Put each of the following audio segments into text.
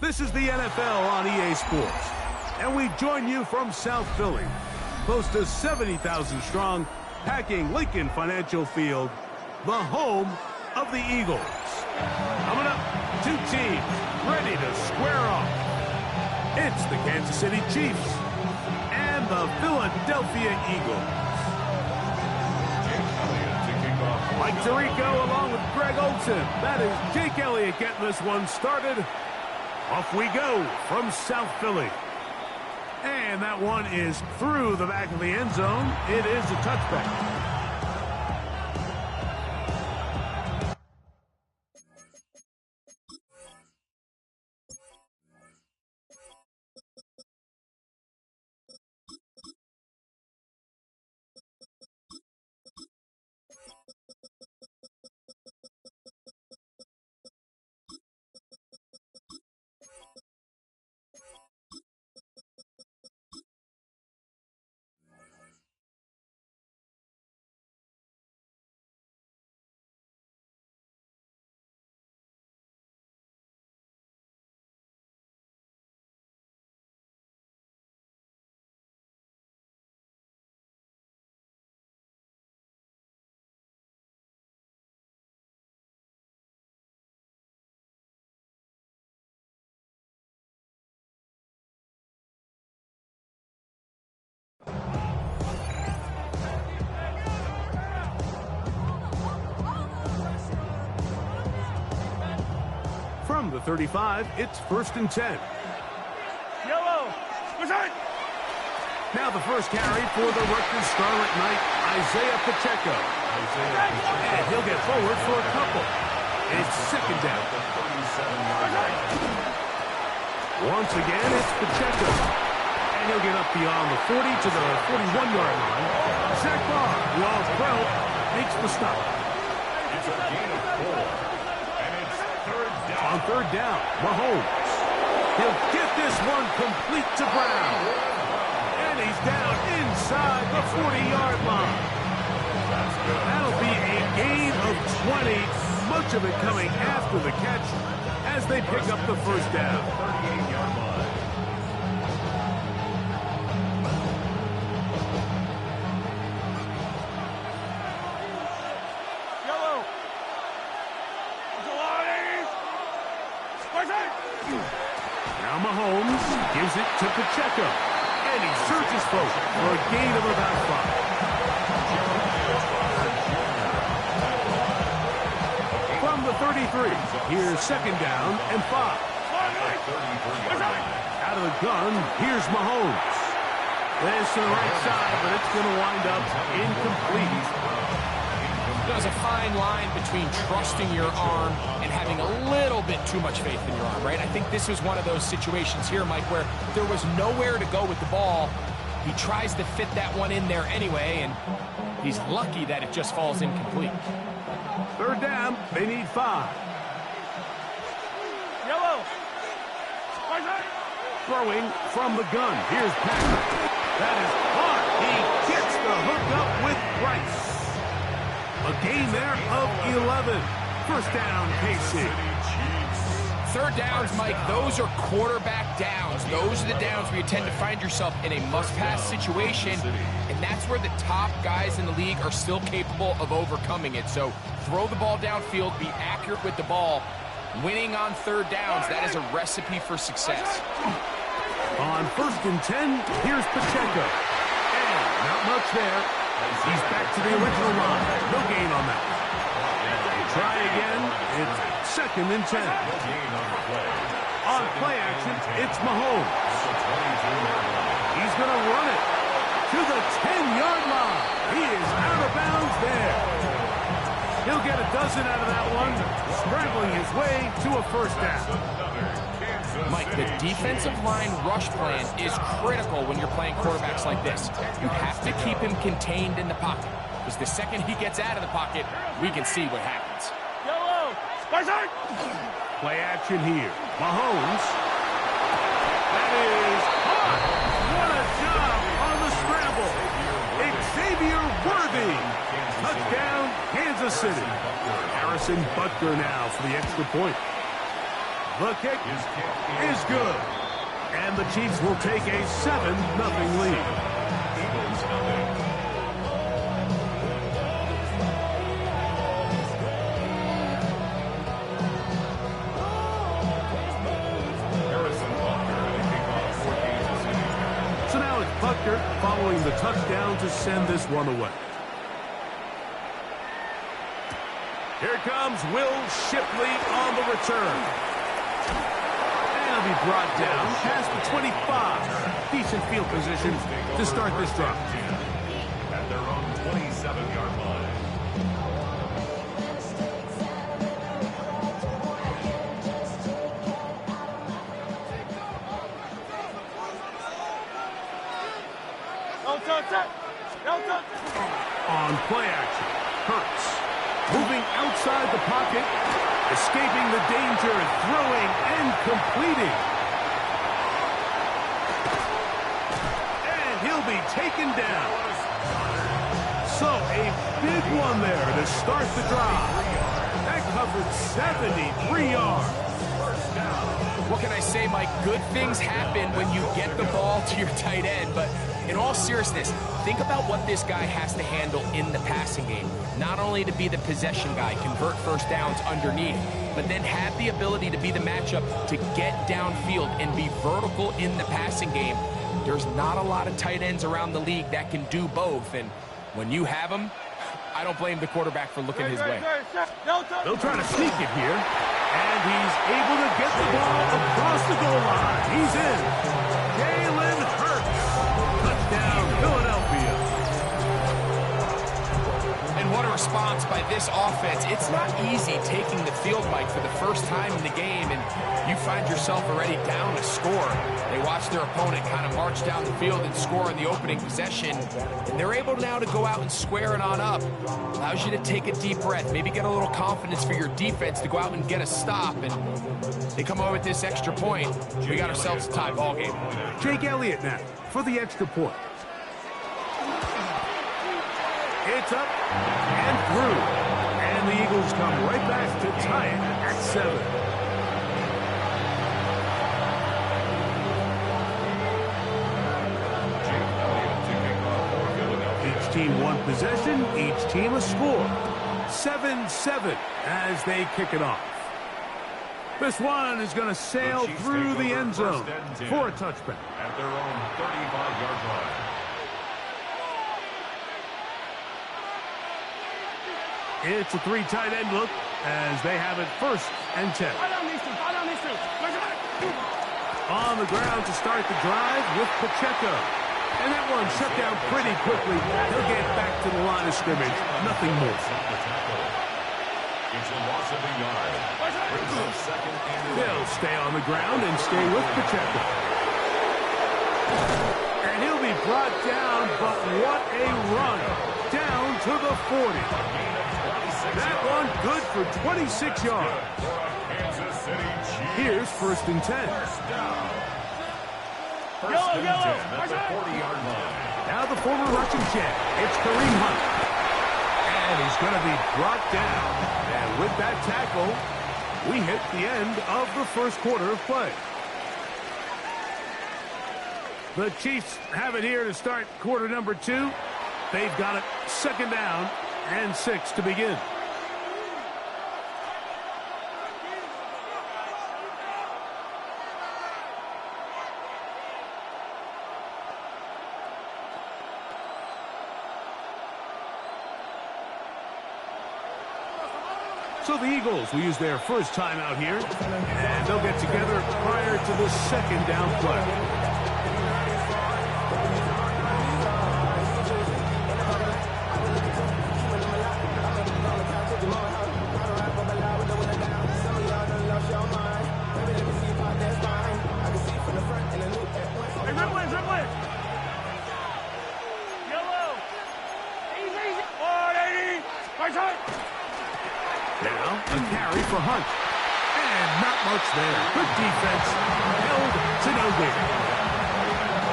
This is the NFL on EA Sports, and we join you from South Philly, close to 70,000 strong, packing Lincoln Financial Field, the home of the Eagles. Coming up, two teams ready to square off. It's the Kansas City Chiefs and the Philadelphia Eagles. Mike Tirico along with Greg Olsen. That is Jake Elliott getting this one started. Off we go from South Philly. And that one is through the back of the end zone. It is a touchback. From the 35, it's 1st and 10. Yellow. Now the first carry for the Rutgers Scarlet Knight, Isaiah Pacheco. And he'll get forward for a couple. It's 2nd down. Once again, it's Pacheco. And he'll get up beyond the 40 to the 41-yard line. Zach Barr, the All-Pro, makes the stop. It's a gain of 4. On 3rd down, Mahomes. He'll get this one complete to Brown. And he's down inside the 40-yard line. That'll be a gain of 20, much of it coming after the catch as they pick up the 1st down. 38-yard line. Now Mahomes gives it to Pacheco, and he surges forward for a gain of about 5. From the 33, here's 2nd down and 5. Out of the gun, here's Mahomes. This to the right side, but it's going to wind up incomplete. There's a fine line between trusting your arm and having a little bit too much faith in your arm, right? I think this was one of those situations here, Mike, where there was nowhere to go with the ball. He tries to fit that one in there anyway, and he's lucky that it just falls incomplete. 3rd down, they need 5. Yellow. Throwing from the gun, here's Patrick. That is hard. He gets the hook up with Rice. A gain there of 11. 1st down, KC. 3rd downs, Mike, those are quarterback downs. Those are the downs where you tend to find yourself in a must-pass situation, and that's where the top guys in the league are still capable of overcoming it. So throw the ball downfield, be accurate with the ball. Winning on 3rd downs, that is a recipe for success. On 1st and 10, here's Pacheco. And not much there. He's back to the original line. No gain on that. Try again. It's 2nd and 10. On play action, it's Mahomes. He's going to run it to the 10-yard line. He is out of bounds there. He'll get a dozen out of that one, scrambling his way to a 1st down. Mike, the defensive line rush plan is critical when you're playing quarterbacks like this. You have to keep him contained in the pocket, because the second he gets out of the pocket, we can see what happens. Yellow. Play action here. Mahomes. That is hot. What a job on the scramble. Xavier Worthy. Touchdown, Kansas City. Harrison Butker now for the extra point. The kick is good. And the Chiefs will take a 7-0 lead. Eagles nothing. So now it's Butker following the touchdown to send this one away. Here comes Will Shipley on the return. And he'll be brought down past the 25. Decent field position to start this drive. At their own 27-yard line. On play action, Hurts moving outside the pocket, escaping the danger, throwing and completing. And he'll be taken down. So a big one there to start the drive. That covered 73 yards. What can I say, Mike? Good things happen when you get the ball to your tight end, but in all seriousness, think about what this guy has to handle in the passing game. Not only to be the possession guy, convert first downs underneath, but then have the ability to be the matchup to get downfield and be vertical in the passing game. There's not a lot of tight ends around the league that can do both, and when you have them, I don't blame the quarterback for looking his way. They'll try to sneak it here, and he's able to get the ball across the goal line. He's in. Jalen Hurts. Touchdown, Philadelphia. And what a response by this offense. It's not easy taking the field, Mike, for the first time in the game, and you find yourself already down a score. They watch their opponent kind of march down the field and score in the opening possession, and they're able now to go out and square it on up. Allows you to take a deep breath, maybe get a little confidence for your defense to go out and get a stop, and they come over with this extra point. We got ourselves a tie ball game. Jake Elliott now for the extra point. It's up and through. And the Eagles come right back to tie it at 7. Each team one possession, each team a score. 7-7 as they kick it off. This one is going to sail through the end zone for a touchback. At their own 35-yard line. It's a 3 tight end look as they have it 1st and 10. On the ground to start the drive with Pacheco. And that one shut down pretty quickly. He'll get back to the line of scrimmage. Nothing more. It's a loss of a yard. Brings up 2nd and 8. They'll stay on the ground and stay with Pacheco. And he'll be brought down, but what a run. Down to the 40. That one good for 26 yards. Here's 1st and 10. First and 10 at the 40-yard line. Now the former rushing check. It's Kareem Hunt. And he's going to be brought down. And with that tackle, we hit the end of the 1st quarter of play. The Chiefs have it here to start quarter number 2. They've got it 2nd down and 6 to begin. So the Eagles will use their first time out here, and they'll get together prior to the 2nd down play. Now, a carry for Hunt. And not much there. Good defense. Held to no gain.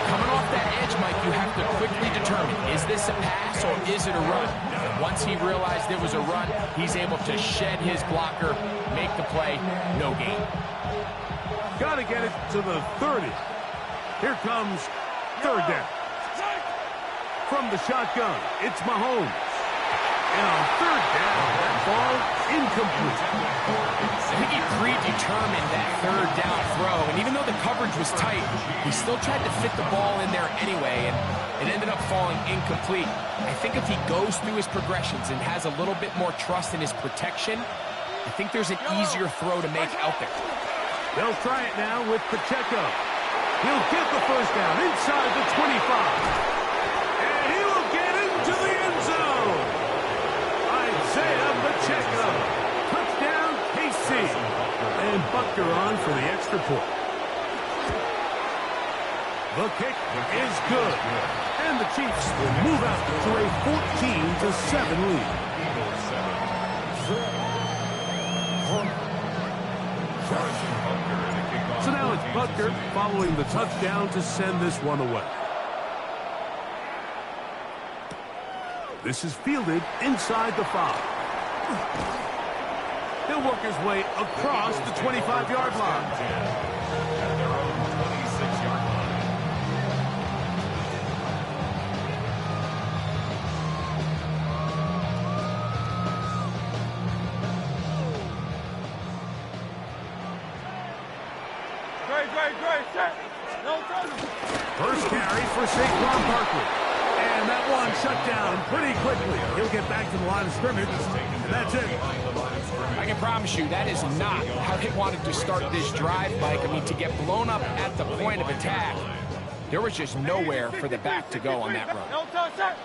Coming off that edge, Mike, you have to quickly determine, is this a pass or is it a run? And once he realized it was a run, he's able to shed his blocker, make the play, no gain. Got to get it to the 30. Here comes third down. From the shotgun, it's Mahomes. And on third down, that ball incomplete. I think he predetermined that third down throw, and even though the coverage was tight, he still tried to fit the ball in there anyway, and it ended up falling incomplete. I think if he goes through his progressions and has a little bit more trust in his protection, I think there's an easier throw to make out there. They'll try it now with Pacheco. He'll get the first down inside the 25. And he will get into the end zone. Isaiah Pacheco. Touchdown, KC. And Butker on for the extra point. The kick is good. And the Chiefs will move out to a 14-7 lead. So now it's Butker following the touchdown to send this one away. This is fielded inside the 5. He'll work his way across the 25-yard line. At their own 26-yard line. Great, set. No trouble. First carry for Saquon Barkley. And that one shut down pretty quickly. He'll get back to the line of scrimmage, and that's it. I can promise you that is not how they wanted to start this drive, Mike. I mean, to get blown up at the point of attack, there was just nowhere for the back to go on that run. No touch, set.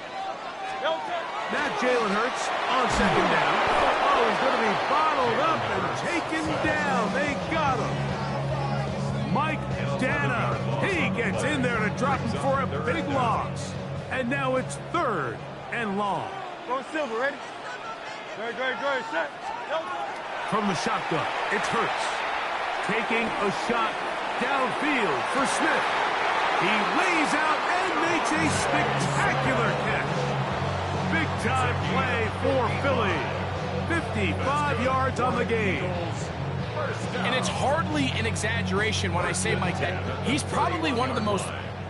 No touch. Now Jalen Hurts on second down. Oh, he's going to be bottled up and taken down. They got him. Mike Dana, he gets in there to drop him for a big loss. And now it's third and long. Go Silver, ready? Great, set. No touch. From the shotgun, it's Hurts. Taking a shot downfield for Smith. He lays out and makes a spectacular catch. Big-time play for Philly. 55 yards on the game. And it's hardly an exaggeration when I say, Mike, that he's probably one of the most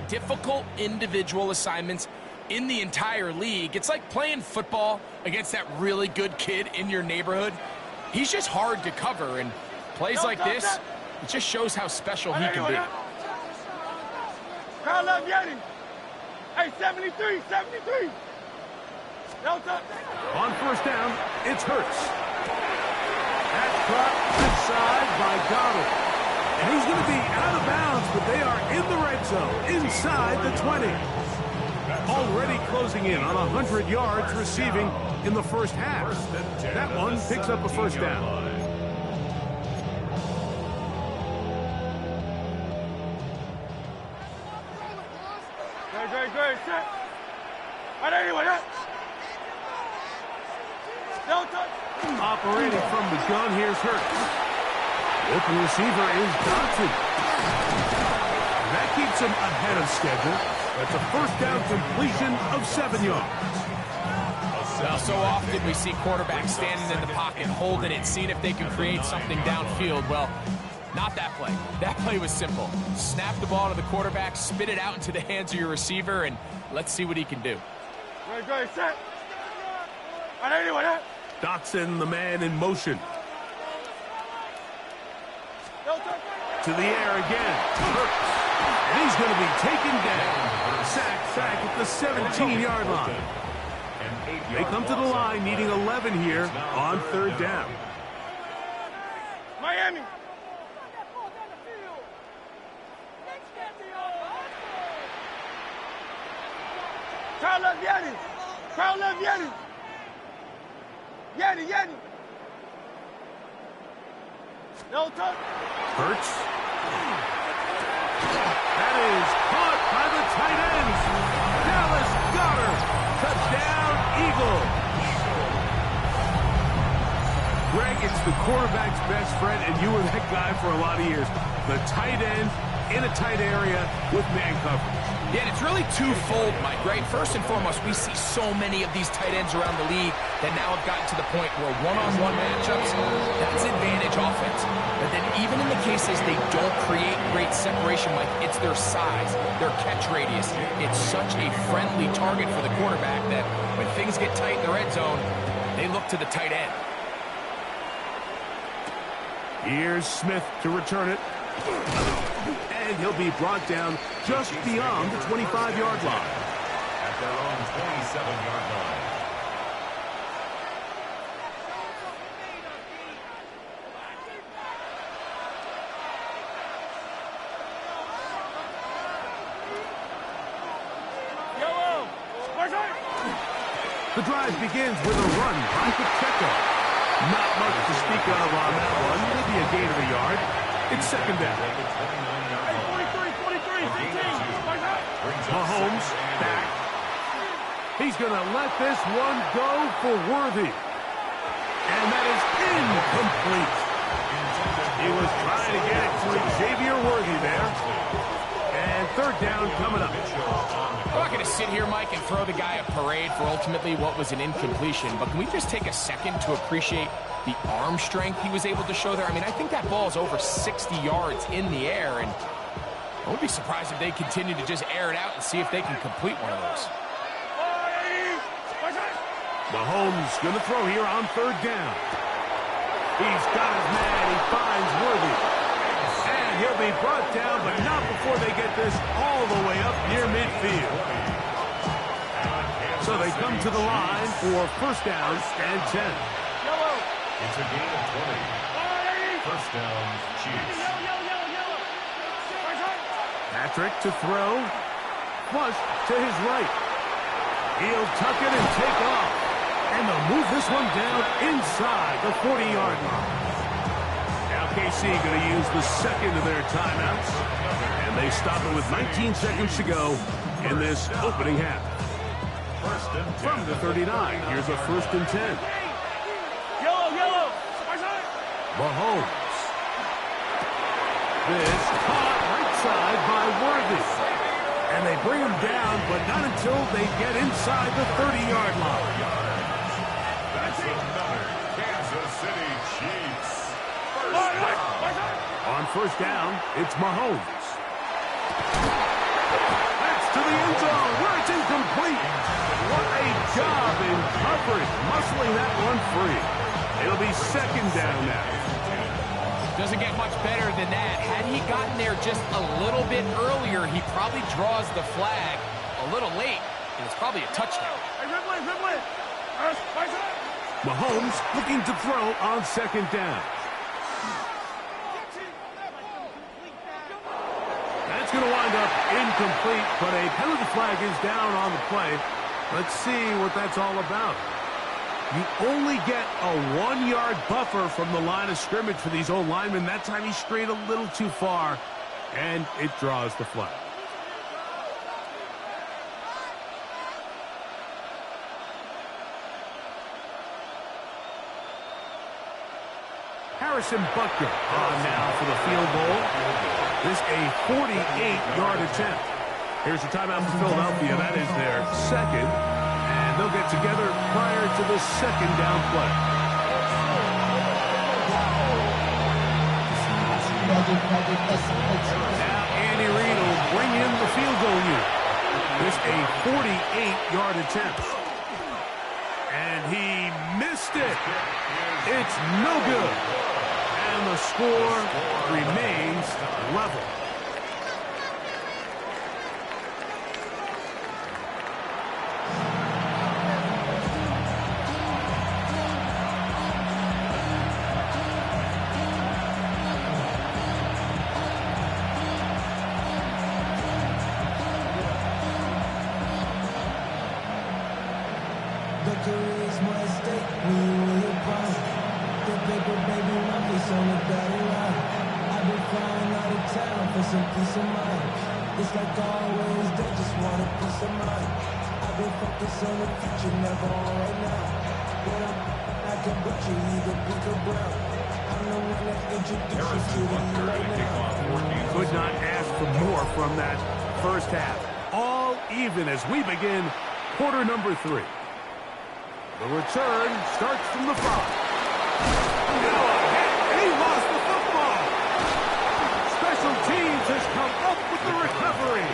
difficult individual assignments in the entire league. It's like playing football against that really good kid in your neighborhood. He's just hard to cover, and plays like this, it just shows how special he can be. Carl Yetti. Hey, 73. No touch. On first down, it's Hurts. That's caught inside by Goddard. And he's going to be out of bounds, but they are in the red zone, inside the 20. Already closing in on 100 yards receiving in the first half. That one picks up a first down. Great, set. All right, anyway, no touch. Operating from the gun, here's Hurts. Open receiver is Dotson. That keeps him ahead of schedule. That's a first down completion of 7 yards. Well, so often we see quarterbacks standing in the pocket, holding it, seeing if they can create something downfield. Well, not that play. That play was simple. Snap the ball to the quarterback, spit it out into the hands of your receiver, and let's see what he can do. Great, set. All right, anyway, Dotson, the man in motion. no touch. To the air again. Hurts. And he's going to be taken down. Sacked back at the 17-yard line. They come to the line needing 11 here on third down. Miami. Carl Yetti. Yetti. No touch. Hurts. That is caught by the tight ends. Dallas Goedert. Touchdown, Eagles. Greg, it's the quarterback's best friend, and you were that guy for a lot of years. The tight end in a tight area with man coverage. Yeah, and it's really twofold, Mike, right? First and foremost, we see so many of these tight ends around the league that now have gotten to the point where one-on-one matchups, that's advantage offense. But then even in the cases they don't create great separation, Mike, it's their size, their catch radius. It's such a friendly target for the quarterback that when things get tight in the red zone, they look to the tight end. Here's Smith to return it. And he'll be brought down just beyond the 25-yard line. At their own 27-yard line. The drive begins with a run by Pacheco. Not much to speak of on that one. Maybe a gain of a yard. It's second down. Mahomes back. He's going to let this one go for Worthy. And that is incomplete. He was trying to get it to Xavier Worthy there. And third down coming up. I'm not going to sit here, Mike, and throw the guy a parade for ultimately what was an incompletion, but can we just take a second to appreciate the arm strength he was able to show there? I mean, I think that ball is over 60 yards in the air, and I wouldn't be surprised if they continue to just air it out and see if they can complete one of those. Mahomes going to throw here on third down. He's got his man. He finds Worthy. And he'll be brought down, but not before they get this all the way up near midfield. So they come to the line for first down and 10. It's a gain of 20. First down, Chiefs. Patrick to throw. Flush to his right. He'll tuck it and take off. And they'll move this one down inside the 40-yard line. Now KC going to use the second of their timeouts. And they stop it with 19 seconds to go in this opening half. From the 39, here's a first and 10. Mahomes. This caught right side by Worthy. And they bring him down, but not until they get inside the 30-yard line. That's another Kansas City Chiefs. On first down, it's Mahomes. That's to the end zone, where it's incomplete. What a job in coverage, muscling that one free. It'll be second down now. Doesn't get much better than that. Had he gotten there just a little bit earlier, he probably draws the flag a little late, and it's probably a touchdown. Mahomes looking to throw on second down. That's going to wind up incomplete, but a penalty flag is down on the play. Let's see what that's all about. You only get a 1-yard buffer from the line of scrimmage for these old linemen. That time he strayed a little too far, and it draws the flag. Harrison Butker on now for the field goal. This a 48-yard attempt. Here's the timeout for Philadelphia. That is their second. And they'll get together prior to the second down play. Now Andy Reid will bring in the field goal unit. This a 48-yard attempt. And he missed it. It's no good. And the score remains level. It's like always, they just want a piece of mind. I've been focused on the future, never on right now. When I can butcher you, the bigger brown. I'm the one that introduced you to you right now. Could not ask for more from that first half. All even as we begin quarter number 3. The return starts from the 5. He lost the football. Special teams has come up with the recovery.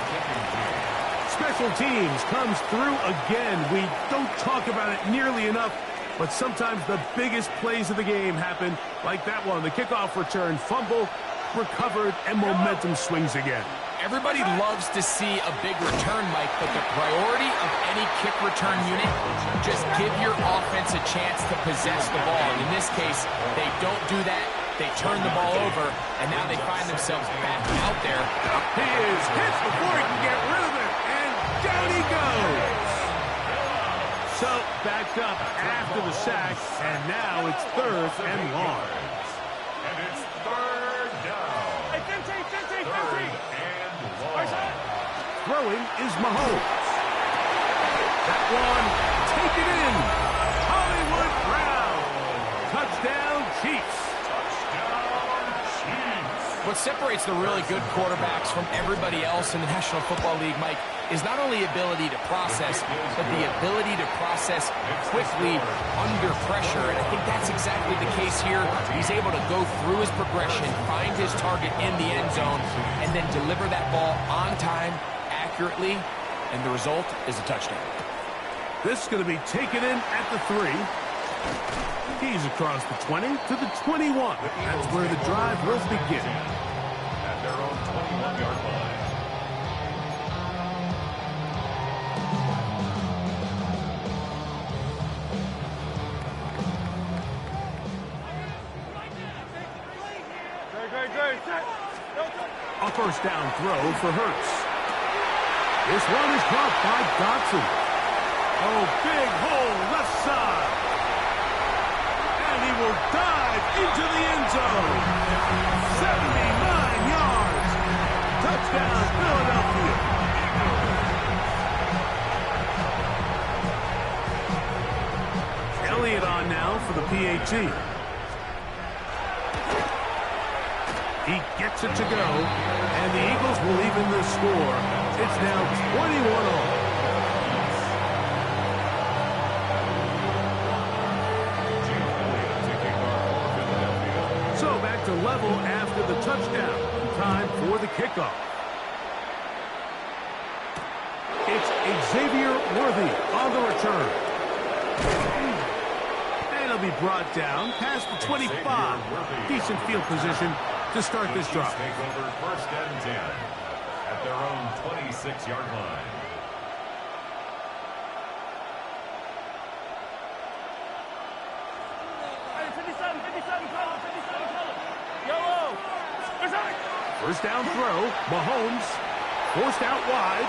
Special teams comes through again. We don't talk about it nearly enough, but sometimes the biggest plays of the game happen like that one. The kickoff return, fumble, recovered, and momentum swings again. Everybody loves to see a big return, Mike, but the priority of any kick return unit, just give your offense a chance to possess the ball. And in this case, they don't do that. They turn the ball over, and now they find themselves back out there. He is hit before he can get rid of it, and down he goes. So, backed up after the sack, and now it's 3rd and long. And it's 3rd down. Hey, 15, 15, 15. 3rd and long. Throwing is Mahomes. That one, take it in. Hollywood Brown. Touchdown, Chiefs. What separates the really good quarterbacks from everybody else in the National Football League, Mike, is not only ability to process, but the ability to process quickly under pressure. And I think that's exactly the case here. He's able to go through his progression, find his target in the end zone, and then deliver that ball on time, accurately, and the result is a touchdown. This is going to be taken in at the 3. He's across the 20 to the 21. That's where the drive will begin. At their own 21-yard line. Great. A first down throw for Hurts. This one is caught by Dotson. Oh, big hole left side. And he will dive into the end zone. 79 yards. Touchdown, Philadelphia. Elliott on now for the PAT. He gets it to go, and the Eagles will even the score. It's now 21-all. So back to level after the touchdown. Time for the kickoff. It's Xavier Worthy on the return. And he'll be brought down past the 25. Decent field position to start this drive. Take over 1st and 10 at their own 26-yard line. Hey, 57, color. Yellow. First down throw. Mahomes forced out wide.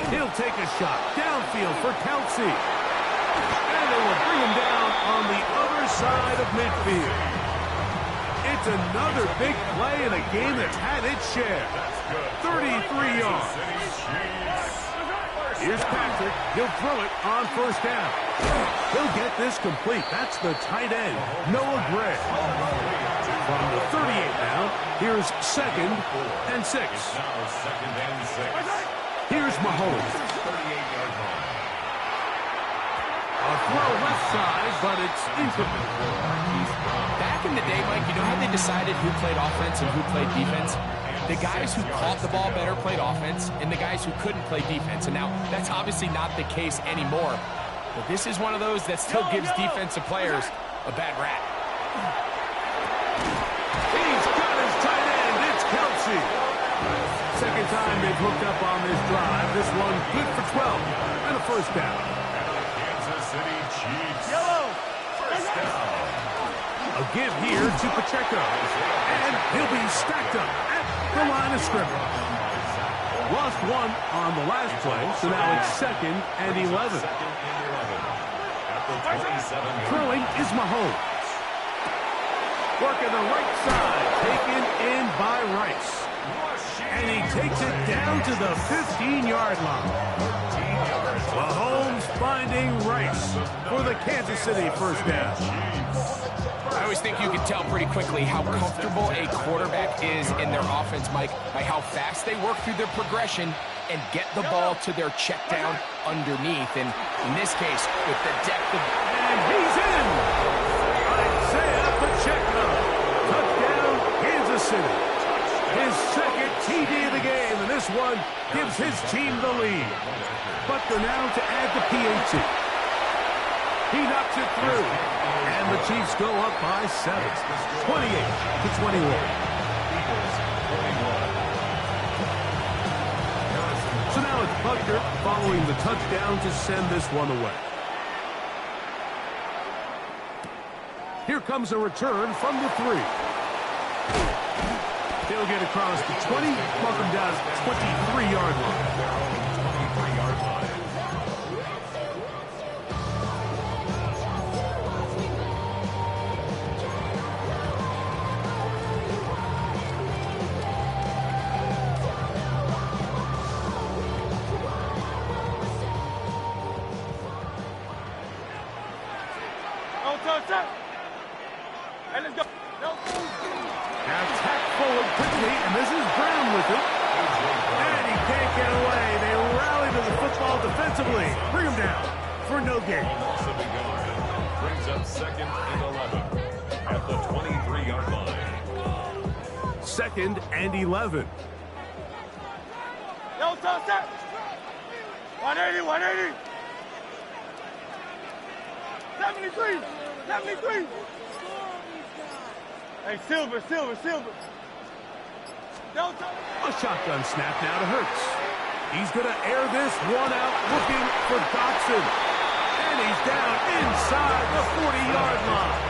He'll take a shot downfield for Kelsey. And they will bring him down on the other side of midfield. It's another big play in a game that's had its share. 33 yards. Here's Patrick. He'll throw it on first down. He'll get this complete. That's the tight end, Noah Gray. From the 38 now, here's 2nd and 6. Now 2nd and 6. Here's Mahomes. 38-yard line. A throw left side, but it's incomplete. Back in the day, Mike, you know how they decided who played offense and who played defense? The guys who caught the ball better played offense, and the guys who couldn't play defense. And now, that's obviously not the case anymore. But this is one of those that still gives defensive players a bad rap. He's got his tight end. It's Kelsey. Second time they've hooked up on this drive. This one good for 12 and a first down. Kansas City Chiefs. Yellow. First down. A give here to Pacheco. And he'll be stacked up at the line of scrimmage. Lost one on the last play, so now it's 2nd and 11. At the 27. Throwing is Mahomes. Working the right side, taken in by Rice. And he takes it down to the 15-yard line. Mahomes finding Rice for the Kansas City first down. I always think you can tell pretty quickly how comfortable a quarterback is in their offense, Mike, by how fast they work through their progression and get the ball to their check down underneath. And in this case, with the depth of... And he's in! Isaiah Pacheco. Touchdown, Kansas City. His second TD of the game, and this one gives his team the lead. Butker now to add the PAT. He knocks it through, and the Chiefs go up by 7, 28-21. So now it's Butker following the touchdown to send this one away. Here comes a return from the 3. They'll get across the 20, welcome down to the 23-yard line. Hey, let's go. Now tapped forward quickly, and this is Brown with it. And he can't get away. They rally to the football defensively. Bring him down for no gain. Brings up 2nd and 11 at the 23-yard line. 2nd and 11. Yo, touch that. 180, 180. 73, 73. Hey, Silver. Yo, touch. A shotgun snap now to Hurts. He's going to air this one out looking for Dotson. And he's down inside the 40-yard line.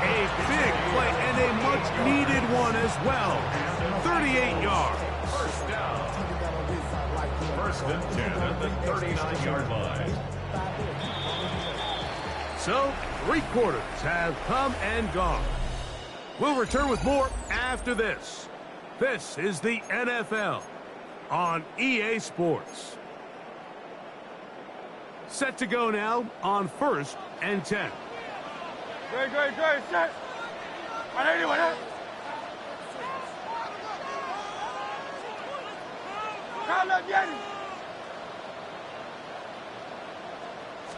A big play and a much-needed one as well. 38 yards. First down. 1st and 10 at the 39-yard line. So, 3 quarters have come and gone. We'll return with more after this. This is the NFL on EA Sports. Set to go now on 1st and 10. Great, set. 180, 180. Now left, Yeti.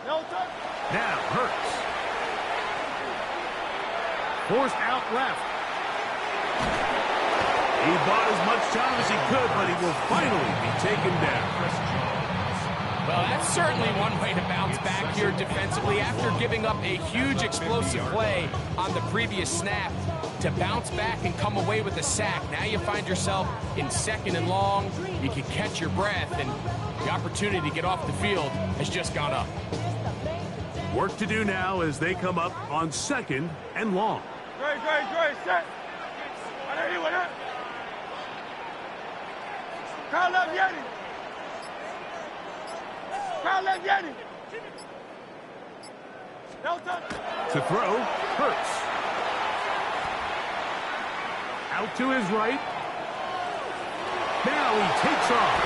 No touch. Now Hurts. Forced out left. He bought as much time as he could, but he will finally be taken down. Well, that's certainly one way to bounce back here defensively after giving up a huge explosive play on the previous snap. To bounce back and come away with a sack. Now you find yourself in 2nd and long. You can catch your breath, and the opportunity to get off the field has just gone up. Work to do now as they come up on 2nd and long. Great, set. 180, 180. Crowd left, Yeti. Crowd left, Yeti. No touch. To throw, Hurts. Out to his right. Now he takes off.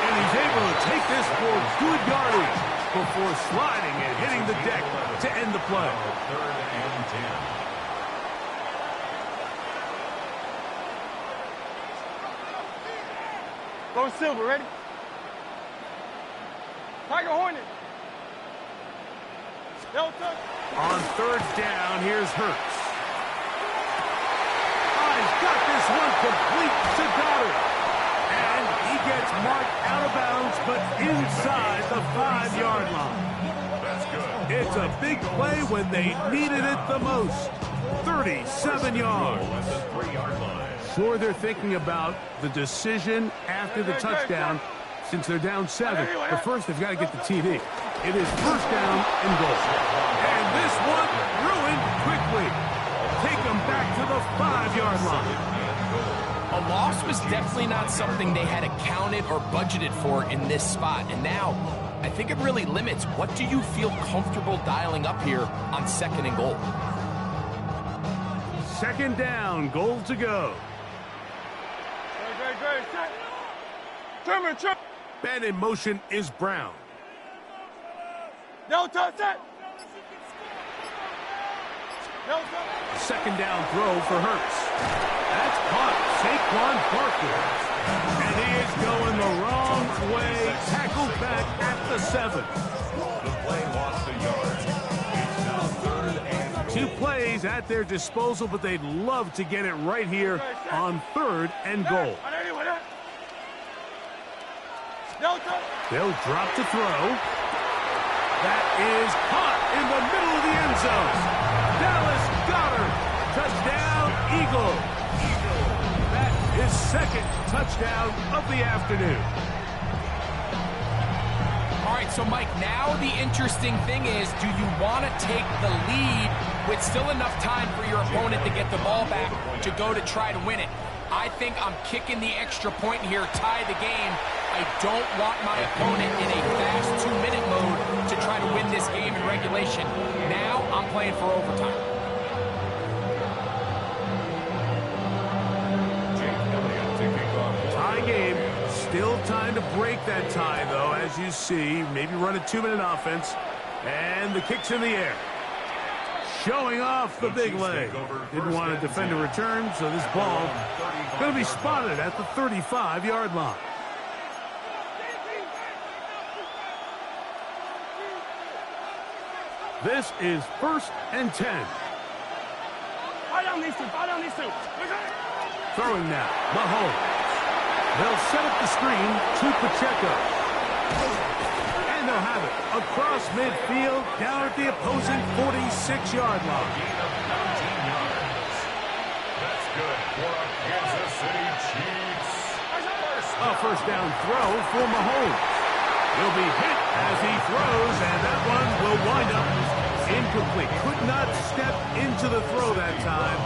And he's able to take this for good yardage before sliding and hitting the deck to end the play. 3rd and 10. Go Silver, ready? Tiger Hornet. No touch. On 3rd down, here's Hurts. He's got this one complete to Goddard. And he gets marked out of bounds, but inside the 5-yard line. That's good. It's a big play when they needed it the most. 37 yards. At the 3-yard line. Sure, they're thinking about the decision after the touchdown since they're down 7. But first, they've got to get the TD. It is 1st down and goal. And this one ruined quickly. Take them back to the 5-yard line. A loss was definitely not something they had accounted or budgeted for in this spot. And now, I think it really limits what do you feel comfortable dialing up here on 2nd and goal. 2nd down, goal to go. Great, set. Trimmer. And in motion is Brown. No touch, set. Second down throw for Hurts. That's caught. Saquon Barkley. And he is going the wrong way. Tackled back at the 7. The play lost a yard. It's now 3rd and 2 plays at their disposal, but they'd love to get it right here on 3rd and goal. They'll drop to throw. That is caught in the middle of the end zone. Dallas Goedert. Touchdown, Eagles. That is 2nd touchdown of the afternoon. All right, so Mike, now the interesting thing is, do you want to take the lead with still enough time for your opponent to get the ball back to go to try to win it? I think I'm kicking the extra point here, tie the game. I don't want my opponent in a fast 2-minute mode to try to win this game in regulation. Now I'm playing for overtime. Tie game. Still time to break that tie, though, as you see. Maybe run a 2-minute offense. And the kick's in the air. Showing off the big leg. Didn't want to defend a return, so this ball going to be spotted at the 35-yard line. This is 1st and 10. Fire down these two. Throwing now, Mahomes. They'll set up the screen to Pacheco. And they'll have it across midfield, down at the opposing 46-yard line. That's good for our Kansas City Chiefs. A first down throw for Mahomes. He'll be hit as he throws, and that one will wind up incomplete. Could not step into the throw that time.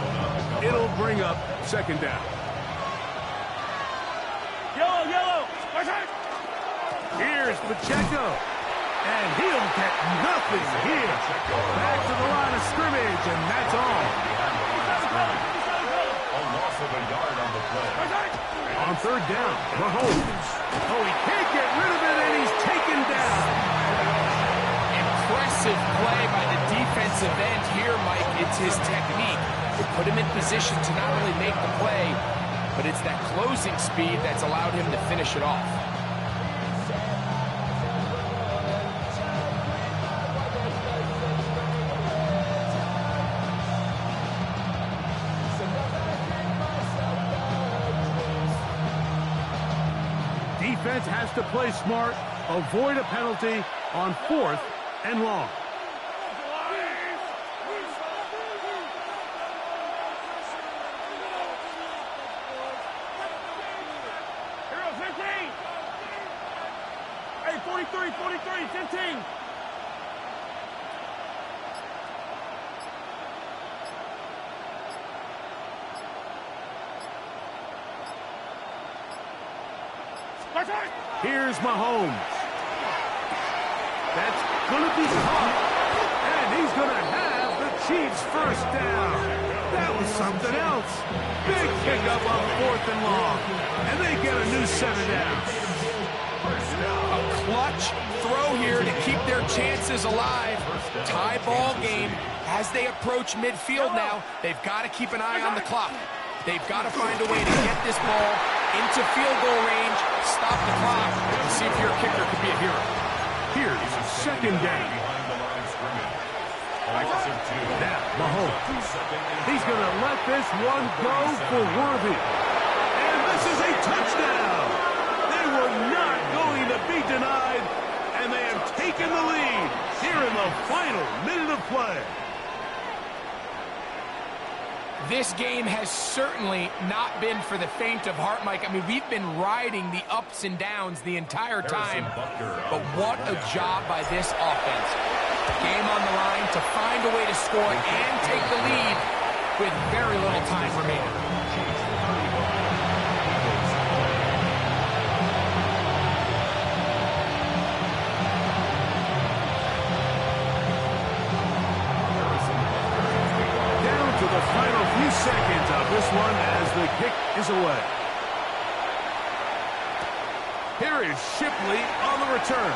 It'll bring up 2nd down. Yellow. Here's Pacheco. And he'll get nothing here. Back to the line of scrimmage, and that's all. A loss of a yard on the play. On 3rd down, Mahomes. Oh, he can't get rid of it, and he's taken down. Impressive play by the defensive end here, Mike. It's his technique. It put him in position to not only make the play, but it's that closing speed that's allowed him to finish it off. Defense has to play smart, avoid a penalty on 4th and long. Hey, 43, 15. Here's Mahomes. That's going to be caught. And he's going to have the Chiefs' first down. That was something else. Big pickup on 4th and long. And they get a new 7 down. A clutch throw here to keep their chances alive. Tie ball game. As they approach midfield now, they've got to keep an eye on the clock. They've got to find a way to get this ball into field goal range, stop the clock, and see if your kicker could be a hero. Here's 2nd down. Now, Mahomes. He's going to let this one go for Worthy. And this is a touchdown. They were not going to be denied, and they have taken the lead here in the final minute of play. This game has certainly not been for the faint of heart, Mike. I mean, we've been riding the ups and downs the entire time, but what a job by this offense. Game on the line to find a way to score and take the lead with very little time remaining. The final few seconds of this one as the kick is away. Here is Shipley on the return.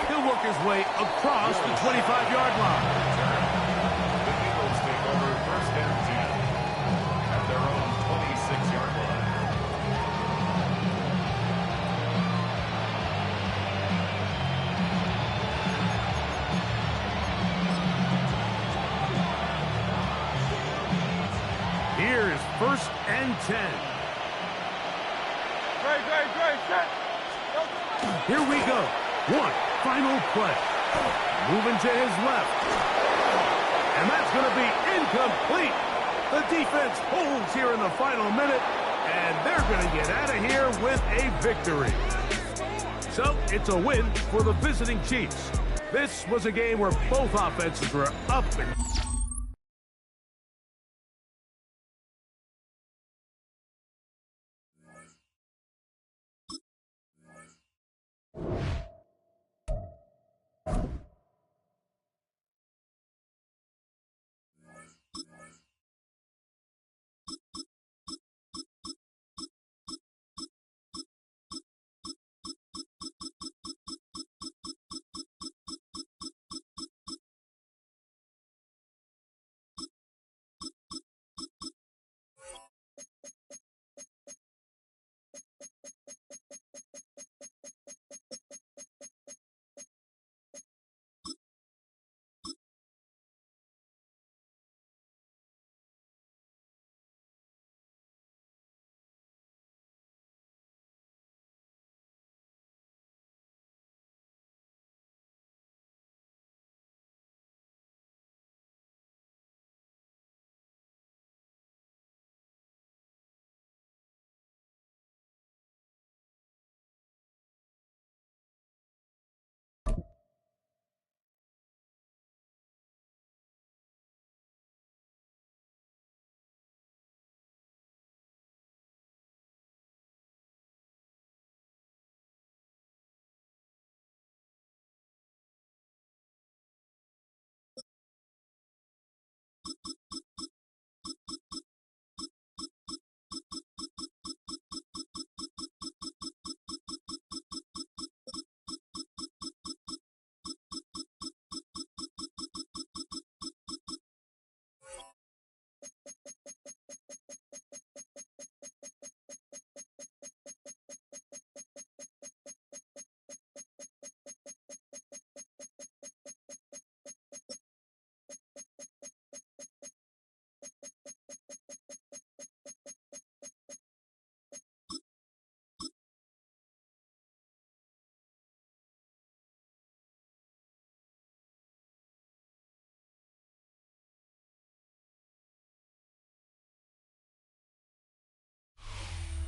He'll work his way across the 25-yard line. The Eagles take over first and 10 at their own 26-yard line. Here is first and 10. Great, set. Here we go. One final play. Moving to his left. And that's going to be incomplete. The defense holds here in the final minute, and they're going to get out of here with a victory. So it's a win for the visiting Chiefs. This was a game where both offenses were up and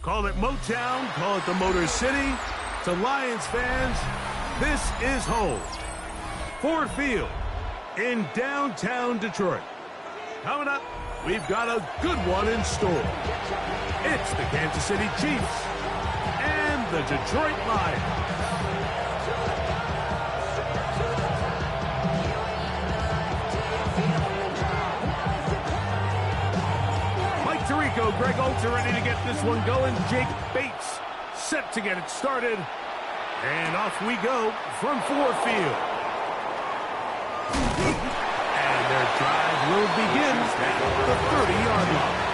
call it Motown, call it the Motor City. To Lions fans, this is home. Ford Field in downtown Detroit. Coming up, we've got a good one in store. It's the Kansas City Chiefs and the Detroit Lions. Mike Tirico, Greg Oltz are ready to get this one going. Jake Bates set to get it started. And off we go from Ford Field. And their drive will begin at the 30-yard line.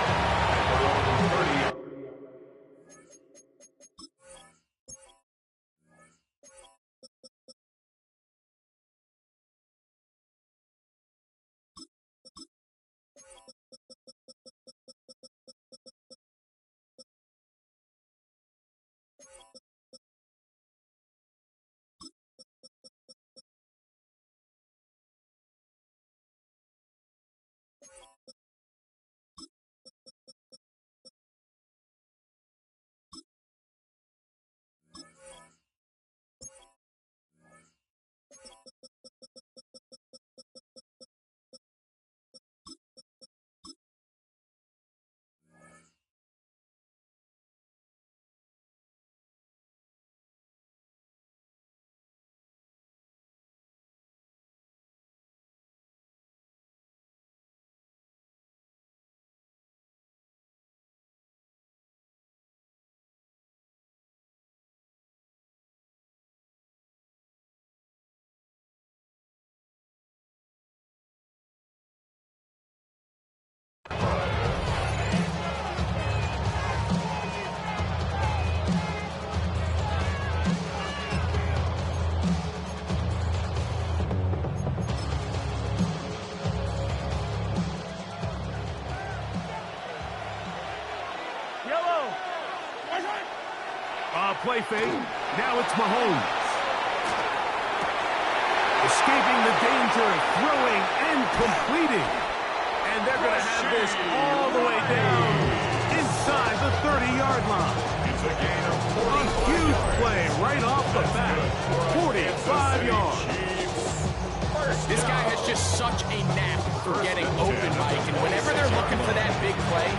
play fake. Now it's Mahomes. Escaping the danger, throwing and completing. And they're going to have this all the way down inside the 30-yard line. It's a gain of A huge play right off the bat. 45 yards. This guy has just such a knack for getting open, Mike, and whenever they're looking for that big play,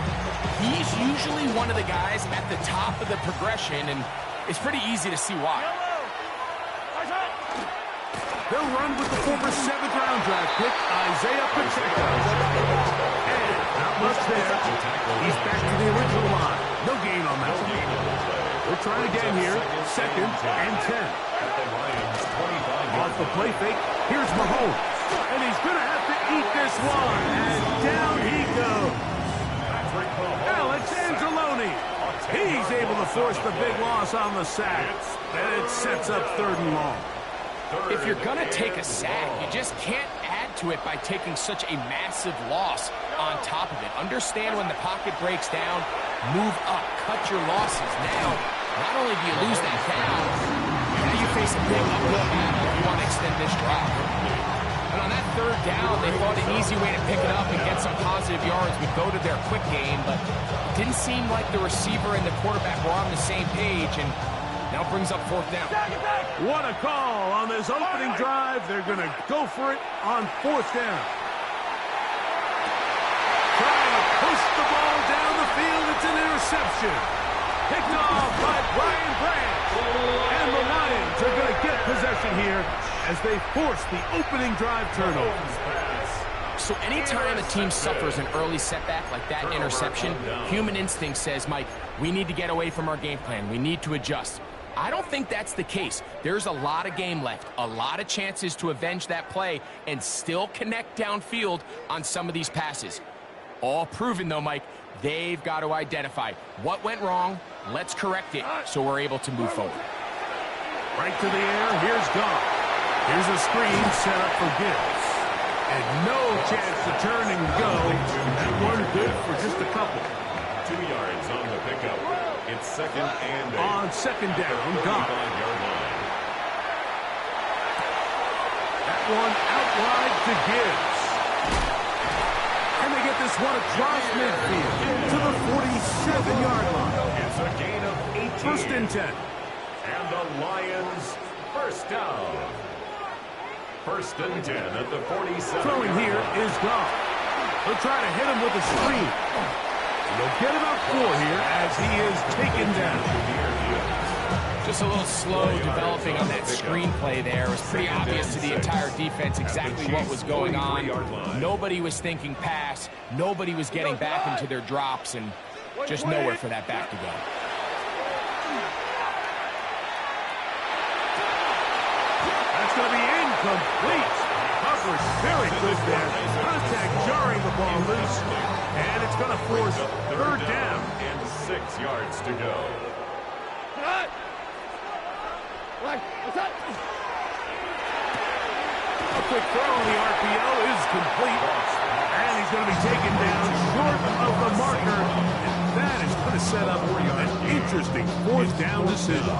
he's usually one of the guys at the top of the progression, and it's pretty easy to see why. They'll run with the former 7th-round draft pick, Isaiah Pacheco. And not much there. He's back to the original line. No gain on that. We'll try again here. 2nd and 10. Off the play fake, here's Mahomes. And he's going to have to eat this one. And down he goes. Alex Anzalone. He's able to force the big loss on the sack. And it sets up 3rd and long. If you're going to take a sack, you just can't add to it by taking such a massive loss on top of it. Understand when the pocket breaks down, move up, cut your losses. Now, not only do you lose that down, now you face a big uphill battle if you want to extend this drive. And on that 3rd down, they thought an easy way to pick it up and get some positive yards would go to their quick game, but it didn't seem like the receiver and the quarterback were on the same page, and now brings up 4th down. What a call on this opening drive. They're going to go for it on 4th down. Trying to push the ball down the field. It's an interception. Picked off by Brian Branch. And the Lions are going to get possession here as they force the opening drive turnover. So anytime a team suffers an early setback like that interception, human instinct says, Mike, we need to get away from our game plan. We need to adjust. I don't think that's the case. There's a lot of game left, a lot of chances to avenge that play and still connect downfield on some of these passes. All proven, though, Mike, they've got to identify what went wrong, let's correct it so we're able to move forward. Right to the air, here's Goff. Here's a screen set up for Gibbs. And no chance to turn and go. That one good for just a couple. 2 yards on the pickup. It's 2nd and 8. On 2nd down, Goff. That one out wide to Gibbs. And they get this one across midfield to the 47-yard line. It's a gain of 18. 1st and 10. And the Lions 1st down. 1st and 10 at the 47. Throwing here is Goff. They'll try to hit him with a screen. They'll get about 4 here as he is taken down. Just a little slow developing on that screenplay there. It was pretty obvious to the entire defense exactly what was going on. Nobody was thinking pass. Nobody was getting back into their drops, and just nowhere for that back to go. That's going to be incomplete. Coverage very good there. Contact jarring the ball loose. And it's going to force 3rd down. And 6 yards to go. A quick throw on the RPO is complete. And he's going to be taken down short of the marker. And that is going to set up an interesting 4th down decision.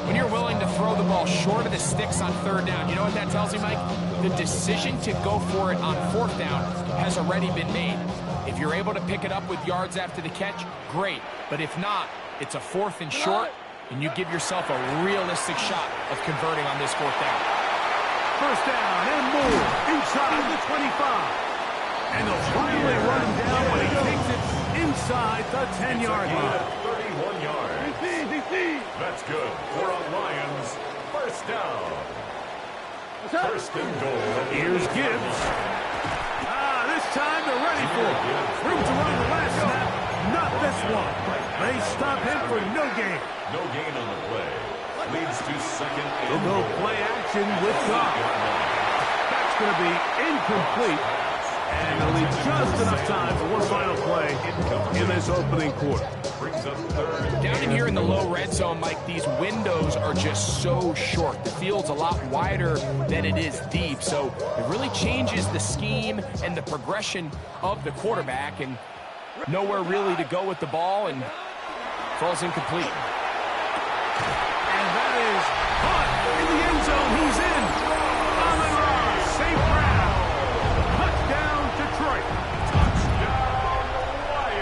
When you're willing to throw the ball short of the sticks on 3rd down, you know what that tells you, Mike? The decision to go for it on 4th down has already been made. If you're able to pick it up with yards after the catch, great. But if not, it's a 4th and short, and you give yourself a realistic shot of converting on this 4th down. 1st down and more inside the 25. And they'll finally run him down when he takes it inside the 10-yard line. 31 yards. That's good for a Lions 1st down. 1st and goal. Here's Gibbs. This time they're ready for it. Room to run the last snap. Not this one. They stop him for no gain. No gain on the play. Leads to 2nd and They'll go play action with Goff. That's going to be incomplete. And they'll leave just enough time for one final play in this opening quarter. brings up 3rd. Down in here in the low red zone, Mike, these windows are just so short. The field's a lot wider than it is deep, so it really changes the scheme and the progression of the quarterback, and nowhere really to go with the ball, and falls incomplete. is caught in the end zone. He's in. Amon-Ra, St. Brown. Touchdown, Detroit.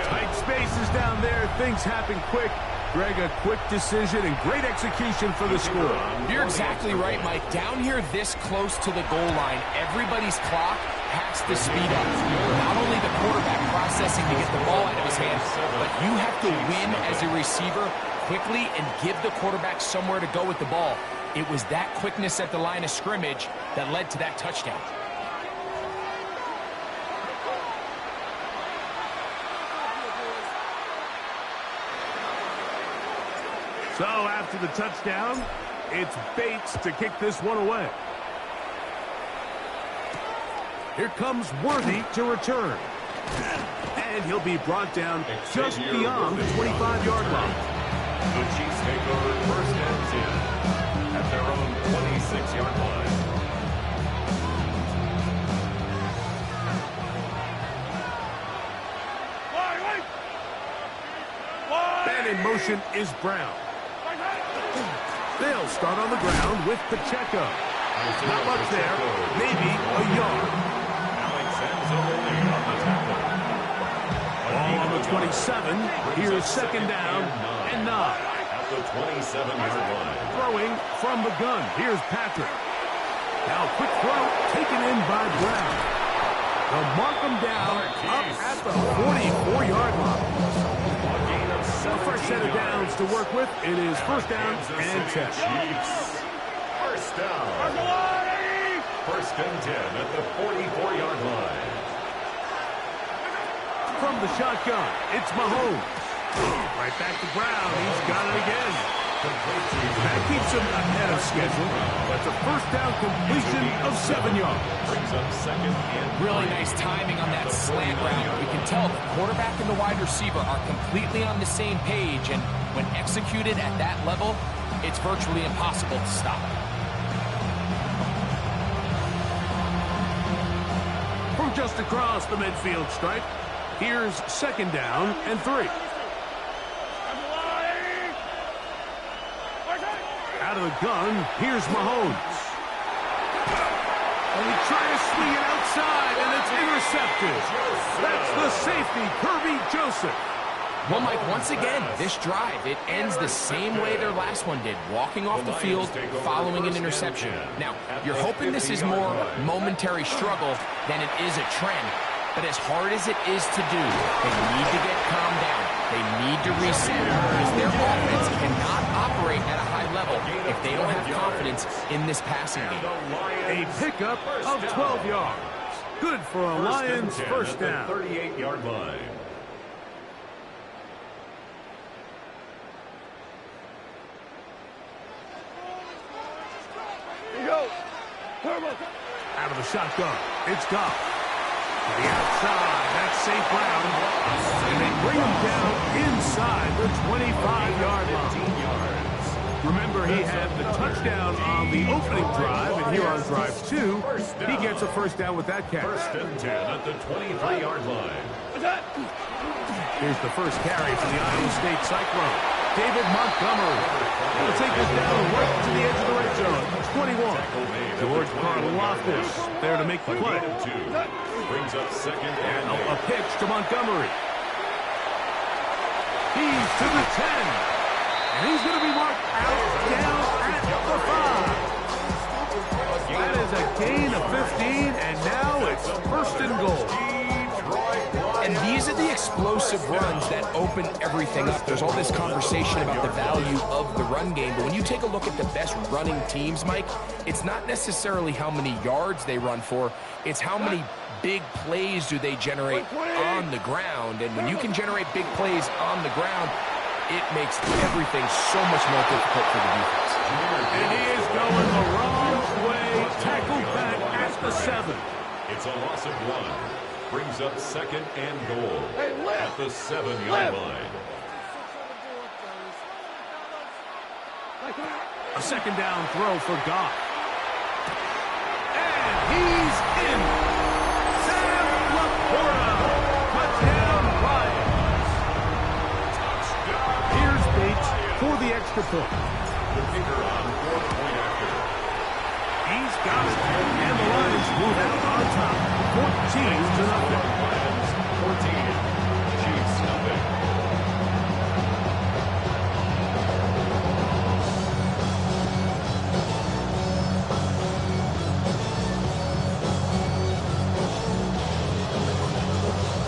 Tight spaces down there. Things happen quick. Greg, a quick decision and great execution for the score. You're exactly right, Mike. Down here this close to the goal line, everybody's clock has to speed up. Not only the quarterback processing to get the ball out of his hands, but you have to win as a receiver quickly and give the quarterback somewhere to go with the ball. It was that quickness at the line of scrimmage that led to that touchdown. So after the touchdown, it's Bates to kick this one away. Here comes Worthy to return. And he'll be brought down just beyond the 25-yard line. The Chiefs take over 1st and 10 at their own 26-yard line. And in motion is Brown. They'll start on the ground with Pacheco. Not much there, maybe a yard. Ball on the 27. Here's 2nd down and 9. At the 27-yard line. Throwing from the gun. Here's Patrick. Now quick throw taken in by Brown. They'll mark him down up at the 44-yard line. A fresh set of downs to work with. It is 1st down and 10. First down. 1st and 10 at the 44-yard line. From the shotgun, it's Mahomes. Right back to Brown. He's got it again. That keeps him ahead of schedule. That's a 1st down completion of 7 yards. Brings up 2nd and Really nice timing on that slant route. You can tell the quarterback and the wide receiver are completely on the same page, and when executed at that level, it's virtually impossible to stop. From just across the midfield stripe, here's 2nd down and 3. Out of the gun, here's Mahomes. And he tried to swing it outside, and it's intercepted. That's the safety, Kirby Joseph. Well, Mike, once again, this drive, it ends the same way their last one did, walking off the field, following an interception. Now, you're hoping this is more momentary struggle than it is a trend, but as hard as it is to do, they need to get calmed down. They need to reset because their offense cannot operate at a high level if they don't have confidence in this passing game. A pickup of 12 yards. Good for a Lions 1st down. 38-yard line. Out of the shotgun, it's Goff. To the outside, that's St. Brown. And they bring him down inside the 25-yard line. Remember, he had the touchdown on the opening drive, and here on drive 2, he gets a 1st down with that catch. 1st and 10 at the 23-yard line. Here's the first carry for the Iowa State Cyclone. David Montgomery. He'll take this down right to the edge of the red zone. 21. George Karlaftis there to make the play. Brings up 2nd and a pitch to Montgomery. He's to the 10. And he's going to be marked out down at the 5. That is a gain of 15, and now it's 1st and goal. And these are the explosive runs that open everything up. There's all this conversation about the value of the run game, but when you take a look at the best running teams, Mike, it's not necessarily how many yards they run for, it's how many big plays do they generate on the ground. And when you can generate big plays on the ground, it makes everything so much more difficult for the defense. And he is going the wrong way. Tackled back at the 7. It's a loss of 1. Brings up 2nd and goal at the 7-yard line. A 2nd down throw for Goff. And he's in. Sam Laporta. Touchdown Lions. Here's Bates for the extra point. The kicker on got it. And the Lions move out on top. 14-0. 14. Chiefs nothing.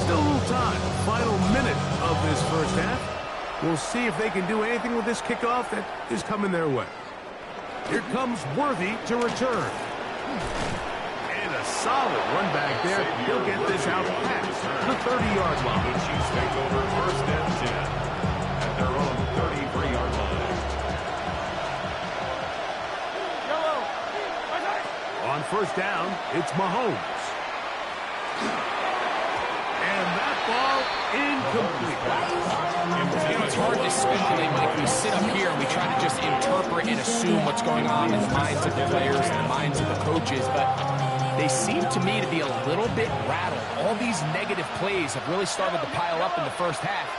Still a little time. Final minute of this first half. We'll see if they can do anything with this kickoff that is coming their way. Here comes Worthy to return. And a solid run back there. He'll get this out past the 30-yard line. The Chiefs take over 1st and 10 at their own 33-yard line. On 1st down, it's Mahomes. And that ball incomplete. You know, it's hard to speculate, Mike. We sit up here and we try to just interpret and assume what's going on in the minds of the players and the minds of the coaches, but they seem to me to be a little bit rattled. All these negative plays have really started to pile up in the first half.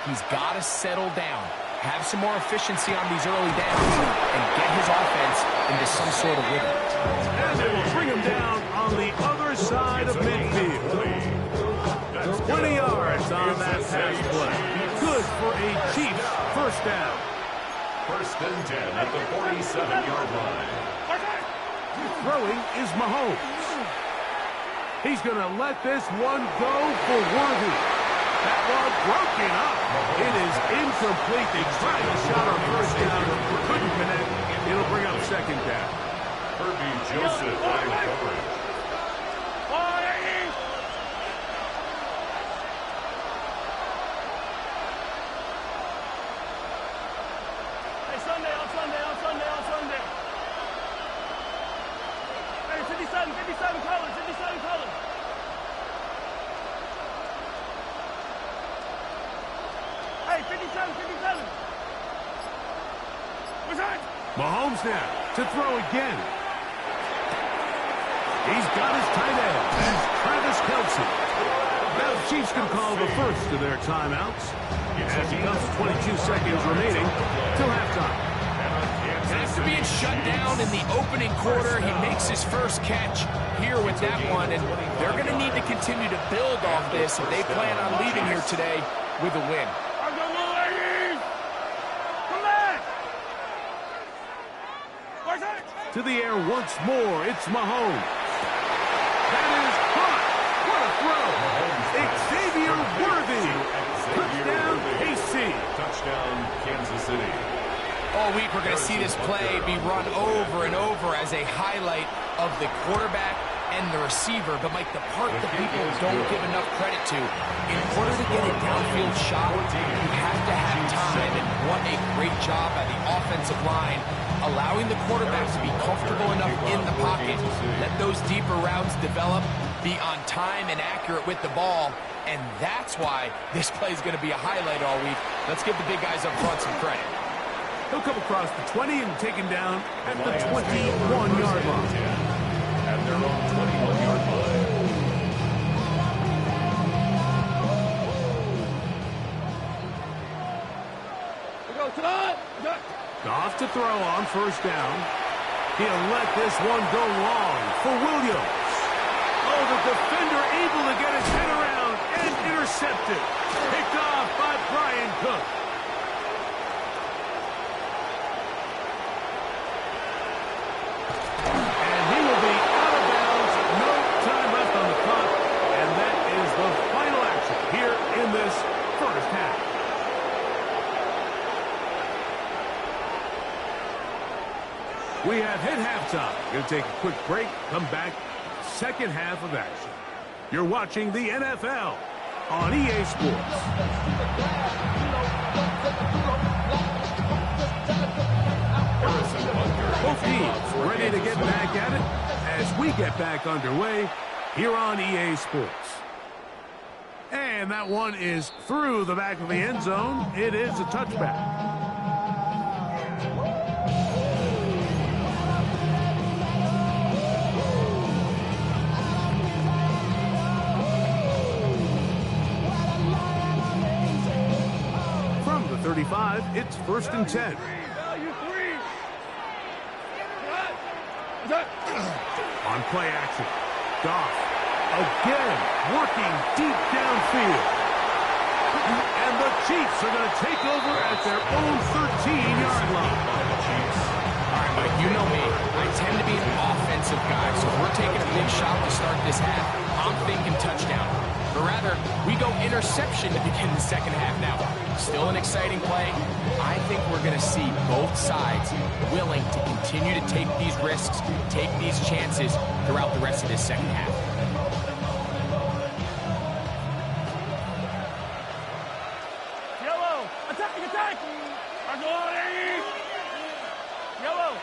He's got to settle down, have some more efficiency on these early downs, and get his offense into some sort of rhythm. And they will bring him down on the other side of midfield. 20 yards on that pass play. Good for a Chiefs 1st down. 1st and 10 at the 47-yard line. Throwing is Mahomes. He's going to let this one go for Worthy. That one broken up. It is incomplete. They tried a shot on 1st down. Couldn't connect. It'll bring up 2nd down. Herbie Joseph on coverage. Hey, 57 colors, 57 colors. Hey, 57. What's that? Mahomes now to throw again. He's got his tight end. That's Travis Kelce. Now the Chiefs can call the first of their timeouts. As he comes 22 seconds remaining till halftime. After being shut down in the opening quarter, he makes his first catch here with that one, and they're going to need to continue to build off this if they plan on leaving here today with a win. To the air once more, it's Mahomes. That is caught. What a throw. Xavier Worthy. Touchdown, KC. Touchdown, Kansas City. All week, we're going to see this play be run over and over as a highlight of the quarterback and the receiver. But, Mike, the part that people don't give enough credit to, in order to get a downfield shot, you have to have time. And what a great job by the offensive line, allowing the quarterback to be comfortable enough in the pocket, let those deeper routes develop, be on time and accurate with the ball. And that's why this play is going to be a highlight all week. Let's give the big guys up front some credit. He'll come across the 20 and take him down at the 21-yard line. At their own 21-yard line. Goff to throw on 1st down. He'll let this one go long for Williams. Oh, the defender able to get his head around and intercepted. Picked off by Brian Cook. And he will be out of bounds. No time left on the clock. And that is the final action here in this first half. We have hit halftime. Going to take a quick break, come back, 2nd half of action. You're watching the NFL on EA Sports. Both teams ready to get back at it as we get back underway here on EA Sports. And that one is through the back of the end zone. It is a touchback. From the 35, it's 1st and 10. play action. Goff again working deep downfield. And the Chiefs are going to take over at their own 13-yard line. All right, Mike, you know me. I tend to be an offensive guy, so if we're taking a big shot to start this half, I'm thinking touchdown. But rather, we go interception to begin the second half now. Still an exciting play. I think we're going to see both sides willing to continue to take these risks, take these chances throughout the rest of this second half. Yellow! Attack! Attack! Yellow!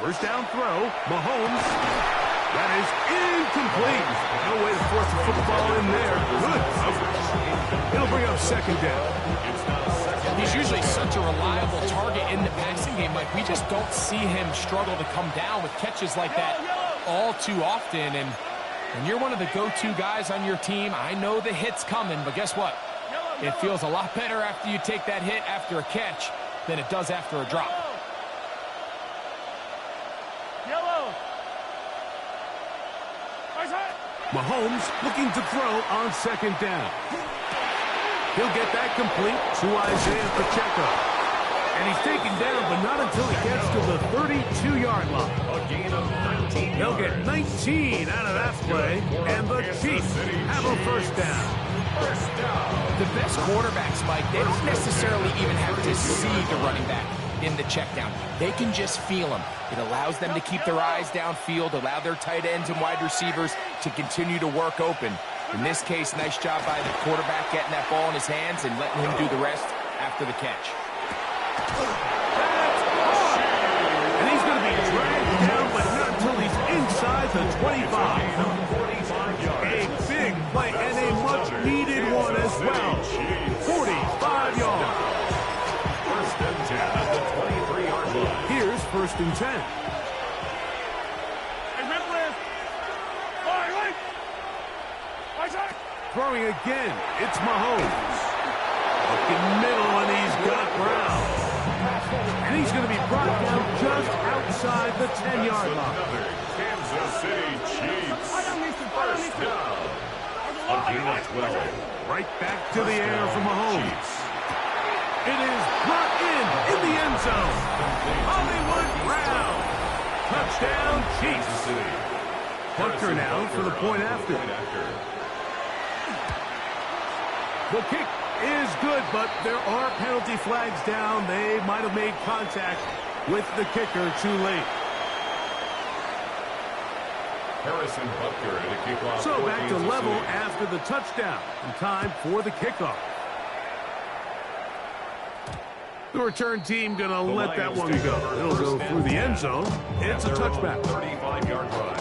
First down throw. Mahomes. That is incomplete. No way to force the football in there. Good coverage. It'll bring up second down. He's usually such a reliable target in the passing game. Like, we just don't see him struggle to come down with catches like that all too often. And when you're one of the go-to guys on your team, I know the hit's coming, but guess what? It feels a lot better after you take that hit after a catch than it does after a drop. Mahomes looking to throw on second down. He'll get that complete to Isaiah Pacheco. And he's taken down, but not until he gets to the 32-yard line. A gain of 19 They'll get 19 out of that play, and the Chiefs have a first down. First down. The best quarterbacks, Mike, they don't necessarily even have to see the running back in the check down. They can just feel him. It allows them to keep their eyes downfield, allow their tight ends and wide receivers to continue to work open. In this case, nice job by the quarterback getting that ball in his hands and letting him do the rest after the catch. And he's going to be dragged down, but not until he's inside the 25. A big play and a much-needed one as well. 45 yards. First and 10 at the 23-yard line. Here's first and 10. Throwing again, it's Mahomes. Looking middle, and he's got Brown. And he's going to be brought down just outside the 10-yard line. Another Kansas City Chiefs. First down. A gain of 12. Right back to the air for Mahomes. It is brought in the end zone. Hollywood Brown. Touchdown, Chiefs. Butker now for the point after. The kick is good, but there are penalty flags down. They might have made contact with the kicker too late. Harrison Butker to kick off. So back to level after the touchdown. And time for the kickoff. The return team going to let that one go. It'll go through the end zone. It's a touchback. 35-yard run.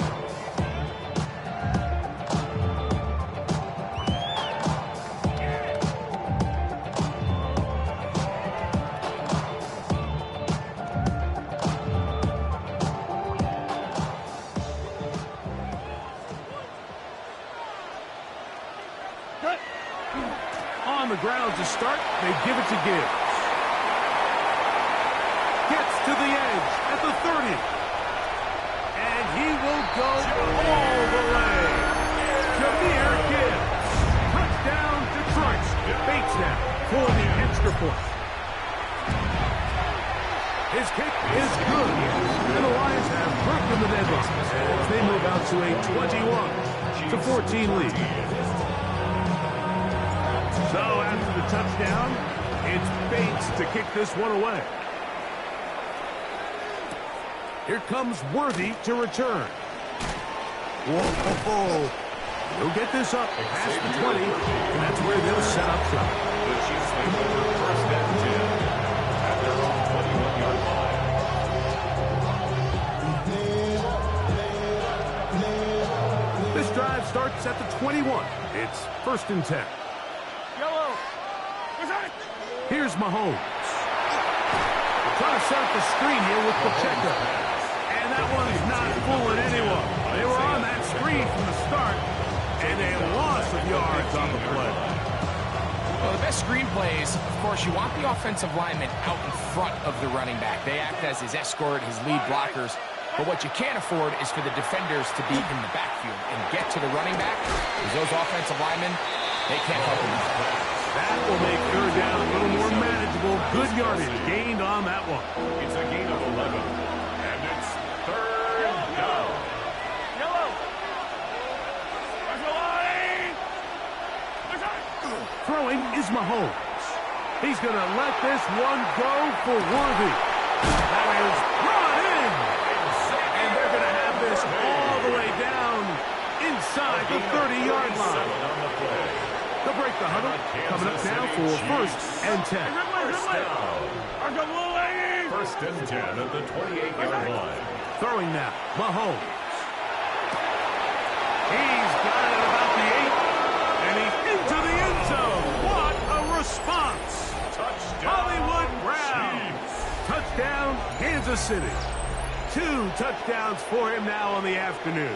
On the ground to start, they give it to Gibbs. Gets to the edge at the 30. And he will go all the way. Jahmyr Gibbs. Touchdown, Detroit. Bates now for the extra point. His kick is good. And the Lions have broken the deadlock as they move out to a 21-14 lead. So after the touchdown, it's Bates to kick this one away. Here comes Worthy to return. Whoa. He'll get this up past the 20, and that's where they'll set up shop. The Chiefs make over first and 10 at their own 21-yard line. This drive starts at the 21. It's first and 10. Here's Mahomes. Trying to set up the screen here with Pacheco. And that one's not fooling anyone. They were on that screen from the start, and a loss of yards on the play. Well, the best screen plays, of course, you want the offensive lineman out in front of the running back. They act as his escort, his lead blockers. But what you can't afford is for the defenders to be in the backfield and get to the running back, because those offensive linemen, they can't help them. That will make third down a little more manageable. Good yardage gained on that one. It's a gain of 11. And it's third down. Yellow. Throwing is Mahomes. He's going to let this one go for Worthy. That is brought in. And they're going to have this all the way down inside the 30-yard line. They'll break the huddle. Coming up now for first and 10. First down. First and 10 at the 28-yard line. Throwing now, Mahomes. He's got it about the 8, and he's into the end zone. What a response! Touchdown, Hollywood Brown. Chiefs. Touchdown, Kansas City. 2 touchdowns for him now on the afternoon.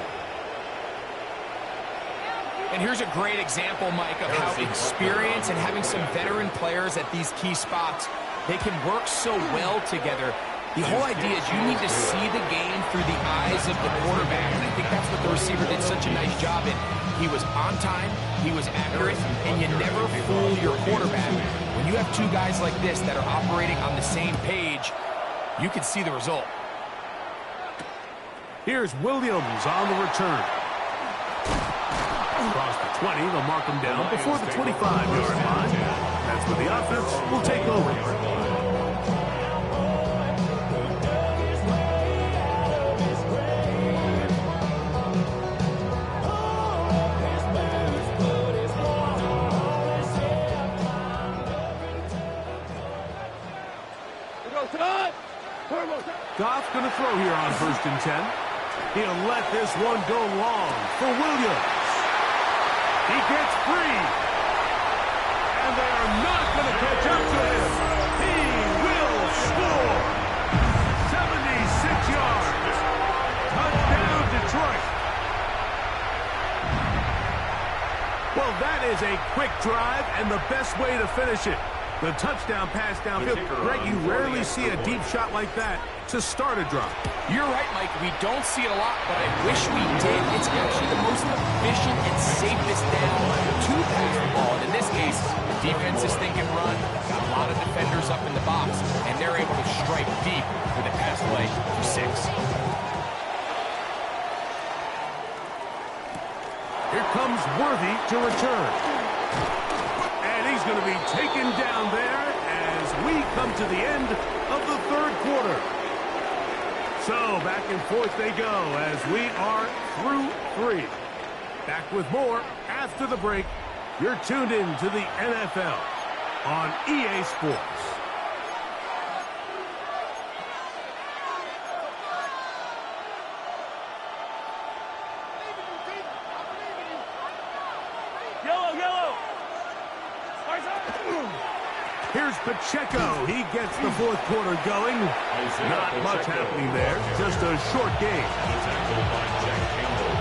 And here's a great example, Mike, of how experience and having some veteran players at these key spots, they can work so well together. The whole idea is you need to see the game through the eyes of the quarterback, and I think that's what the receiver did such a nice job in. He was on time, he was accurate, and you never fool your quarterback. When you have two guys like this that are operating on the same page, you can see the result. Here's Williams on the return. Across the 20, they'll mark him down before the 25-yard line. That's where the offense will take over. Goff's going to throw here on first and 10. He'll let this one go long for Williams. He gets free. And they are not going to catch up to him. He will score. 76 yards. Touchdown, Detroit. Well, that is a quick drive and the best way to finish it. The touchdown pass downfield. Greg, you rarely see a deep shot like that to start a drive. You're right, Mike. We don't see it a lot, but I wish we did. It's actually the most efficient and safest down to pass the ball. And in this case, the defense is thinking run, got a lot of defenders up in the box, and they're able to strike deep with a pass play for 6. Here comes Worthy to return. And he's going to be taken down there as we come to the end of the third quarter. So back and forth they go as we are through 3. Back with more after the break. You're tuned in to the NFL on EA Sports. Here's Pacheco. He gets the fourth quarter going. Not much happening there. Just a short game. Tackled by Jack Campbell.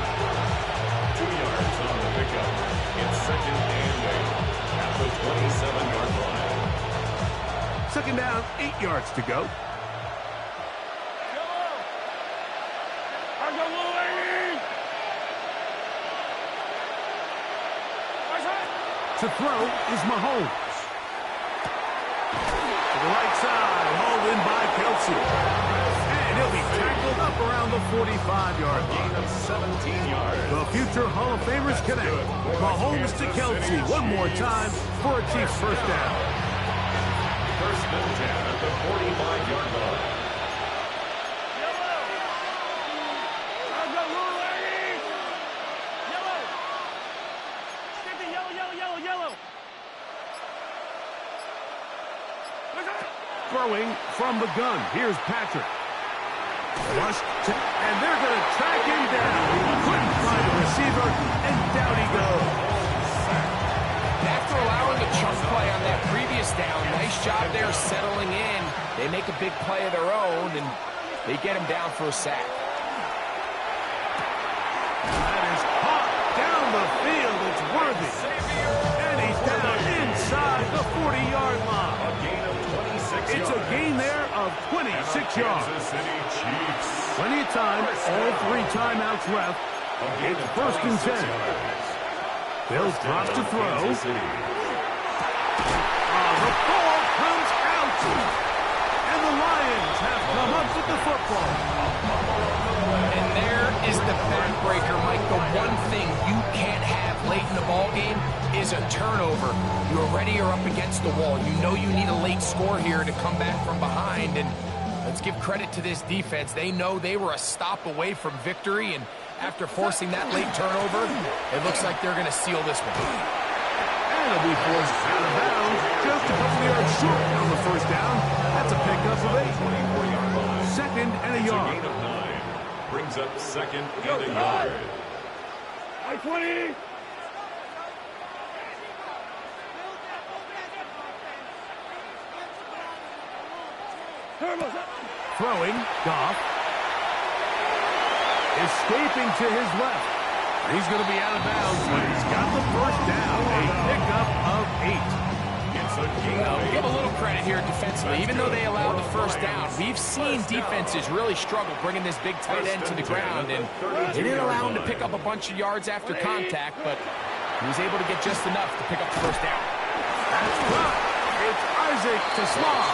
2 yards on the pickup. It's second and 8 at the 27-yard line. Second down, 8 yards to go. To throw is Mahomes. To the right side, hauled in by Kelce. And he'll be tackled up around the 45-yard line. Gain of 17 yards. The future Hall of Famers connect. Mahomes to Kelce one more time for a Chiefs first down. First and 10 at the 45-yard line. Throwing from the gun. Here's Patrick. Rushed and they're going to track him down. He couldn't find a receiver, and down he goes. After allowing a chunk play on that previous down, nice job there settling in. They make a big play of their own, and they get him down for a sack. That is caught down the field. It's Worthy. And he's down inside the 40-yard line. A gain of 26 It's yards. a gain there of 26 yards. Kansas City Chiefs Plenty of time, all 3 timeouts left. It's 1st and 10. Bills drop to throw. The ball comes out. And the Lions have come up with the football. And there is the backbreaker, Mike. The one thing you can't have late in the ball game is a turnover. You already are up against the wall. You know you need a late score here to come back from behind. And let's give credit to this defense. They know they were a stop away from victory. And after forcing that late turnover, it looks like they're going to seal this one. And it'll be forced out of bounds. Just a couple yards short on the 1st down. That's a pickup of 8. 2nd and a yard. Gain of 9. Brings up 2nd and a yard. 20. Throwing, Goff. Escaping to his left. He's going to be out of bounds, but he's got the 1st down. A pickup of 8. It's a gain of 8. Give a little credit here defensively. Even though they allowed the 1st down, we've seen defenses really struggle bringing this big tight end to the ground, and they didn't allow him to pick up a bunch of yards after contact, but he was able to get just enough to pick up the 1st down. That's right. It's Isaac to Slaw.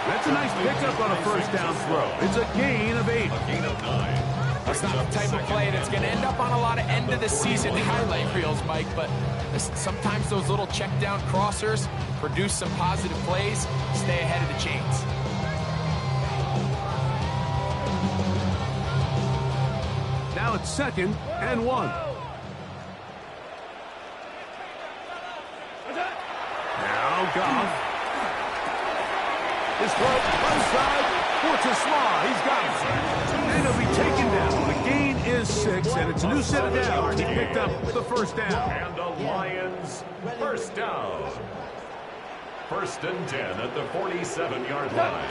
That's a nice pickup on a 1st down throw. It's a gain of 8. A gain of 9. That's not the type of play that's going to end up on a lot of end-of-the-season highlight reels, Mike, but listen, sometimes those little check-down crossers produce some positive plays, stay ahead of the chains. Now it's 2nd and 1. Now Goff. This throw one side for Slaw. He's got it. And he'll be taken down. The gain is 6, and it's a new set of downs. He picked up the 1st down. And the Lions 1st down. 1st and 10 at the 47-yard line.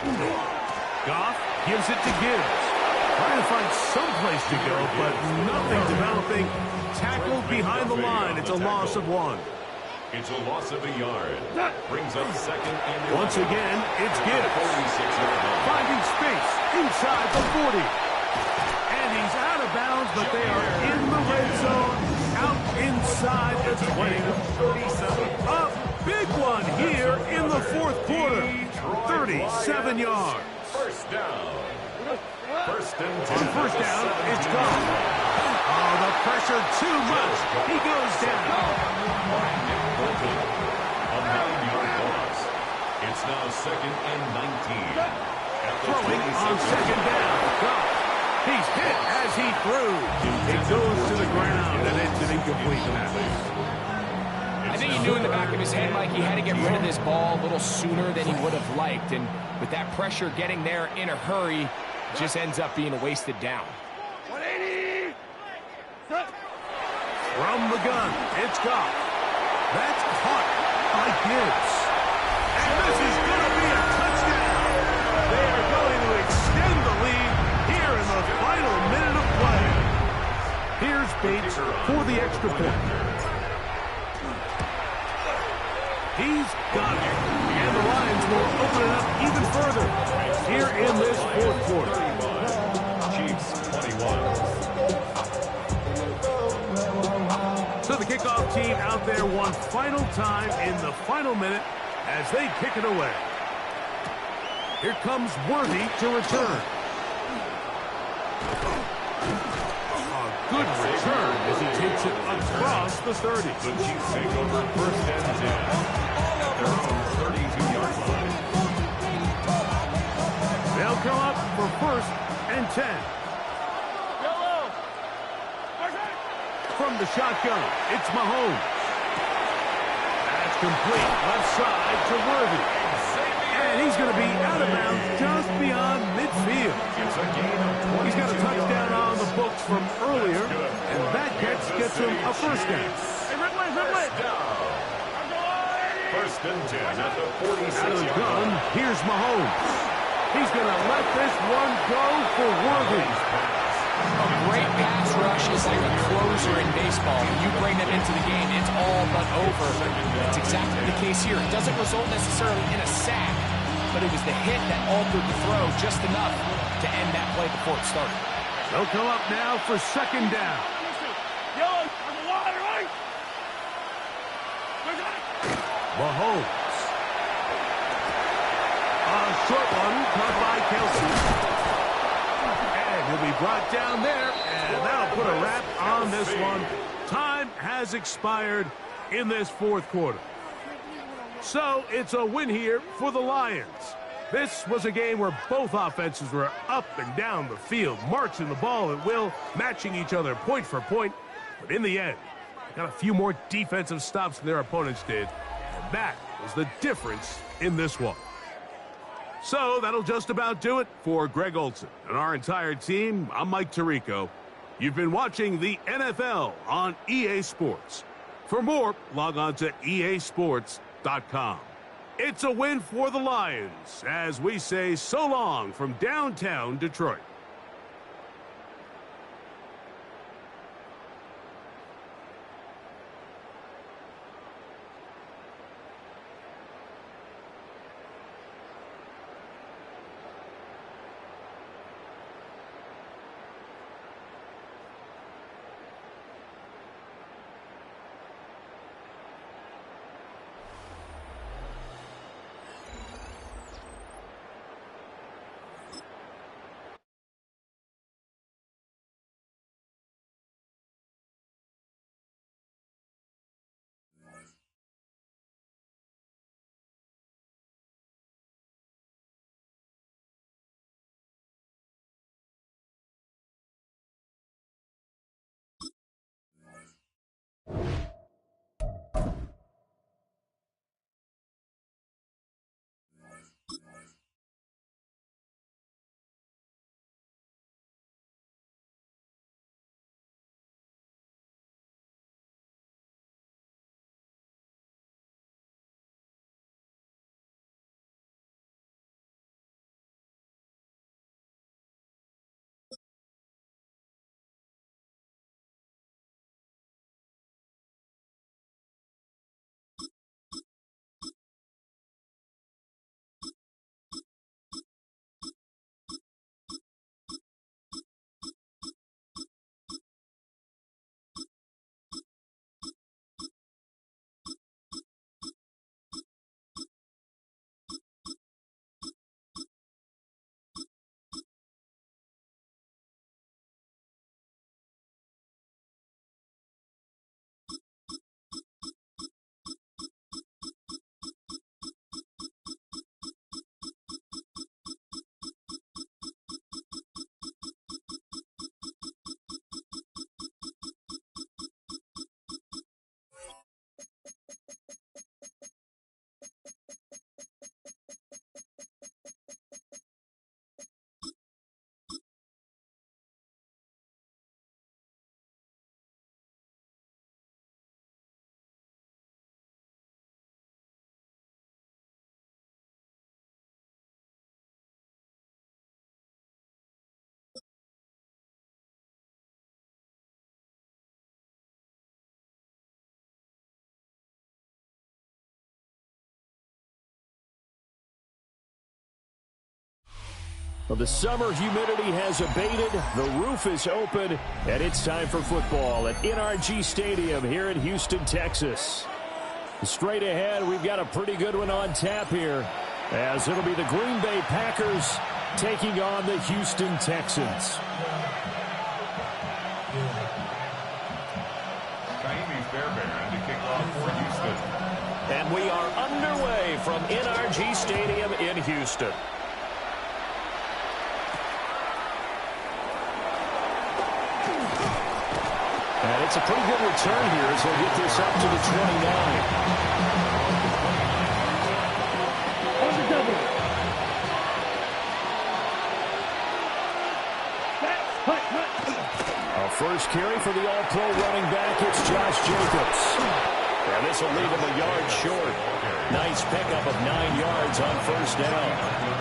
Goff gives it to Gibbs. Trying to find some place to go, but nothing developing. Tackled behind the line. It's a loss of 1. It's a loss of a yard. Brings up 2nd and 11. Once again, it's Gibbs. 46-yard line. Finding space inside the 40. And he's out of bounds, but they are in the red zone, out inside the 20. 37. A big one here in the 4th quarter. 37 yards. 1st down. 1st and 10. On 1st down, it's gone. Oh, the pressure too much. He goes down. A 9-yard loss. It's now 2nd and 19. Throwing on 2nd down. Goff. He's hit as he threw. It goes to the ground, and it's an incomplete pass. I think he knew in the back of his head, Mike, he had to get rid of this ball a little sooner than he would have liked, and with that pressure getting there in a hurry, just ends up being a wasted down. 180. From the gun, it's Goff. That's caught by Gibbs. And this is going to be a touchdown. They are going to extend the lead here in the final minute of play. Here's Bates for the extra point. He's got it. And the Lions will open it up even further here in this 4th quarter. Chiefs 21. So the kickoff team out there one final time in the final minute as they kick it away. Here comes Worthy to return. A good return as he takes it across the 30. The Chiefs take over 1st and 10 at their own 32-yard line. They'll come up for 1st and 10. From the shotgun, it's Mahomes. That's complete. Left side to Worthy. And he's going to be out of bounds just beyond midfield. It's a gain of 22 He's got a touchdown yards. on the books from earlier, and that catch gets him a 1st down. Down. 1st and 10 at the 46-yard Out of the gun, line. here's Mahomes. He's going to let this one go for Worthy. A great pass rush is like a closer in baseball. When you bring them into the game, it's all but over. That's exactly the case here. It doesn't result necessarily in a sack, but it was the hit that altered the throw just enough to end that play before it started. They'll come up now for second down. Yellow, on the water, right? Mahomes. A short one caught by Kelsey. And he'll be brought down there, and that'll put a wrap on this one. Time has expired in this fourth quarter. So it's a win here for the Lions. This was a game where both offenses were up and down the field, marching the ball at will, matching each other point for point. But in the end, got a few more defensive stops than their opponents did. And that was the difference in this one. So that'll just about do it for Greg Olsen and our entire team. I'm Mike Tirico. You've been watching the NFL on EA Sports. For more, log on to easports.com. It's a win for the Lions as we say so long from downtown Detroit. Well, the summer humidity has abated, the roof is open, and it's time for football at NRG Stadium here in Houston, Texas. Straight ahead, we've got a pretty good one on tap here, as it'll be the Green Bay Packers taking on the Houston Texans. Jaime Fairbairn to kick off for Houston. And we are underway from NRG Stadium in Houston. And it's a pretty good return here as they'll get this up to the 29. Our first carry for the All-Pro running back, it's Josh Jacobs. And this will leave him a yard short. Nice pickup of 9 yards on first down.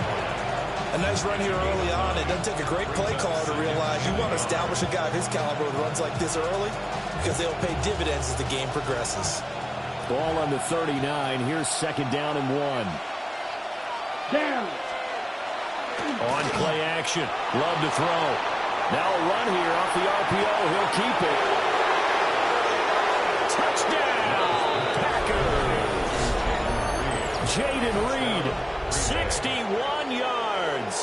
A nice run here early on. It doesn't take a great play caller to realize you want to establish a guy of his caliber with runs like this early because they'll pay dividends as the game progresses. Ball on the 39. Here's second down and 1. Down. On play action. Love to throw. Now a run here off the RPO. He'll keep it. Touchdown, Packers. Jayden Reed, 61 yards.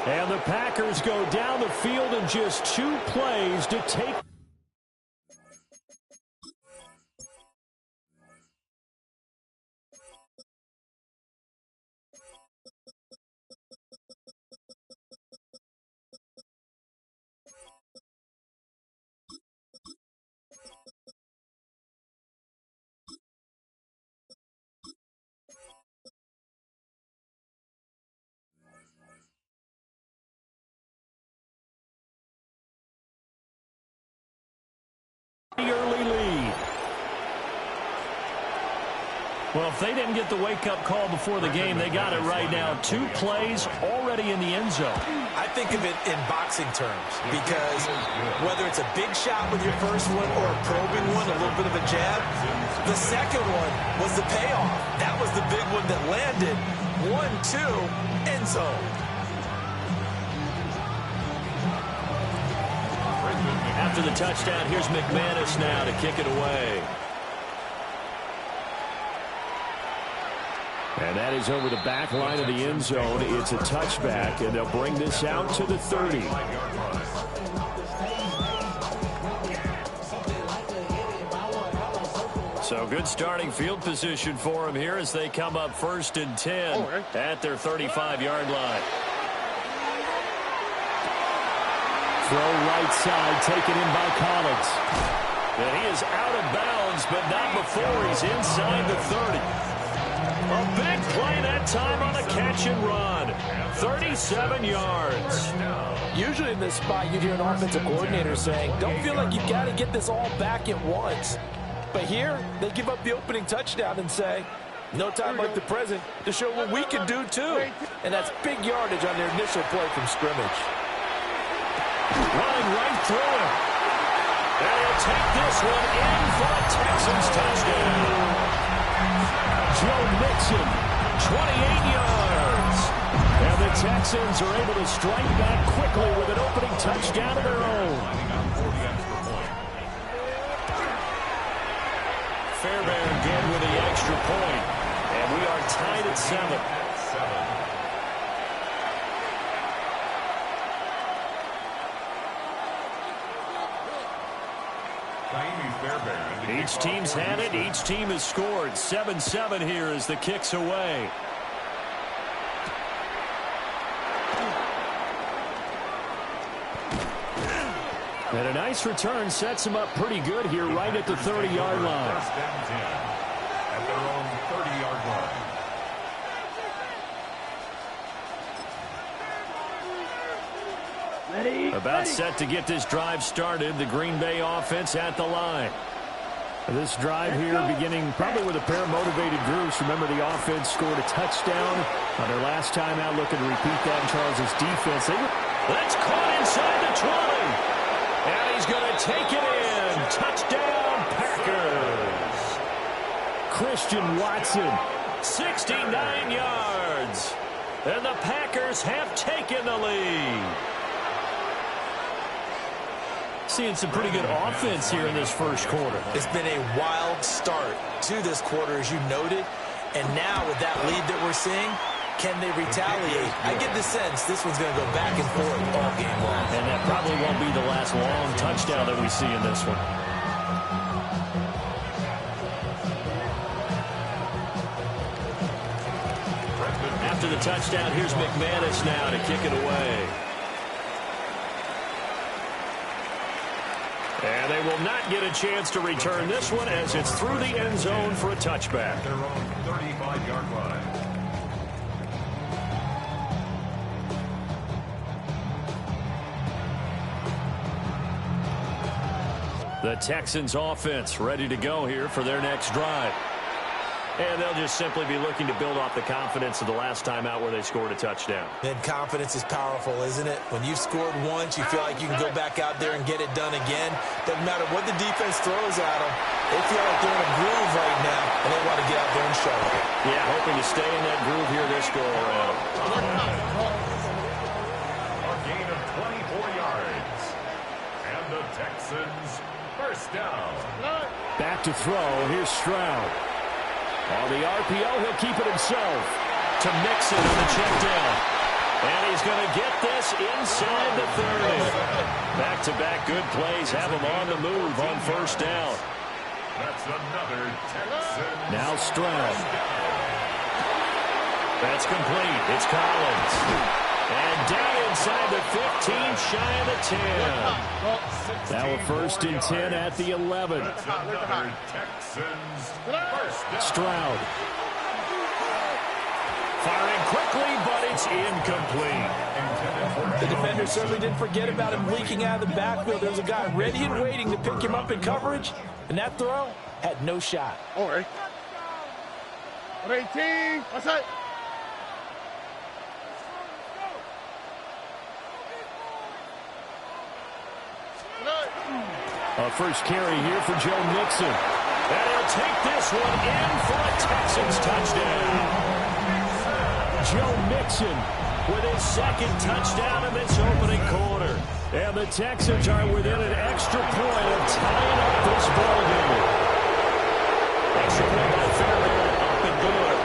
And the Packers go down the field in just 2 plays to take. The early lead. Well, if they didn't get the wake-up call before the game, they got it right now. 2 plays already in the end zone. I think of it in boxing terms because whether it's a big shot with your first one or a probing one, a little bit of a jab, the second one was the payoff. That was the big one that landed. 1-2, end zone. After the touchdown, here's McManus now to kick it away. And that is over the back line of the end zone. It's a touchback, and they'll bring this out to the 30. So good starting field position for them here as they come up 1st and 10 at their 35-yard line. Throw right side, taken in by Collins. And he is out of bounds, but not before he's inside the 30. A big play that time on a catch and run. 37 yards. Usually in this spot, you'd hear an offensive coordinator saying, don't feel like you've got to get this all back at once. But here, they give up the opening touchdown and say, no time like the present to show what we can do too. And that's big yardage on their initial play from scrimmage. Running right through him. And he'll take this one in for a Texans touchdown. Joe Mixon, 28 yards. And the Texans are able to strike back quickly with an opening touchdown of their own. Fairbairn good with the extra point. And we are tied at 7. Each team's had it. Each team has scored. 7-7 here as the kick's away. And a nice return sets him up pretty good here right at the 30-yard line. First down 10 at their own 30-yard line. About set to get this drive started. The Green Bay offense at the line. This drive here beginning probably with a pair of motivated groups. Remember, the offense scored a touchdown on their last time out. Looking to repeat that in Charles' defense. That's caught inside the 20. And he's going to take it in. Touchdown, Packers. Christian Watson, 69 yards. And the Packers have taken the lead. Seeing some pretty good offense here in this first quarter. It's been a wild start to this quarter, as you noted. And now with that lead that we're seeing, can they retaliate? I get the sense this one's going to go back and forth all game long. And that probably won't be the last long touchdown that we see in this one. After the touchdown, here's McManus now to kick it away. And they will not get a chance to return this one as it's through the end zone for a touchback. Their own 35-yard line. The Texans offense ready to go here for their next drive. And they'll just simply be looking to build off the confidence of the last time out where they scored a touchdown. And confidence is powerful, isn't it? When you've scored once, you feel like you can go back out there and get it done again. Doesn't matter what the defense throws at them. They feel like they're in a groove right now. and they want to get out there and show it. Yeah, hoping to stay in that groove here this go-around. A gain of 24 yards. And the Texans first down. Back to throw. Here's Stroud. On the RPO, he'll keep it himself. To Mixon on the check down. And he's going to get this inside the 30. Back-to-back good plays have him on the move on first down. That's another Texan. Now Stroud. That's complete. It's Collins. And down inside the 15, shy of the 10. Now a 1st and 10 at the 11. That's another Texans first down. Stroud. Firing quickly, but it's incomplete. The defender certainly didn't forget about him leaking out of the backfield. There was a guy ready and waiting to pick him up in coverage, and that throw had no shot. All right. 18. What's that? A first carry here for Joe Mixon. And he'll take this one in for a Texans touchdown. Joe Mixon with his 2nd touchdown in this opening quarter. And the Texans are within an extra point of tying up this ballgame. Extra point by Fairbairn, up and good.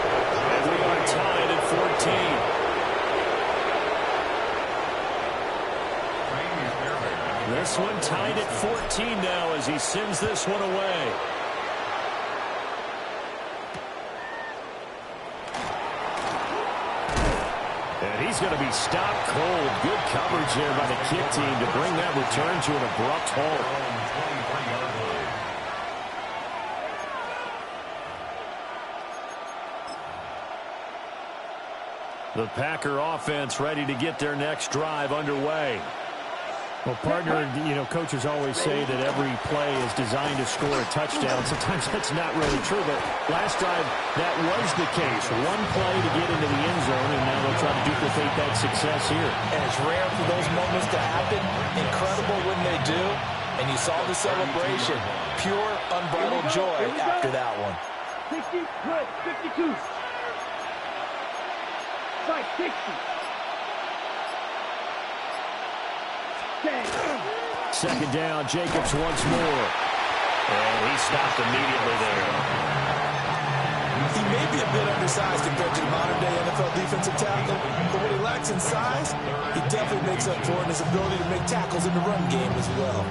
And we are tied at 14. This one tied at 14 now as he sends this one away. And he's going to be stopped cold. Good coverage there by the kick team to bring that return to an abrupt halt. The Packer offense ready to get their next drive underway. Well, partner, coaches always say that every play is designed to score a touchdown. Sometimes that's not really true, but last drive, that was the case. One play to get into the end zone, and now they'll try to duplicate that success here. And it's rare for those moments to happen. Incredible when they do. And you saw the celebration. Pure, unbridled joy after that one. 60, good, 52. 60. Second down, Jacobs once more. And he stopped immediately there. He may be a bit undersized compared to the modern-day NFL defensive tackle, but what he lacks in size, he definitely makes up for in his ability to make tackles in the run game as well.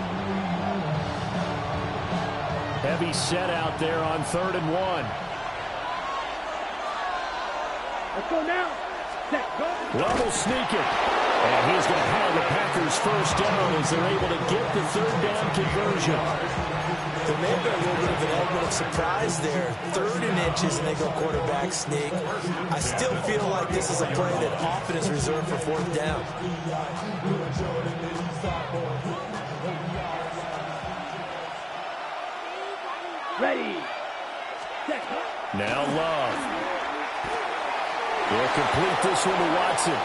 Heavy set out there on 3rd and 1. Let's go now. Level sneak it. And he's going to have the Packers first down as they're able to get the 3rd down conversion. There may have been a little bit of an element of surprise there. 3rd and inches, and they go quarterback sneak. I still feel like this is a play that often is reserved for 4th down. Ready. Now Love. He'll complete this one to Watson.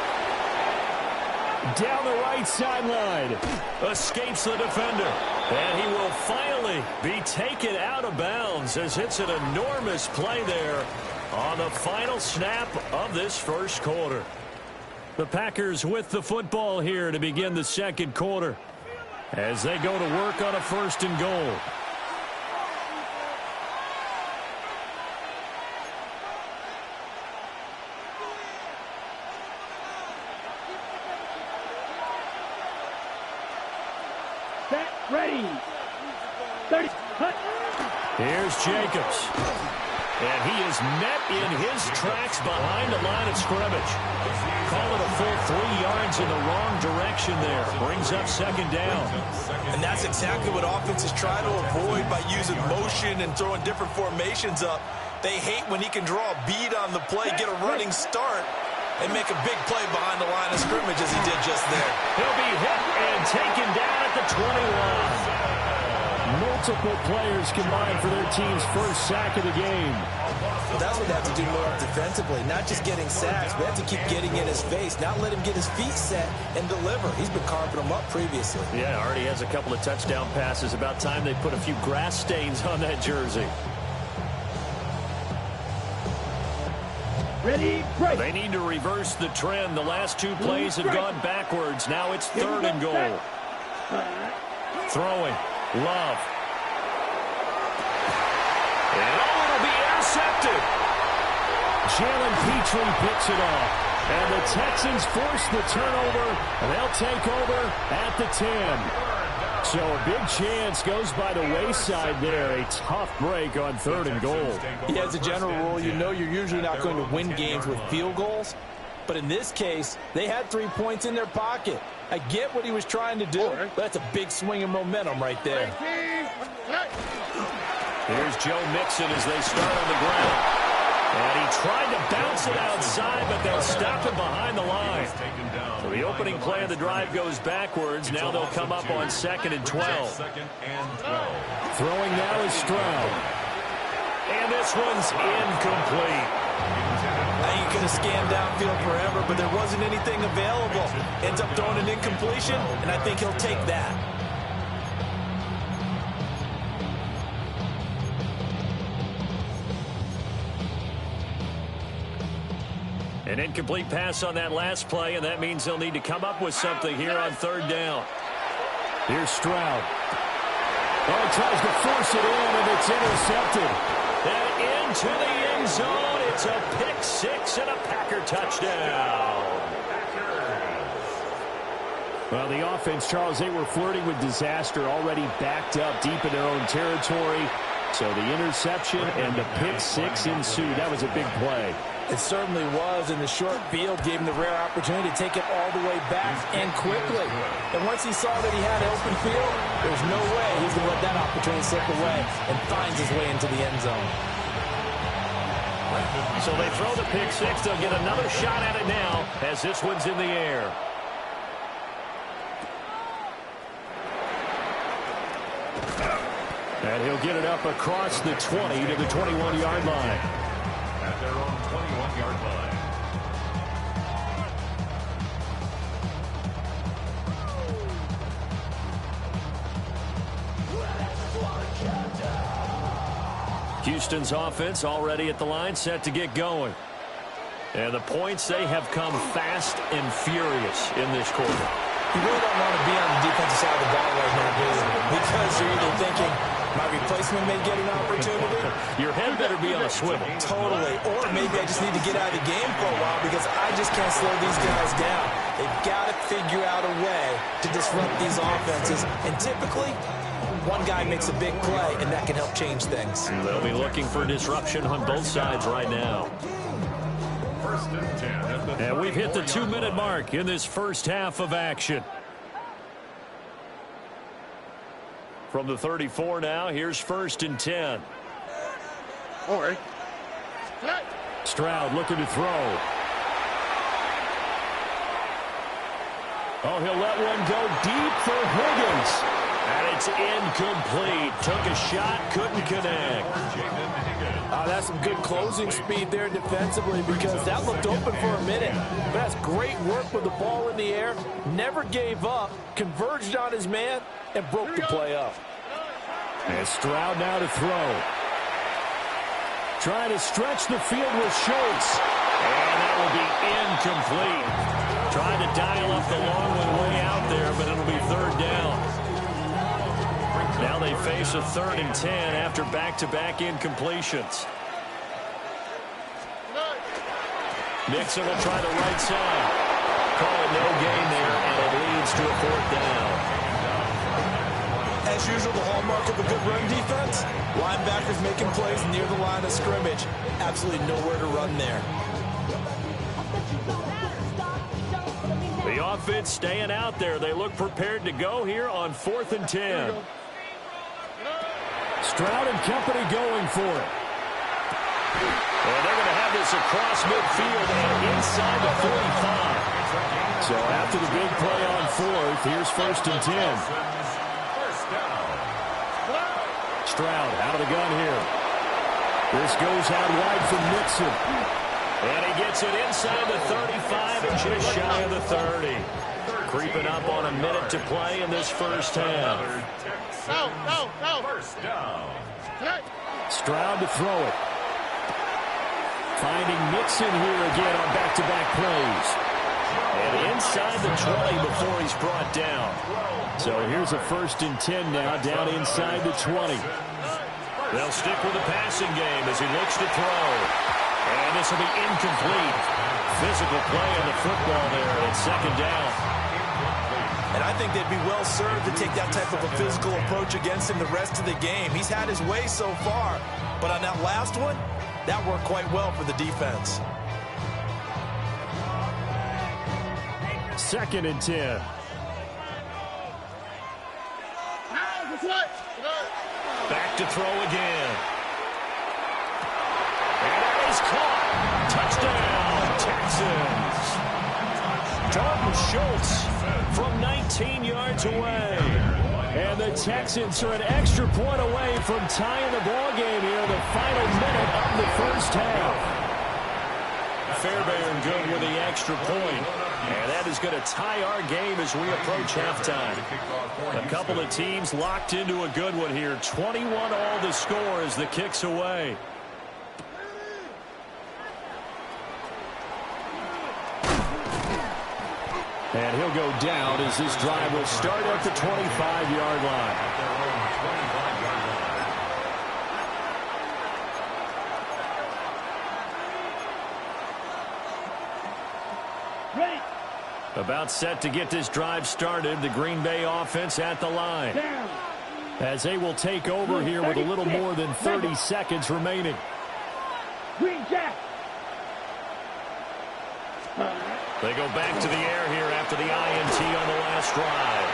Down the right sideline. Escapes the defender. And he will finally be taken out of bounds as it's an enormous play there on the final snap of this first quarter. The Packers with the football here to begin the second quarter as they go to work on a 1st and goal. Set, ready. 30, cut. Here's Jacobs. And he is met in his tracks behind the line of scrimmage. Call it a full 3 yards in the wrong direction there. Brings up 2nd down. And that's exactly what offenses try to avoid by using motion and throwing different formations up. They hate when he can draw a bead on the play, get a running start, and make a big play behind the line of scrimmage as he did just there. He'll be hit and taken down at the 21. Multiple players combined for their team's first sack of the game. That's what they have to do more defensively, not just getting sacks, but have to keep getting in his face, not let him get his feet set and deliver. He's been carving them up previously. Yeah, already has a couple of touchdown passes. About time they put a few grass stains on that jersey. Ready, break. They need to reverse the trend. The last two plays have gone backwards. Now it's 3rd and goal. Throwing. Love. And it'll be intercepted. Jalen Petrie picks it off. And the Texans force the turnover, and they'll take over at the 10. So a big chance goes by the wayside there. A tough break on 3rd and goal. Yeah, as a general rule, you know you're usually not going to win games with field goals. But in this case, they had 3 points in their pocket. I get what he was trying to do. That's a big swing of momentum right there. Here's Joe Mixon as they start on the ground. And he tried to bounce it outside, but they'll stop him behind the line. So the opening play of the drive goes backwards. Now they'll come up on 2nd and 12. Throwing now is Stroud. And this one's incomplete. Now you could have scanned downfield forever, but there wasn't anything available. Ends up throwing an incompletion, and I think he'll take that. An incomplete pass on that last play, and that means they'll need to come up with something here on 3rd down. Here's Stroud. Oh, he tries to force it in, and it's intercepted. And into the end zone. It's a pick 6 and a Packer touchdown. Well, the offense, Charles, they were flirting with disaster, already backed up deep in their own territory. So the interception and the pick 6 ensued. That was a big play. It certainly was, and the short field gave him the rare opportunity to take it all the way back and quickly. And once he saw that he had open field, there's no way he's going to let that opportunity slip away and finds his way into the end zone. So they throw the pick 6. They'll get another shot at it now as this one's in the air. And he'll get it up across the 20 to the 21-yard line. At their own 21-yard line. Houston's offense already at the line, set to get going. And the points, they have come fast and furious in this quarter. You really don't want to be on the defensive side of the ball right now, do you? Because you're either thinking, my replacement may get an opportunity. Your head better be on a swivel. Totally. Or maybe I just need to get out of the game for a while because I just can't slow these guys down. They've got to figure out a way to disrupt these offenses. And typically, one guy makes a big play, and that can help change things. They'll be looking for disruption on both sides right now. First and 10. And we've hit the 2-minute mark in this first half of action. From the 34 now, here's 1st and 10. All right. Stroud looking to throw. Oh, he'll let one go deep for Higgins. And it's incomplete. Took a shot, couldn't connect. That's some good closing speed there defensively because that looked open for a minute. But that's great work with the ball in the air. Never gave up, converged on his man, and broke the play up. And Stroud now to throw. Trying to stretch the field with Schultz. And that will be incomplete. Trying to dial up the long one way out there, but it'll be 3rd down. Now they face a 3rd and 10 after back-to-back incompletions. Nixon will try the right side. Call it no gain there, and it leads to a 4th down. As usual, the hallmark of a good run defense, linebackers making plays near the line of scrimmage. Absolutely nowhere to run there. The offense staying out there. They look prepared to go here on 4th and 10. Stroud and company going for it. And they're going to have this across midfield and inside the 45. So after the big play on 4th, here's 1st and 10. Stroud out of the gun here. This goes out wide from Nixon. And he gets it inside the 35 and just shy of the 30. Creeping up on a minute to play in this first half. Go. First down. Stroud to throw it. Finding Mixon here again on back-to-back plays. And inside the 20 before he's brought down. So here's a 1st and 10 now, down inside the 20. They'll stick with the passing game as he looks to throw. And this will be incomplete. Physical play on the football there, and it's 2nd down. And I think they'd be well served to take that type of a physical approach against him the rest of the game. He's had his way so far, but on that last one, that worked quite well for the defense. 2nd and 10. Back to throw again. And that is caught. Touchdown, Texans. Dalton Schultz from 19 yards away. And the Texans are an extra point away from tying the ball game here in the final minute of the first half. Fairbairn good with the extra point. And that is going to tie our game as we approach halftime. A couple of teams locked into a good one here. 21 all the score as the kick's away. And he'll go down as this drive will start at the 25-yard line. About set to get this drive started, the Green Bay offense at the line. As they will take over here with a little more than 30 seconds remaining. Green Jack. They go back to the air here after the INT on the last drive.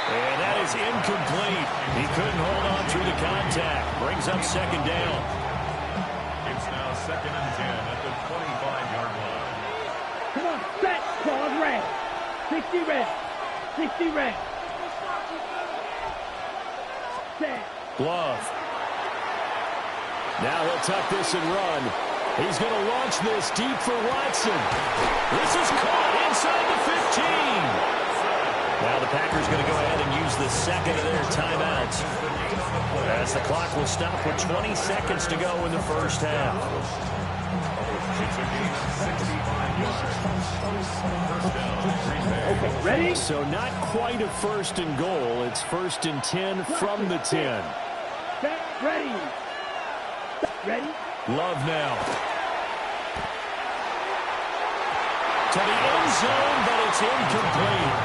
And that is incomplete. He couldn't hold on through the contact. Brings up 2nd down. It's now 2nd and 10 at the 25-yard line. Come on, set, pause, red. 60 red. 60 red. Set. Glove. Now he'll tuck this and run. He's going to launch this deep for Watson. This is caught inside the 15. Now the Packers going to go ahead and use the 2nd of their timeouts, as the clock will stop with 20 seconds to go in the first half. Okay, ready? So not quite a 1st and goal. It's 1st and 10 from the 10. Ready. Ready? Love now. To the end zone, but it's incomplete.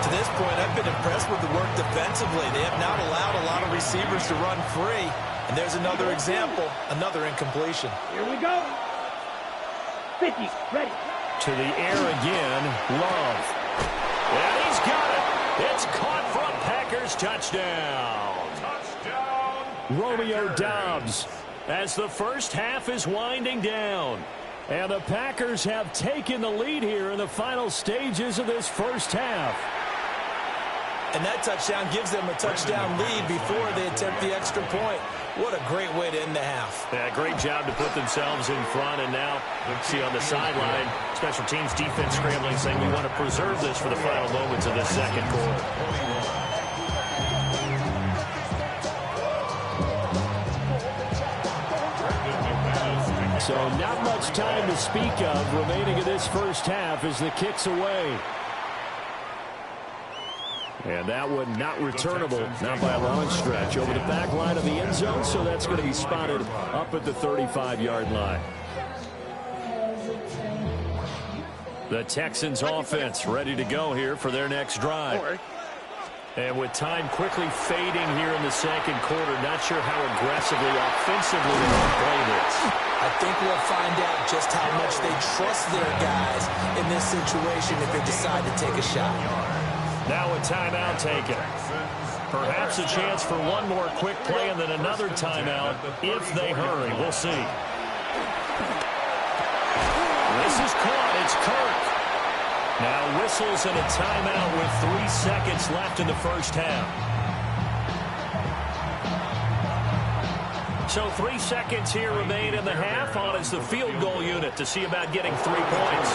To this point, I've been impressed with the work defensively. They have not allowed a lot of receivers to run free. And there's another example, another incompletion. Here we go. 50, ready. To the air again, Love. And he's got it. It's caught for a Packers touchdown. Romeo Doubs, as the first half is winding down. And the Packers have taken the lead here in the final stages of this first half. And that touchdown gives them a touchdown lead before they attempt the extra point. What a great way to end the half. Yeah, great job to put themselves in front. And now, see on the sideline, special teams defense scrambling, saying we want to preserve this for the final moments of this second quarter. So not much time to speak of remaining in this first half as the kick's away. And that one not returnable, not by a long stretch, over the back line of the end zone, so that's going to be spotted up at the 35-yard line. The Texans offense ready to go here for their next drive. And with time quickly fading here in the second quarter, not sure how aggressively, offensively they want to play this. I think we'll find out just how much they trust their guys in this situation if they decide to take a shot. Now a timeout taken. Perhaps a chance for one more quick play and then another timeout if they hurry. We'll see. This is caught. It's Kirk. Now whistles and a timeout with 3 seconds left in the first half. So 3 seconds here remain in the half. On is the field goal unit to see about getting 3 points.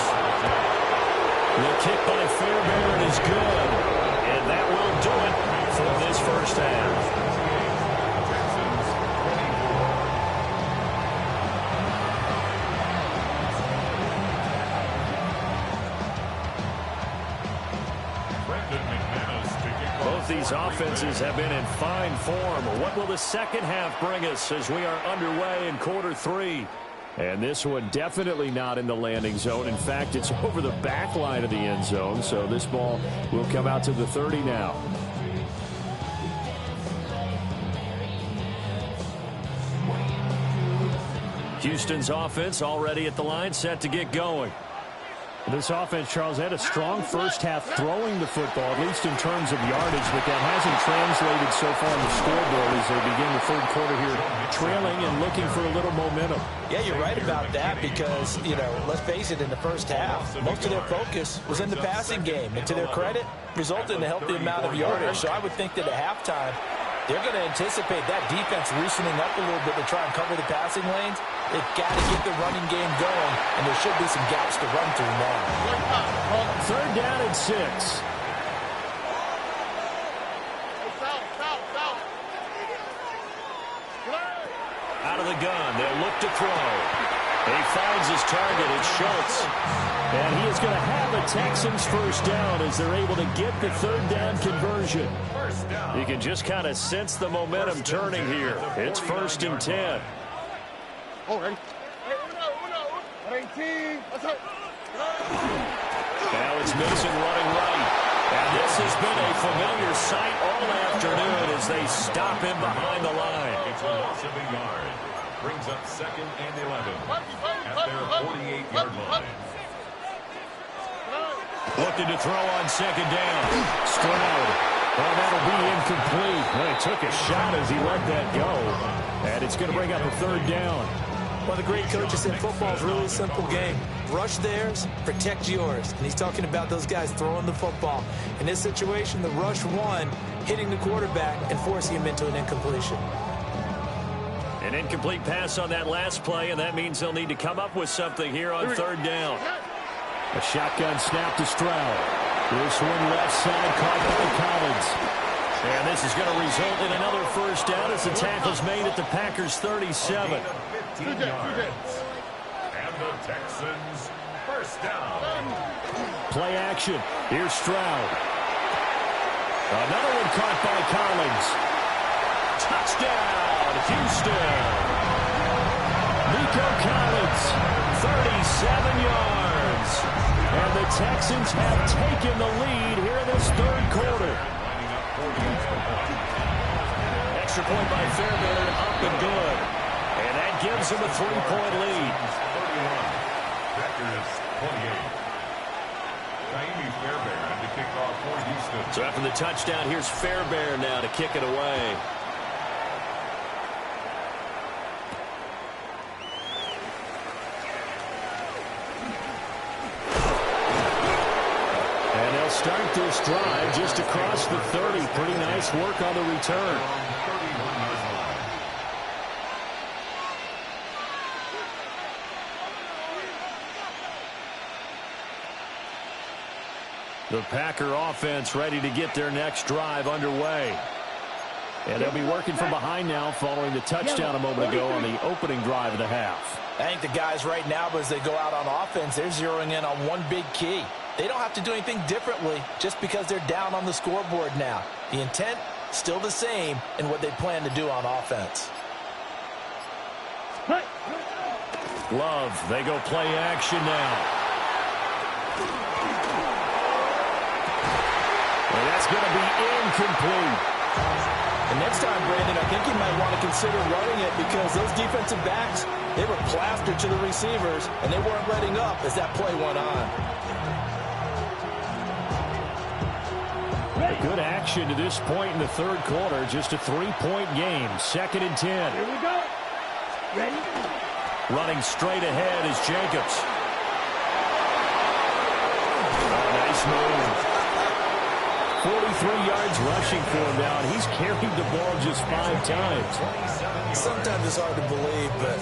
The kick by Fairbairn is good. And that will do it for this first half. these offenses have been in fine form. What will the second half bring us as we are underway in quarter 3? And this one definitely not in the landing zone. In fact, it's over the back line of the end zone. So this ball will come out to the 30 now. Houston's offense already at the line, set to get going. This offense, Charles, had a strong first half throwing the football, at least in terms of yardage, but that hasn't translated so far on the scoreboard as they begin the third quarter here, trailing and looking for a little momentum. Yeah, you're right about that because, let's face it, in the first half, most of their focus was in the passing game. And to their credit, resulted in a healthy amount of yardage. So I would think that at halftime, they're going to anticipate that defense loosening up a little bit to try and cover the passing lanes. They've got to get the running game going, and there should be some gaps to run through now. Third down and 6. Out of the gun, they'll look to throw. He finds his target, it's Schultz. And he is going to have a Texans first down as they're able to get the third down conversion. You can just kind of sense the momentum turning here. It's 1st and 10. Ready? Now it's Mason running right. And this has been a familiar sight all afternoon as they stop him behind the line. It's a loss of a yard. Brings up 2nd and 11 at their 48-yard line. Looking to throw on 2nd down. Stroud. Well, that'll be incomplete. Well, he took a shot as he let that go. And it's going to bring up a third down. One of the great coaches in football is really a simple game. Rush theirs, protect yours. And he's talking about those guys throwing the football. In this situation, the rush one, hitting the quarterback and forcing him into an incompletion. An incomplete pass on that last play, and that means they'll need to come up with something here on 3rd down. A shotgun snap to Stroud. This one left side caught by Collins. And this is going to result in another first down as the tackle's made at the Packers' 37. 15 yards. And the Texans first down. Play action. Here's Stroud. Another one caught by Collins. Touchdown, Houston. Nico Collins, 37 yards. And the Texans have taken the lead here in this third quarter. Extra point by Fairbairn, up and good. And that gives them a 3-point lead. 31. Packers 28. Naimi Fairbairn to kick off for Houston. So after the touchdown, here's Fairbairn now to kick it away. And they'll start this drive just across the 30. Pretty nice work on the return. The Packer offense ready to get their next drive underway. And they'll be working from behind now following the touchdown a moment ago on the opening drive of the half. I think the guys right now, as they go out on offense, they're zeroing in on one big key. They don't have to do anything differently just because they're down on the scoreboard now. The intent, still the same in what they plan to do on offense. Love, they go play action now. And that's going to be incomplete. And next time, Brandon, I think you might want to consider running it because those defensive backs, they were plastered to the receivers, and they weren't letting up as that play went on. A good action to this point in the third quarter. Just a 3-point game. 2nd and 10. Here we go. Ready? Running straight ahead is Jacobs. Oh, nice move. 43 yards rushing for him now, and he's carried the ball just 5 times. Sometimes it's hard to believe, but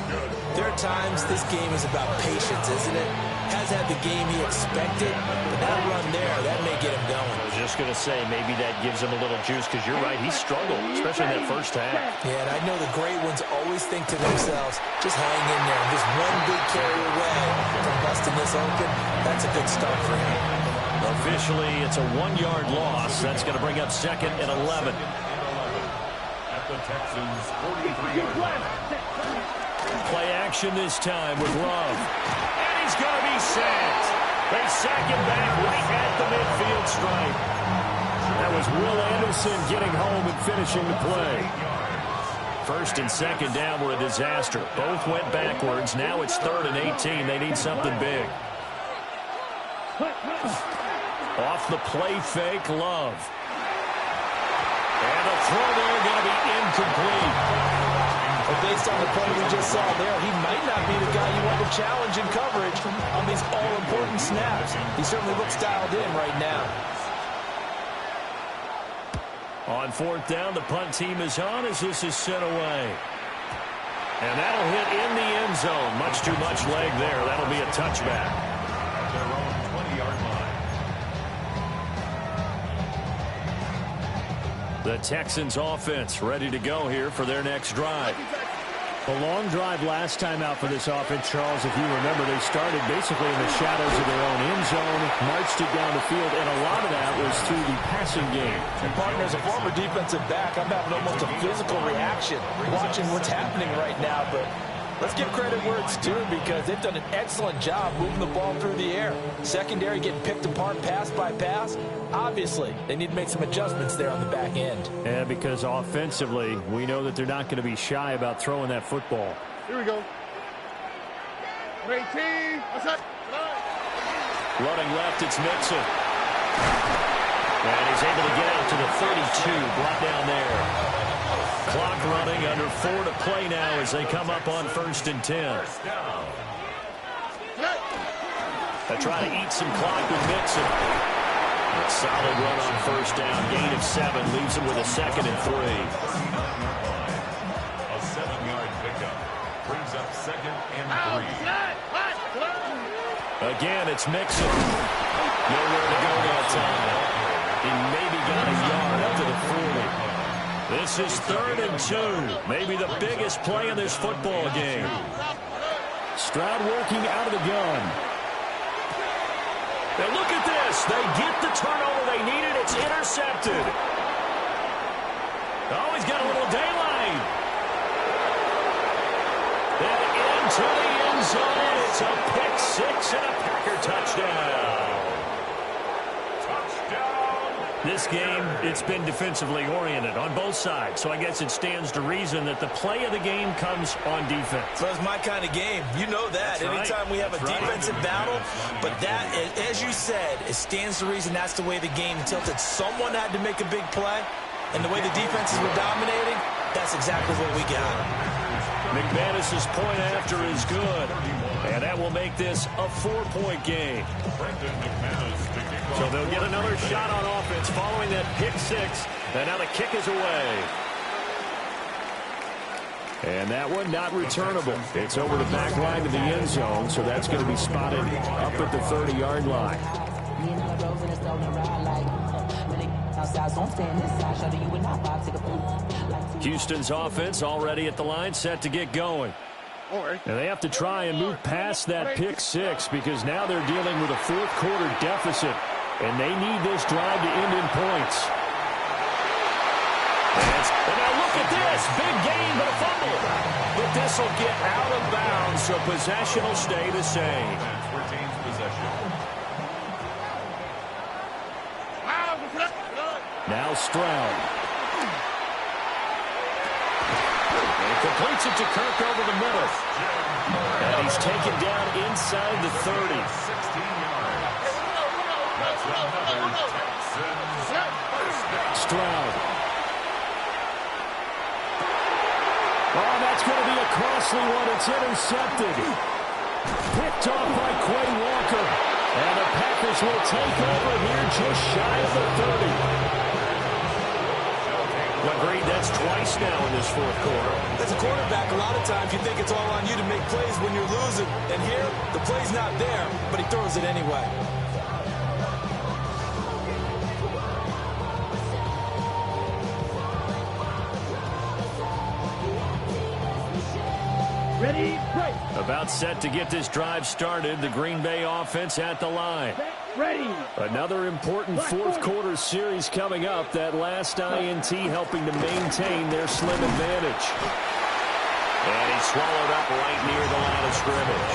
there are times this game is about patience, isn't it? Has had the game he expected, but that run there, that may get him going. I was just going to say, maybe that gives him a little juice, because you're right, he struggled, especially in that first half. Yeah, and I know the great ones always think to themselves, just hang in there, just one big carry away from busting this open. That's a good start for him. Officially, it's a 1-yard loss. That's going to bring up 2nd and 11. At the Texans' 43-yard line. Play action this time with Love. And he's going to be sacked. They sack him back right at the midfield stripe. That was Will Anderson getting home and finishing the play. 1st and 2nd down were a disaster. Both went backwards. Now it's 3rd and 18. They need something big. Off the play fake, Love. And a throw there going to be incomplete. But based on the play we just saw there, he might not be the guy you want to challenge in coverage on these all-important snaps. He certainly looks dialed in right now. On 4th down, the punt team is on as this is sent away. And that'll hit in the end zone. Much too much leg there. That'll be a touchback. At their own 20-yard line. The Texans offense ready to go here for their next drive. A long drive last time out for this offense, Charles. If you remember, they started basically in the shadows of their own end zone, marched it down the field, and a lot of that was through the passing game. And partner, as a former defensive back, I'm having almost a physical reaction watching what's happening right now. But let's give credit where it's due because they've done an excellent job moving the ball through the air. Secondary getting picked apart pass by pass. Obviously, they need to make some adjustments there on the back end. And because offensively, we know that they're not going to be shy about throwing that football. Here we go. 18. What's up? Running left, it's Mixon. And he's able to get out to the 32, brought down there. Clock running, under 4 to play now as they come up on 1st and 10. They try to eat some clock with Mixon. A solid run on 1st down, gain of 7, leaves him with a 2nd and 3. A 7-yard pickup brings up 2nd and 3. Again, it's Mixon. Nowhere to go that time. He maybe got a yard up to the 40. This is 3rd and 2. Maybe the biggest play in this football game. Stroud working out of the gun. Now look at this. They get the turnover they needed. It's intercepted. Oh, he's got a little daylight. And into the end zone. It's a pick 6 and a Packer touchdown. This game, it's been defensively oriented on both sides, so I guess it stands to reason that the play of the game comes on defense. So it's my kind of game. You know that. That's Anytime we have a defensive battle, but that, as you said, it stands to reason that's the way the game tilted. Someone had to make a big play, and the way the defenses were dominating, that's exactly what we got. McManus's point after is good, and that will make this a 4-point game. So they'll get another shot on offense following that pick 6, and now the kick is away. And that one not returnable. It's over the back line to the end zone, so that's going to be spotted up at the 30-yard line. Houston's offense already at the line, set to get going. And they have to try and move past that pick 6 because now they're dealing with a 4th quarter deficit, and they need this drive to end in points. And now look at this. Big gain, but a fumble. But this will get out of bounds, so possession will stay the same. Retains possession. Now Stroud. And completes it to Kirk over the middle. And he's taken down inside the 30. 16 yards. That's another Texans first down. Stroud. Oh, that's going to be a costly one. It's intercepted. Picked off by Quay Walker. And the Packers will take over here just shy of the 30. Agreed, that's twice now in this 4th quarter. As a quarterback, a lot of times you think it's all on you to make plays when you're losing. And here, the play's not there, but he throws it anyway. Ready, play. About set to get this drive started. The Green Bay offense at the line. Ready. Another important fourth quarter series coming up. That last INT helping to maintain their slim advantage. And he's swallowed up right near the line of scrimmage.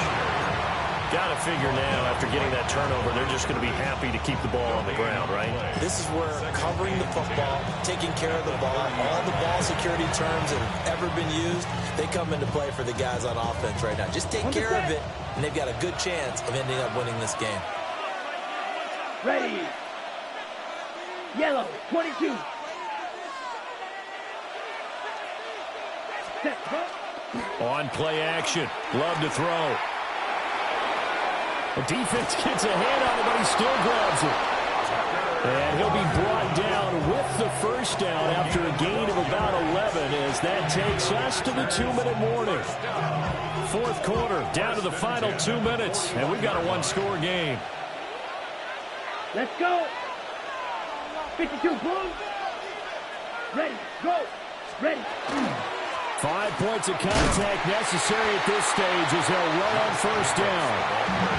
Got to figure now, after getting that turnover, they're just going to be happy to keep the ball on the ground, right? This is where covering the football, taking care of the ball, all the ball security terms that have ever been used, they come into play for the guys on offense right now. Just take care of it, and they've got a good chance of ending up winning this game. Ready. Yellow, 22. Set. On play action. Love to throw. The defense gets a hand on it, but he still grabs it. And he'll be brought down with the first down after a gain of about 11 as that takes us to the 2-minute warning. Fourth quarter, down to the final 2 minutes, and we've got a one-score game. Let's go. 52, boom. Ready, go. Ready. 5 points of contact necessary at this stage as they'll run on first down.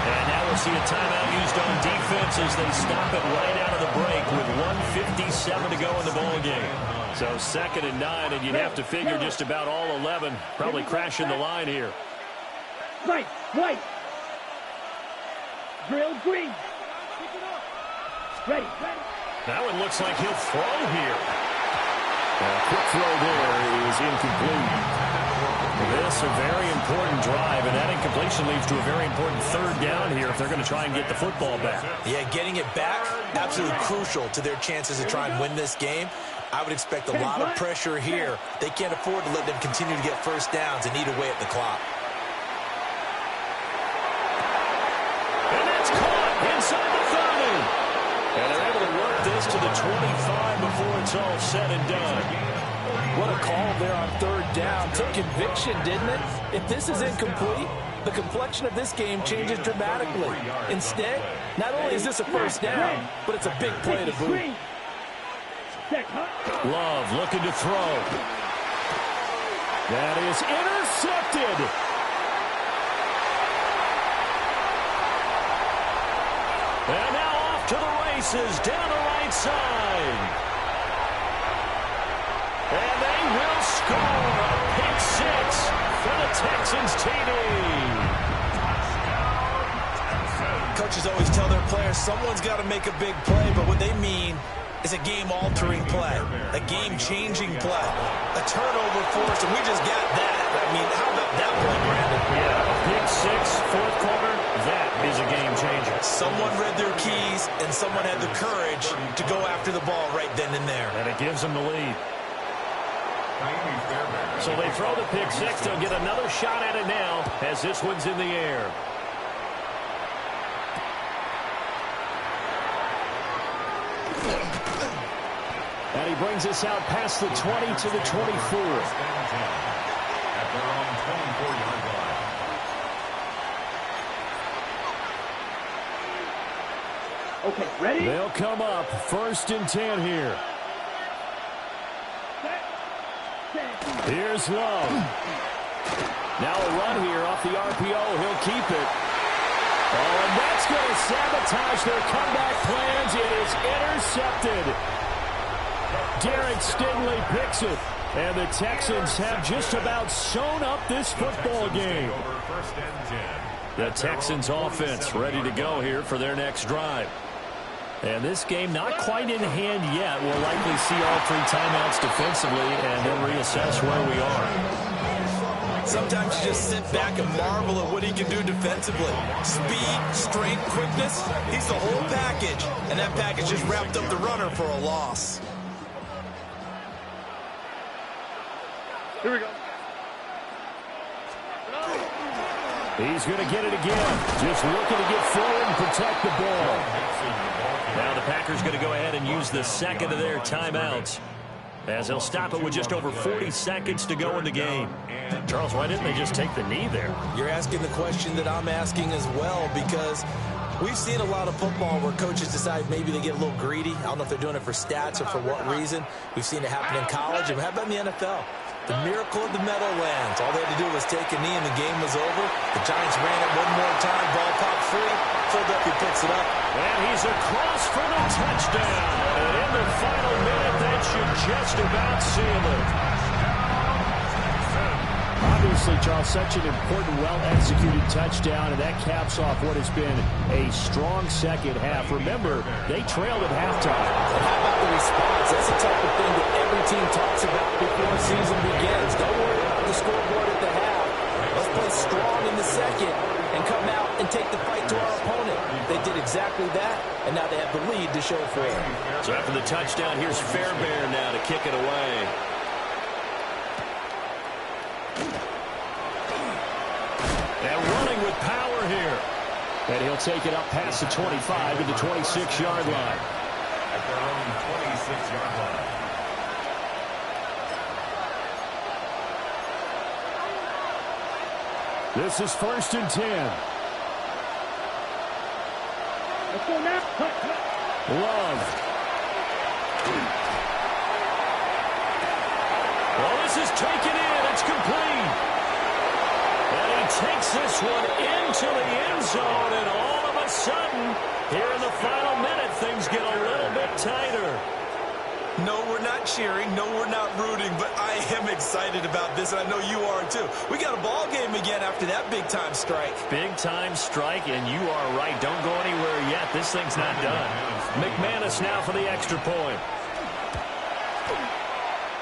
And now we'll see a timeout used on defense as they stop it right out of the break with 1:57 to go in the ball game. So 2nd and 9, and you'd have to figure just about all 11 probably crashing the line here. Right, white. Drill green. Ready, ready. That one looks like he'll throw here. A quick throw there is incomplete. This a very important drive, and that incompletion leads to a very important third down here if they're going to try and get the football back. Yeah, getting it back, absolutely crucial to their chances to try and win this game. I would expect a lot of pressure here. They can't afford to let them continue to get first downs and eat away at the clock. And that's caught inside the 30. And they're able to work this to the 25 before it's all said and done. What a call there on third down. Took conviction, didn't it? If this is incomplete, the complexion of this game changes dramatically. Instead, not only is this a first down, but it's a big play to boot. Love looking to throw. That is intercepted. And now off to the races down the right side. And they will score a pick six for the Texans TD. Coaches always tell their players someone's got to make a big play, but what they mean is a game-altering play, a game-changing play, a turnover force, and we just got that. I mean, how about that play, Brandon? Yeah, pick six, fourth quarter, that is a game-changer. Someone read their keys, and someone had the courage to go after the ball right then and there. And it gives them the lead. So they throw the pick six. They'll get another shot at it now as this one's in the air. And he brings us out past the 20 to the 24. At their own 24-yard line. Okay, ready? They'll come up 1st and 10 here. Here's Love. Now a run here off the RPO. He'll keep it. Oh, and that's going to sabotage their comeback plans. It is intercepted. Derek Stingley picks it. And the Texans have just about sewn up this football game. The Texans offense ready to go here for their next drive. And this game not quite in hand yet. We'll likely see all 3 timeouts defensively and then reassess where we are. Sometimes you just sit back and marvel at what he can do defensively. Speed, strength, quickness, he's the whole package. And that package just wrapped up the runner for a loss. Here we go. He's going to get it again. Just looking to get forward and protect the ball. Now the Packers going to go ahead and use the second of their timeouts as they'll stop it with just over 40 seconds to go in the game. Charles, why didn't they just take the knee there? You're asking the question that I'm asking as well, because we've seen a lot of football where coaches decide maybe they get a little greedy. I don't know if they're doing it for stats or for what reason. We've seen it happen in college. And how about in the NFL? The miracle of the Meadowlands. All they had to do was take a knee and the game was over. The Giants ran it one more time. Ball popped free. Philadelphia picks it up. And he's across for the touchdown. And in the final minute, that should just about seal it. Obviously, Charles, such an important, well-executed touchdown, and that caps off what has been a strong second half. Remember, they trailed at halftime. And how about the response? That's the type of thing that every team talks about before the season begins. Don't worry about the scoreboard at the half. Let's play strong in the second and come out and take the fight to our opponent. They did exactly that, and now they have the lead to show for it. So after the touchdown, here's Fairbairn now to kick it away. And running with power here. And he'll take it up past the 25 to the 26-yard line. At their own 26-yard line. This is 1st and 10. Let's go now. Love. Well, this is taken in. It's complete. And he takes this one into the end zone, and all of a sudden, here in the final minute, things get a little bit tighter. No, we're not cheering. No, we're not rooting, but I am excited about this, and I know you are too. We got a ball game again after that big-time strike. Big-time strike, and you are right. Don't go anywhere yet. This thing's not done. McManus now for the extra point.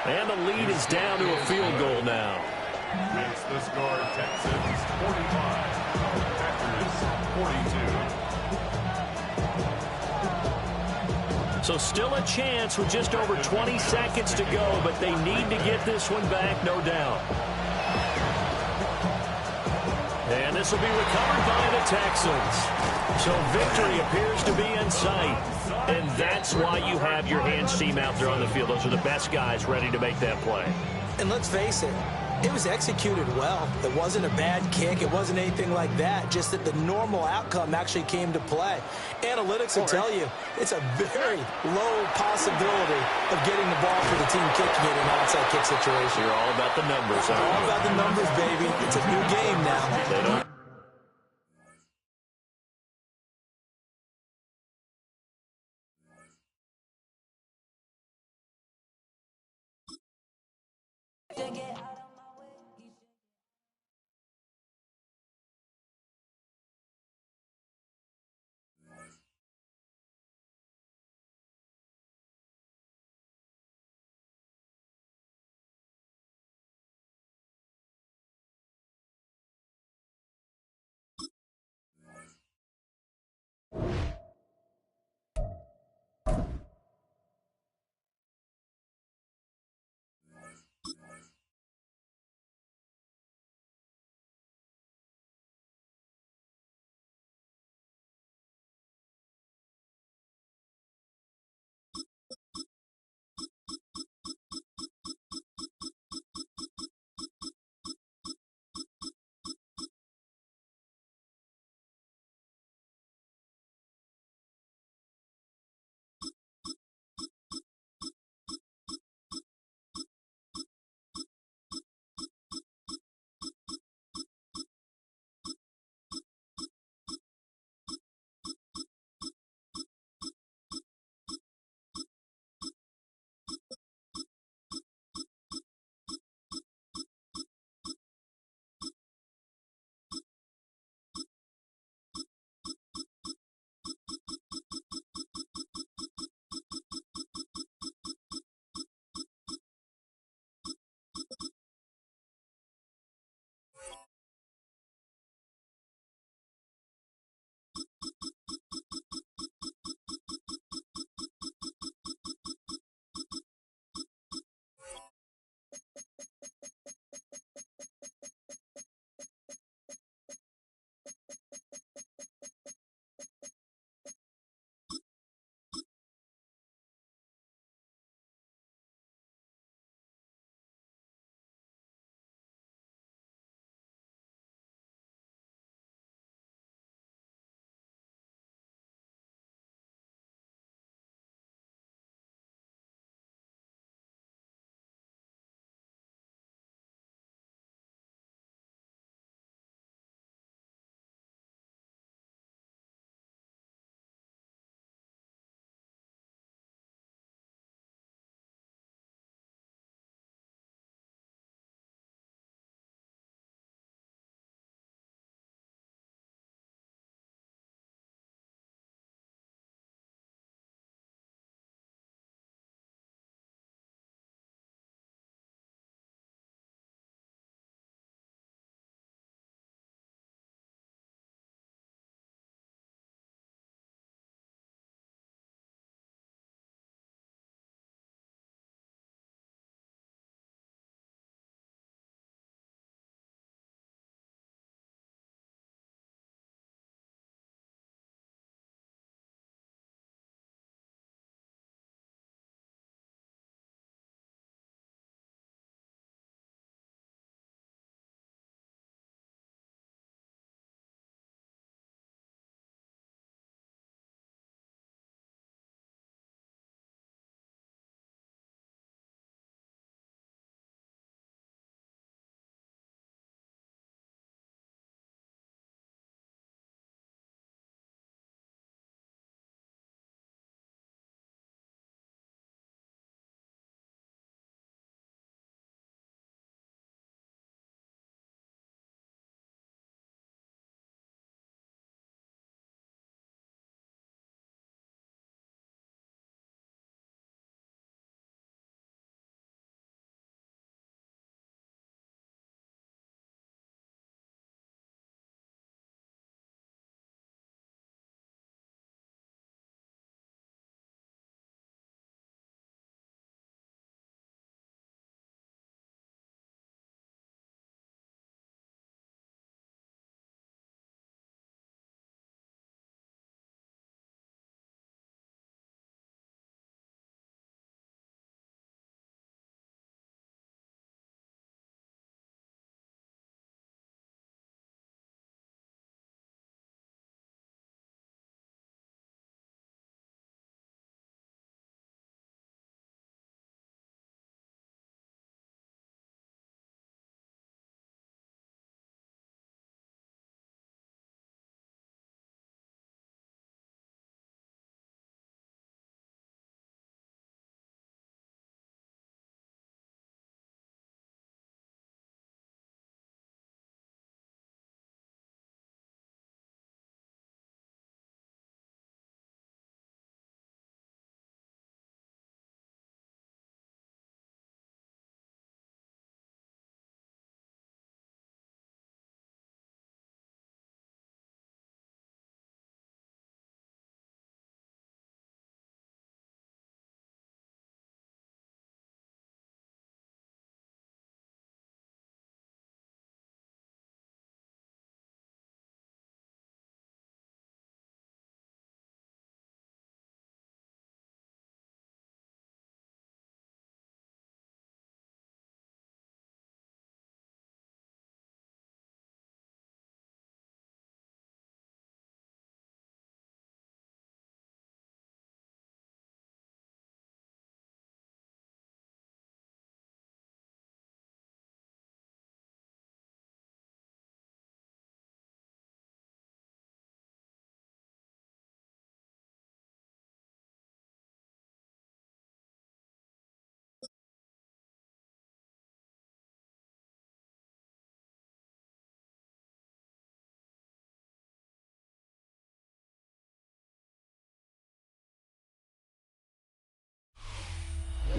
And the lead is down to a field goal now. Makes the score Texans 45, Packers 42. So still a chance with just over 20 seconds to go, but they need to get this one back, no doubt. And this will be recovered by the Texans. So victory appears to be in sight. And that's why you have your hands team out there on the field. Those are the best guys ready to make that play. And let's face it, it was executed well. It wasn't a bad kick. It wasn't anything like that. Just that the normal outcome actually came to play. Analytics will tell you it's a very low possibility of getting the ball for the team kicking it in an onside kick situation. You're all about the numbers, huh? All about the numbers, baby. It's a new game now. They don't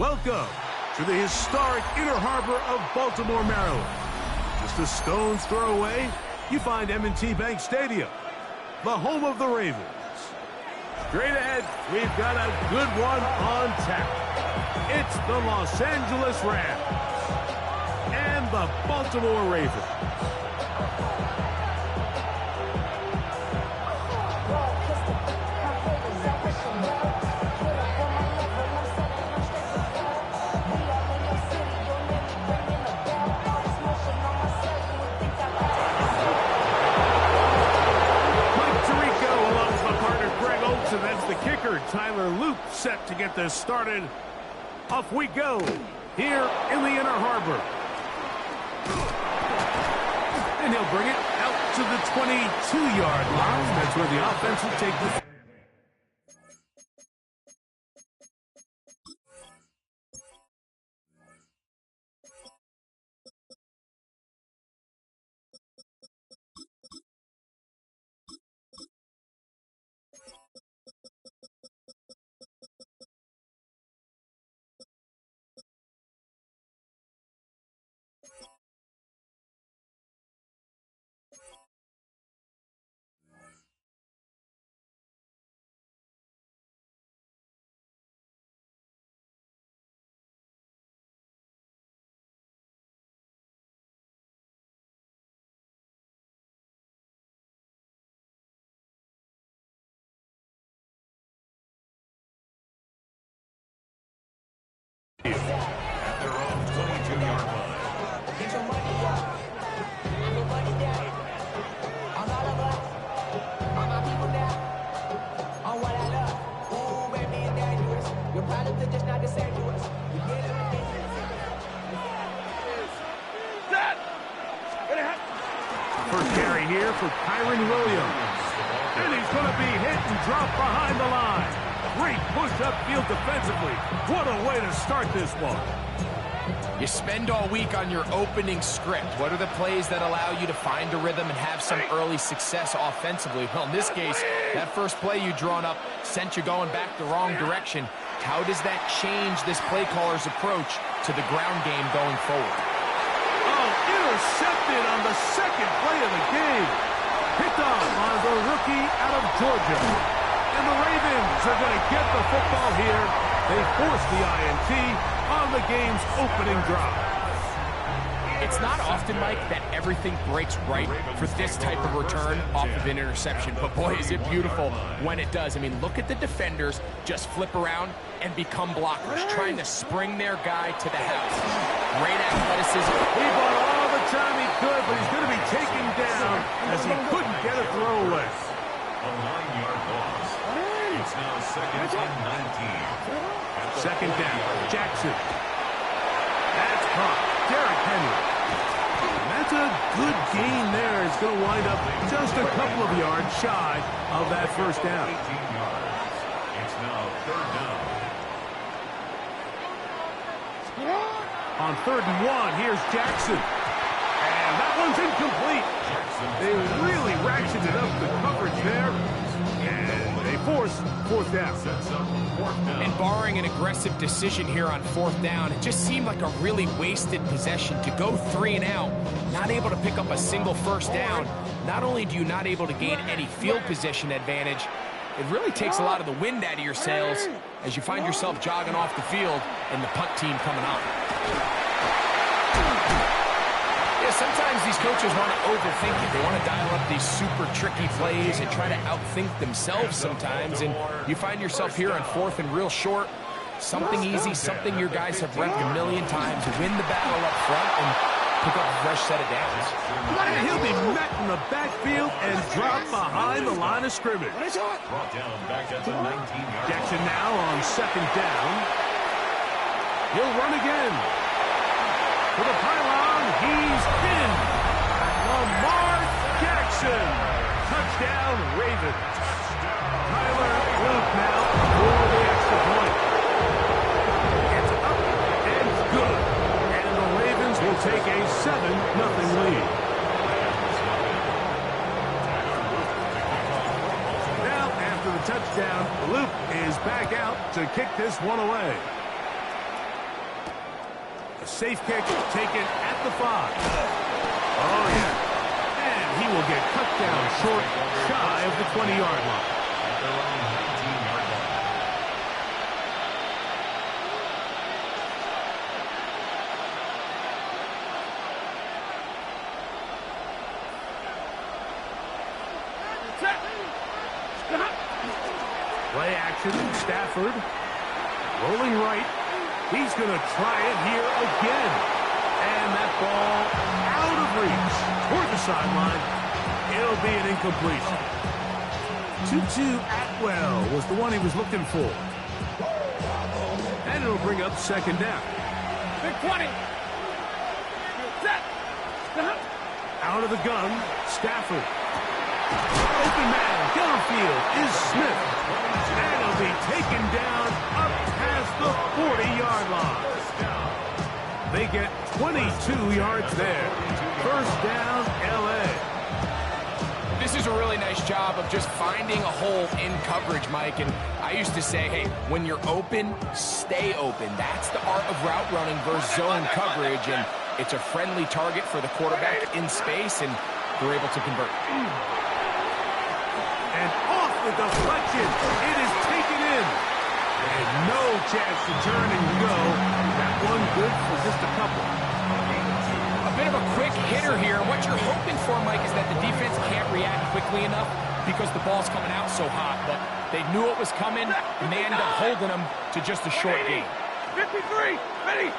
Welcome to the historic Inner Harbor of Baltimore, Maryland. Just a stone's throw away, you find M&T Bank Stadium, the home of the Ravens. Straight ahead, we've got a good one on tap. It's the Los Angeles Rams and the Baltimore Ravens. That's the kicker, Tyler Loop, set to get this started. Off we go here in the Inner Harbor. And he'll bring it out to the 22-yard line. That's where the offense will take the... At their own 22-yard line. First carry here for Kyren Williams. And he's going to be hit and dropped behind the line. Great push upfield defensively. What a way to start this one. You spend all week on your opening script. What are the plays that allow you to find a rhythm and have some early success offensively? Well, in this case, that first play you drawn up sent you going back the wrong direction. How does that change this play caller's approach to the ground game going forward? Oh, intercepted on the second play of the game. Picked off by the rookie out of Georgia. And the Ravens are going to get the football here. They force the INT on the game's opening drive. It's not often, Mike, that everything breaks right for this type of return off of an interception. But boy, is it beautiful when it does. I mean, look at the defenders just flip around and become blockers, trying to spring their guy to the house. Great athleticism. He bought all the time he could, but he's going to be taken down as he couldn't get a throw away. A 9-yard loss. It's now second and 19. Second down, Jackson. That's caught. Derrick Henry. And that's a good gain there. It's going to wind up just a couple of yards shy of that first down. 18 yards. It's now third down. On 3rd and 1, here's Jackson. And that one's incomplete. They really ratcheted up the coverage there. And they force 4th down. And barring an aggressive decision here on 4th down, it just seemed like a really wasted possession to go 3 and out, not able to pick up a single first down. Not only do you not able to gain any field position advantage, it really takes a lot of the wind out of your sails as you find yourself jogging off the field and the punt team coming on. Yeah, sometimes these coaches want to overthink it. They want to dial up these super tricky plays and try to outthink themselves sometimes. And you find yourself here on 4th and real short. Something easy, something your guys have repped a million times. Win the battle up front and pick up a fresh set of downs. And he'll be met in the backfield and dropped behind the line of scrimmage. Brought down back at the 19-yard. Jackson now on 2nd down. He'll run again. To the pylon, he's in. Lamar Jackson. Touchdown, Ravens. Tyler Loop now for the extra point. It's up and good. And the Ravens will take a 7-0 lead. Now, after the touchdown, Loop is back out to kick this one away. safe kick taken at the 5. Oh, yeah. And he will get cut down short, shy of the 20-yard line. Play action, Stafford. Rolling right. He's going to try it here again. And that ball out of reach toward the sideline. It'll be an incompletion. Tutu Atwell was the one he was looking for. And it'll bring up second down. Big 20. Set. Out of the gun, Stafford. Open man, downfield is Smith. And he'll be taken down up past the 40-yard line. They get 22 yards there. First down, L.A. This is a really nice job of just finding a hole in coverage, Mike. And I used to say, hey, when you're open, stay open. That's the art of route running versus zone coverage. And it's a friendly target for the quarterback in space, and they're able to convert. And off the deflection, it is taken in. And no chance to turn and go. That one good for just a couple. A bit of a quick hitter here. What you're hoping for, Mike, is that the defense can't react quickly enough because the ball's coming out so hot. But they knew it was coming, and they ended up holding them to just a short gain. 53. Ready.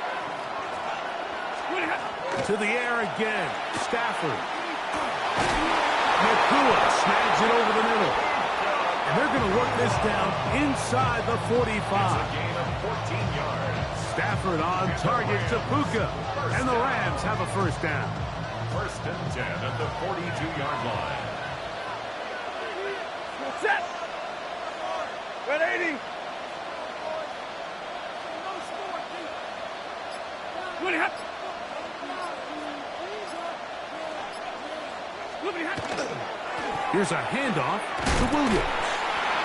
To the air again. Stafford. Nakua snags it over the middle. And they're going to work this down inside the 45. Gain of 14 yards. Stafford on target to Puka. And the Rams have a first down. First and 10 at the 42-yard line. Set. Red 80. Here's a handoff to Williams.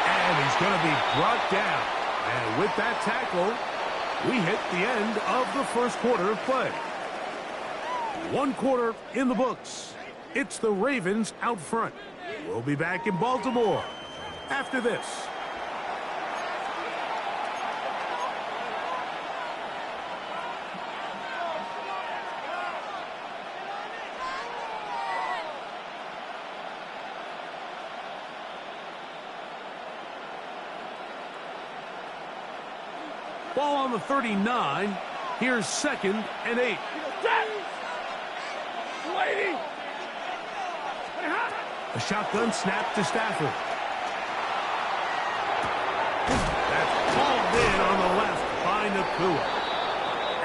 And he's going to be brought down. And with that tackle, we hit the end of the first quarter of play. One quarter in the books. It's the Ravens out front. We'll be back in Baltimore after this. Ball on the 39. Here's second and 8. A shotgun snap to Stafford. That's hauled in on the left by Nakua.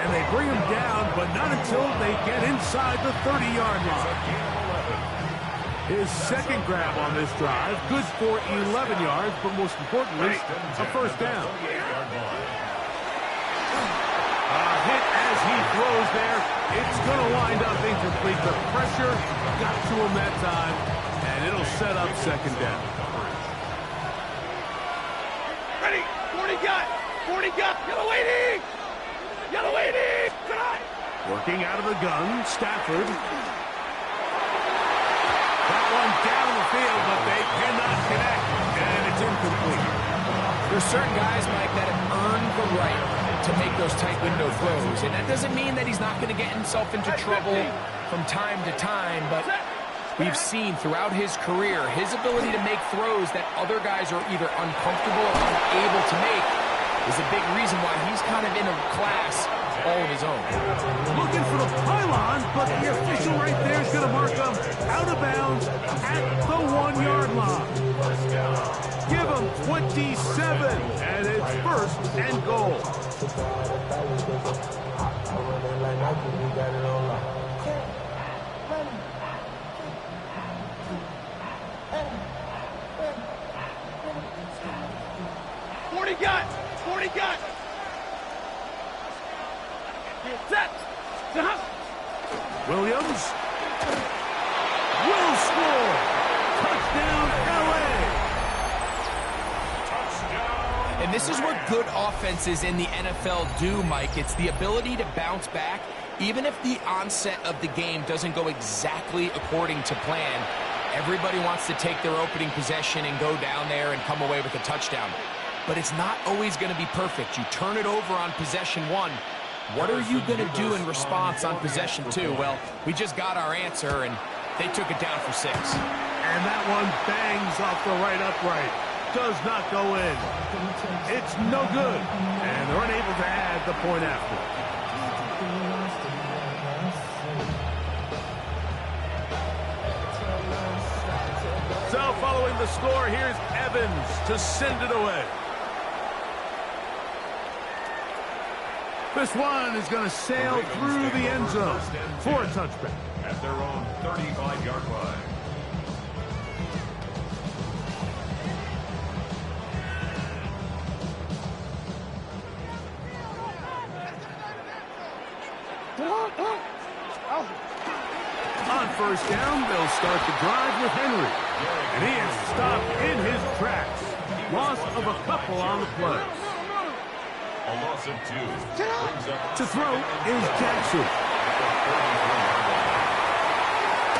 And they bring him down, but not until they get inside the 30-yard line. His second grab on this drive, good for 11 yards, but most importantly, a first down. Hit as he throws there. It's going to wind up incomplete. The pressure got to him that time, and it'll set up second down. Ready. 40 got. 40 got. Yellow 80. Yellow 80. Come on. Working out of the gun, Stafford. That one down the field, but they cannot connect, and it's incomplete. There's certain guys, Mike, that have earned the right to make those tight window throws. And that doesn't mean that he's not going to get himself into trouble from time to time, but we've seen throughout his career his ability to make throws that other guys are either uncomfortable or unable to make is a big reason why he's kind of in a class all of his own. Looking for the pylon, but the official right there is going to mark him out of bounds at the 1-yard line. Give him 27, and it's first and goal. Set. Williams will score. Touchdown, L.A. Touchdown. And this is what good offenses in the NFL do, Mike. It's the ability to bounce back, even if the onset of the game doesn't go exactly according to plan. Everybody wants to take their opening possession and go down there and come away with a touchdown. But it's not always going to be perfect. You turn it over on possession 1. What are you going to do in response on possession 2? Well, we just got our answer, and they took it down for 6. And that one bangs off the right upright. Does not go in. It's no good. And they're unable to add the point after. So following the score, here's Evans to send it away. This one is going to sail through the end zone for a touchback. At their own 35-yard line. On first down, they'll start the drive with Henry. And he is stopped in his tracks. Loss of a couple on the play. A loss of 2. To throw is Jackson.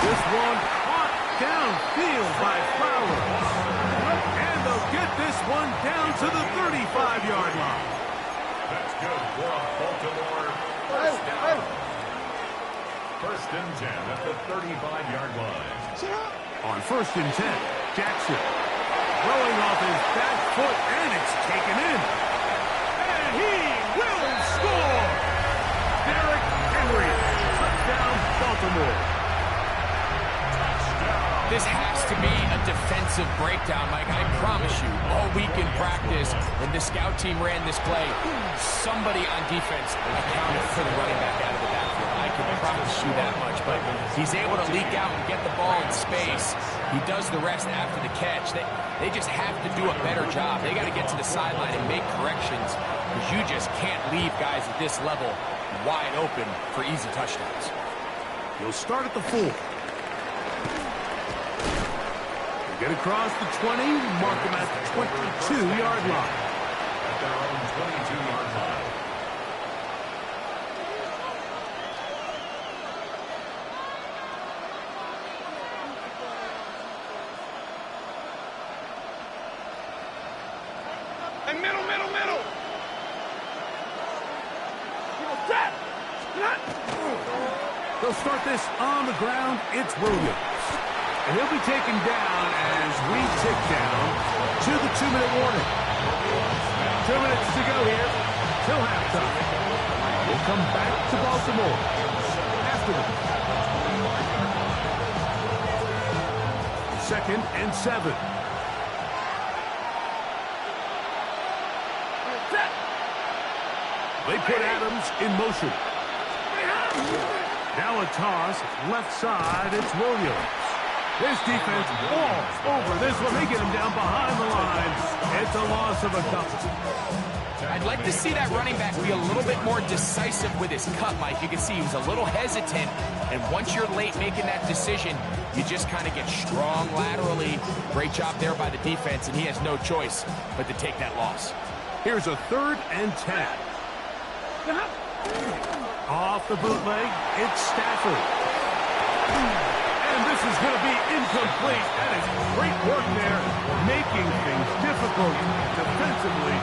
This one caught downfield by Flowers. And they'll get this one down to the 35-yard line. That's good for a Baltimore first down. First and 10 at the 35-yard line. On first and 10, Jackson throwing off his back foot, and it's taken in. And he will score! Derrick Henry, touchdown Baltimore. This has to be a defensive breakdown, Mike. I promise you, all week in practice, when the scout team ran this play, somebody on defense accounted for the running back out of the backfield. I can promise you that much. But he's able to leak out and get the ball in space. He does the rest after the catch. They just have to do a better job. They got to get to the sideline and make corrections, because you just can't leave guys at this level wide open for easy touchdowns. He'll start at the 4. Get across the 20, mark him at the 22-yard line. At their own 22-yard line. And middle. They'll start this on the ground. It's Williams. And he'll be taken down as we tick down to the 2-minute warning. 2 minutes to go here till halftime. We'll come back to Baltimore after this. 2nd and 7. They put Adams in motion. Now a toss, left side, it's Williams. This defense falls over this one. They get him down behind the line. It's a loss of a couple. I'd like to see that running back be a little bit more decisive with his cut, Mike. You can see he was a little hesitant, and once you're late making that decision, you just kind of get strong laterally. Great job there by the defense, and he has no choice but to take that loss. Here's a 3rd and 10. Off the bootleg, it's Stafford. And this is going to be incomplete. That is great work there, making things difficult defensively.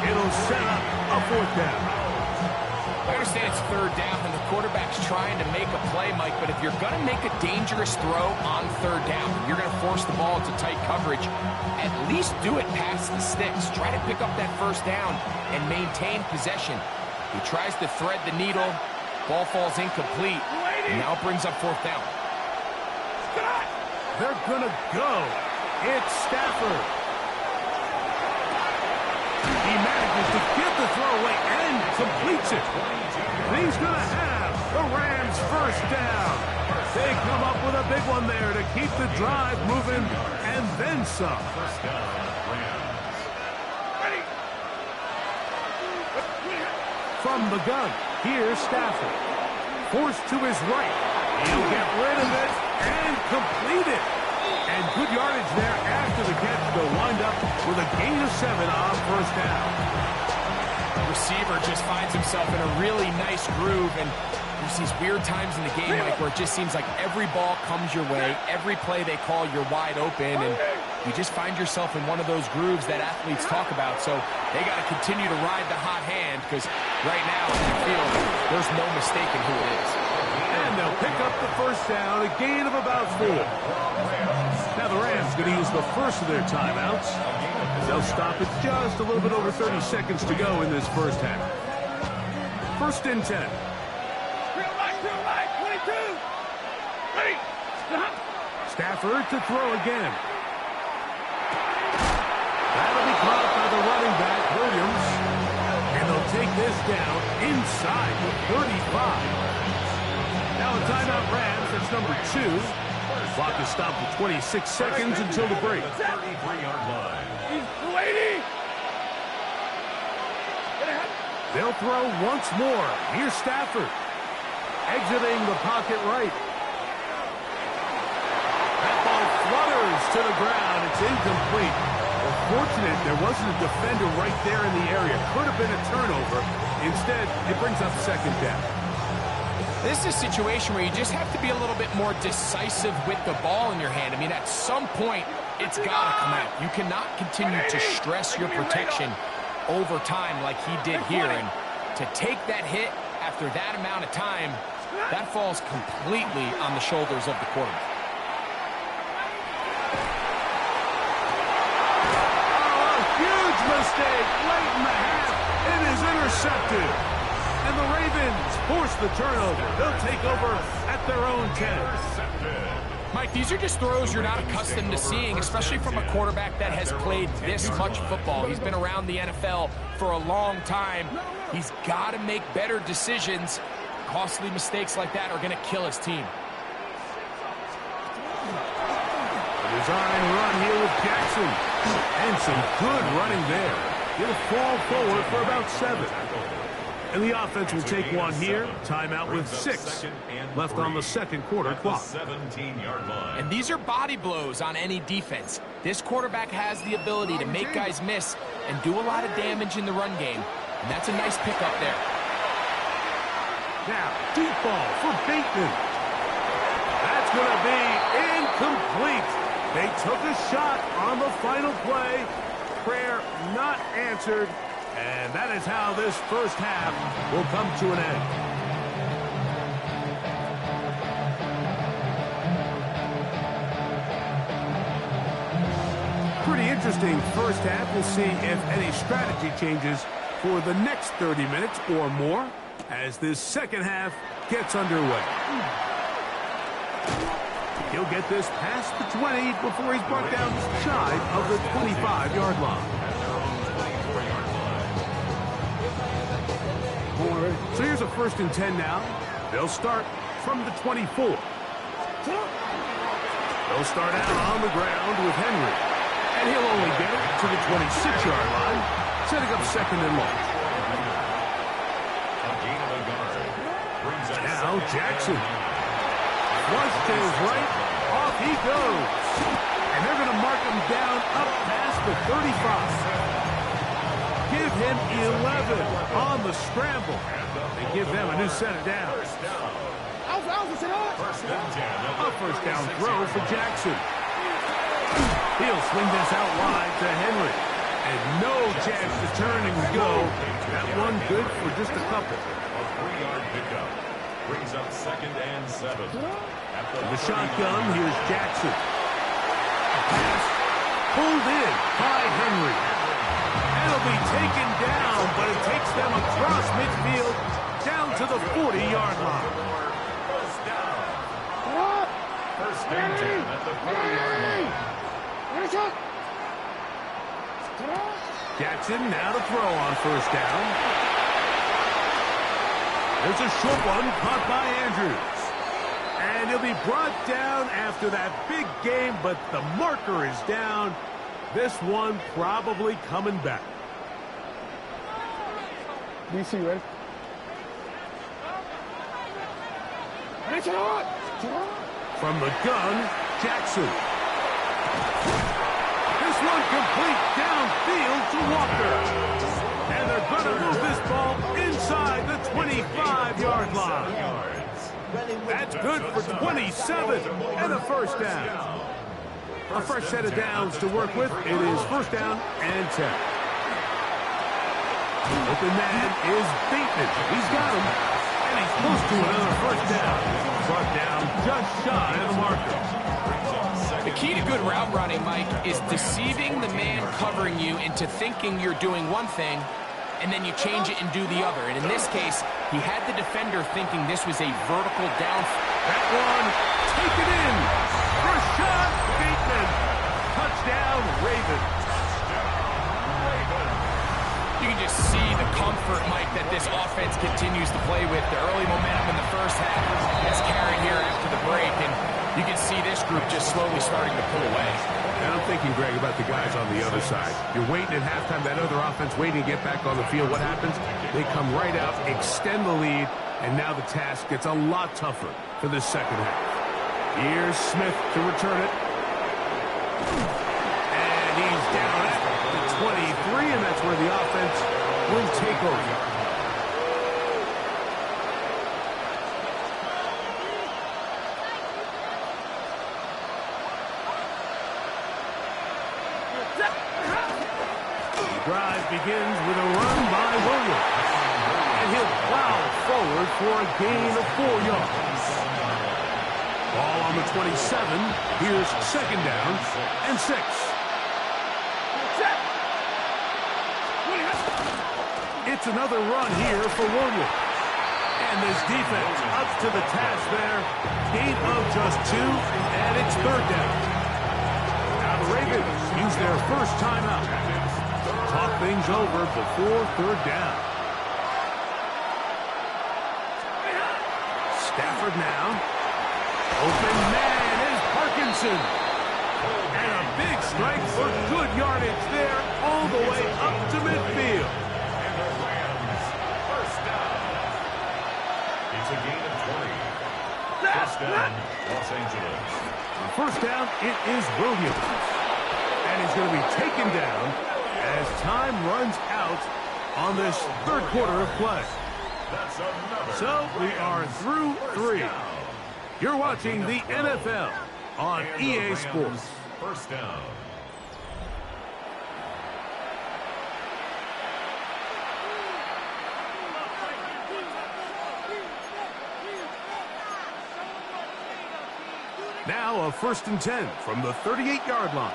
It'll set up a 4th down. I understand it's 3rd down and the quarterback's trying to make a play, Mike, but if you're going to make a dangerous throw on 3rd down, you're going to force the ball into tight coverage, at least do it past the sticks. Try to pick up that 1st down and maintain possession. He tries to thread the needle. Ball falls incomplete. And now brings up 4th down. They're going to go. It's Stafford. He manages to get the throw away and completes it. And he's going to have the Rams 1st down. They come up with a big one there to keep the drive moving and then some. 1st down, Rams. Ready. From the gun, here's Stafford. Forced to his right. He'll get rid of it and complete it. And good yardage there after the catch. They'll wind up with a gain of 7 on first down. Receiver just finds himself in a really nice groove, and there's these weird times in the game, Mike, where it just seems like every ball comes your way, every play they call, you're wide open, and you just find yourself in one of those grooves that athletes talk about. So they got to continue to ride the hot hand, because right now in that field, there's no mistaking who it is. And they'll pick up the first down, a gain of about 4. Now the Rams going to use the first of their timeouts. They'll stop it just a little bit over 30 seconds to go in this first half. First and 10. Drill right, 22. Ready. Stafford to throw again. That'll be caught by the running back, Williams. And they'll take this down inside the 35. Now a timeout Rams, that's number 2. Clock is stopped at 26 seconds until the break. 33-yard line. He's waiting. They'll throw once more. Here's Stafford. Exiting the pocket right. That ball flutters to the ground. It's incomplete. Well, fortunate there wasn't a defender right there in the area. Could have been a turnover. Instead, it brings up second down. This is a situation where you just have to be a little bit more decisive with the ball in your hand. I mean, at some point, it's got to come out. You cannot continue to stress your protection over time like he did here. And to take that hit after that amount of time, that falls completely on the shoulders of the quarterback. Oh, a huge mistake late in the half. It is intercepted. And the Ravens force the turnover. They'll take over at their own 10. Mike, these are just throws you're not accustomed to seeing, especially from a quarterback that has played this much football. He's been around the NFL for a long time. He's got to make better decisions. Costly mistakes like that are going to kill his team. A design run here with Jackson. And some good running there. He'll fall forward for about 7. And the offense will take one here. Timeout with 6 left on the second quarter clock. 17-yard line. And these are body blows on any defense. This quarterback has the ability to make guys miss and do a lot of damage in the run game. And that's a nice pickup there. Now, deep ball for Bateman. That's going to be incomplete. They took a shot on the final play. Prayer not answered. And that is how this first half will come to an end. Pretty interesting first half. We'll see if any strategy changes for the next 30 minutes or more as this second half gets underway. He'll get this past the 20 before he's brought down shy of the 25-yard line. So here's a first and 10 now. They'll start from the 24. They'll start out on the ground with Henry. And he'll only get it to the 26-yard line, setting up second and long. Now Jackson. Flush to his right. Off he goes. And they're going to mark him down up past the 35. Give him 11 on the scramble. They give them a new set of downs. A first down throw for Jackson. He'll swing this out wide to Henry. And no chance to turn and go. That one good for just a couple. A 3-yard pickup brings up second and 7. In the shotgun, here's Jackson. Pass pulled in by Henry. It'll be taken down, but it takes them across midfield down to the 40-yard line. First and 10 at the 40-yard line. Jackson now to throw on first down. There's a short one caught by Andrews. And he'll be brought down after that big game, but the marker is down. This one probably coming back. DC, ready? From the gun, Jackson. This one complete downfield to Walker. And they're going to move this ball inside the 25-yard line. That's good for 27 and a first down. A fresh set of downs to work with. It is first down and 10. Open man is Bateman. He's got him. And he's close to another first down. Brought down just shy of the marker. The key to good route running, Mike, is deceiving the man covering you into thinking you're doing one thing, and then you change it and do the other. And in this case, he had the defender thinking this was a vertical down. That one, take it in. Rashad Bateman. Touchdown, Ravens. You can just see the comfort, Mike, that this offense continues to play with. The early momentum in the first half has carried here after the break, and you can see this group just slowly starting to pull away. And I'm thinking, Greg, about the guys on the other side. You're waiting at halftime, that other offense waiting to get back on the field. What happens? They come right out, extend the lead, and now the task gets a lot tougher for the second half. Here's Smith to return it. And he's down at the 23, and that's where the offense will take over. Drive begins with a run by Williams. And he'll plow forward for a gain of 4 yards. Ball on the 27. Here's second down and 6. It's another run here for Williams. And this defense up to the task there. Gain of just 2, and it's third down. Now the Ravens use their first timeout. Talk things over before third down. Stafford now. Open man is Parkinson. And a big strike for good yardage there all the way up to midfield. And the Rams, first down. It's a gain of 20. First down, Los Angeles. On first down, it is Williams. And he's going to be taken down as time runs out on this third quarter of play. So we are through 3. You're watching the NFL on EA Sports. First down. Now a first and 10 from the 38-yard line.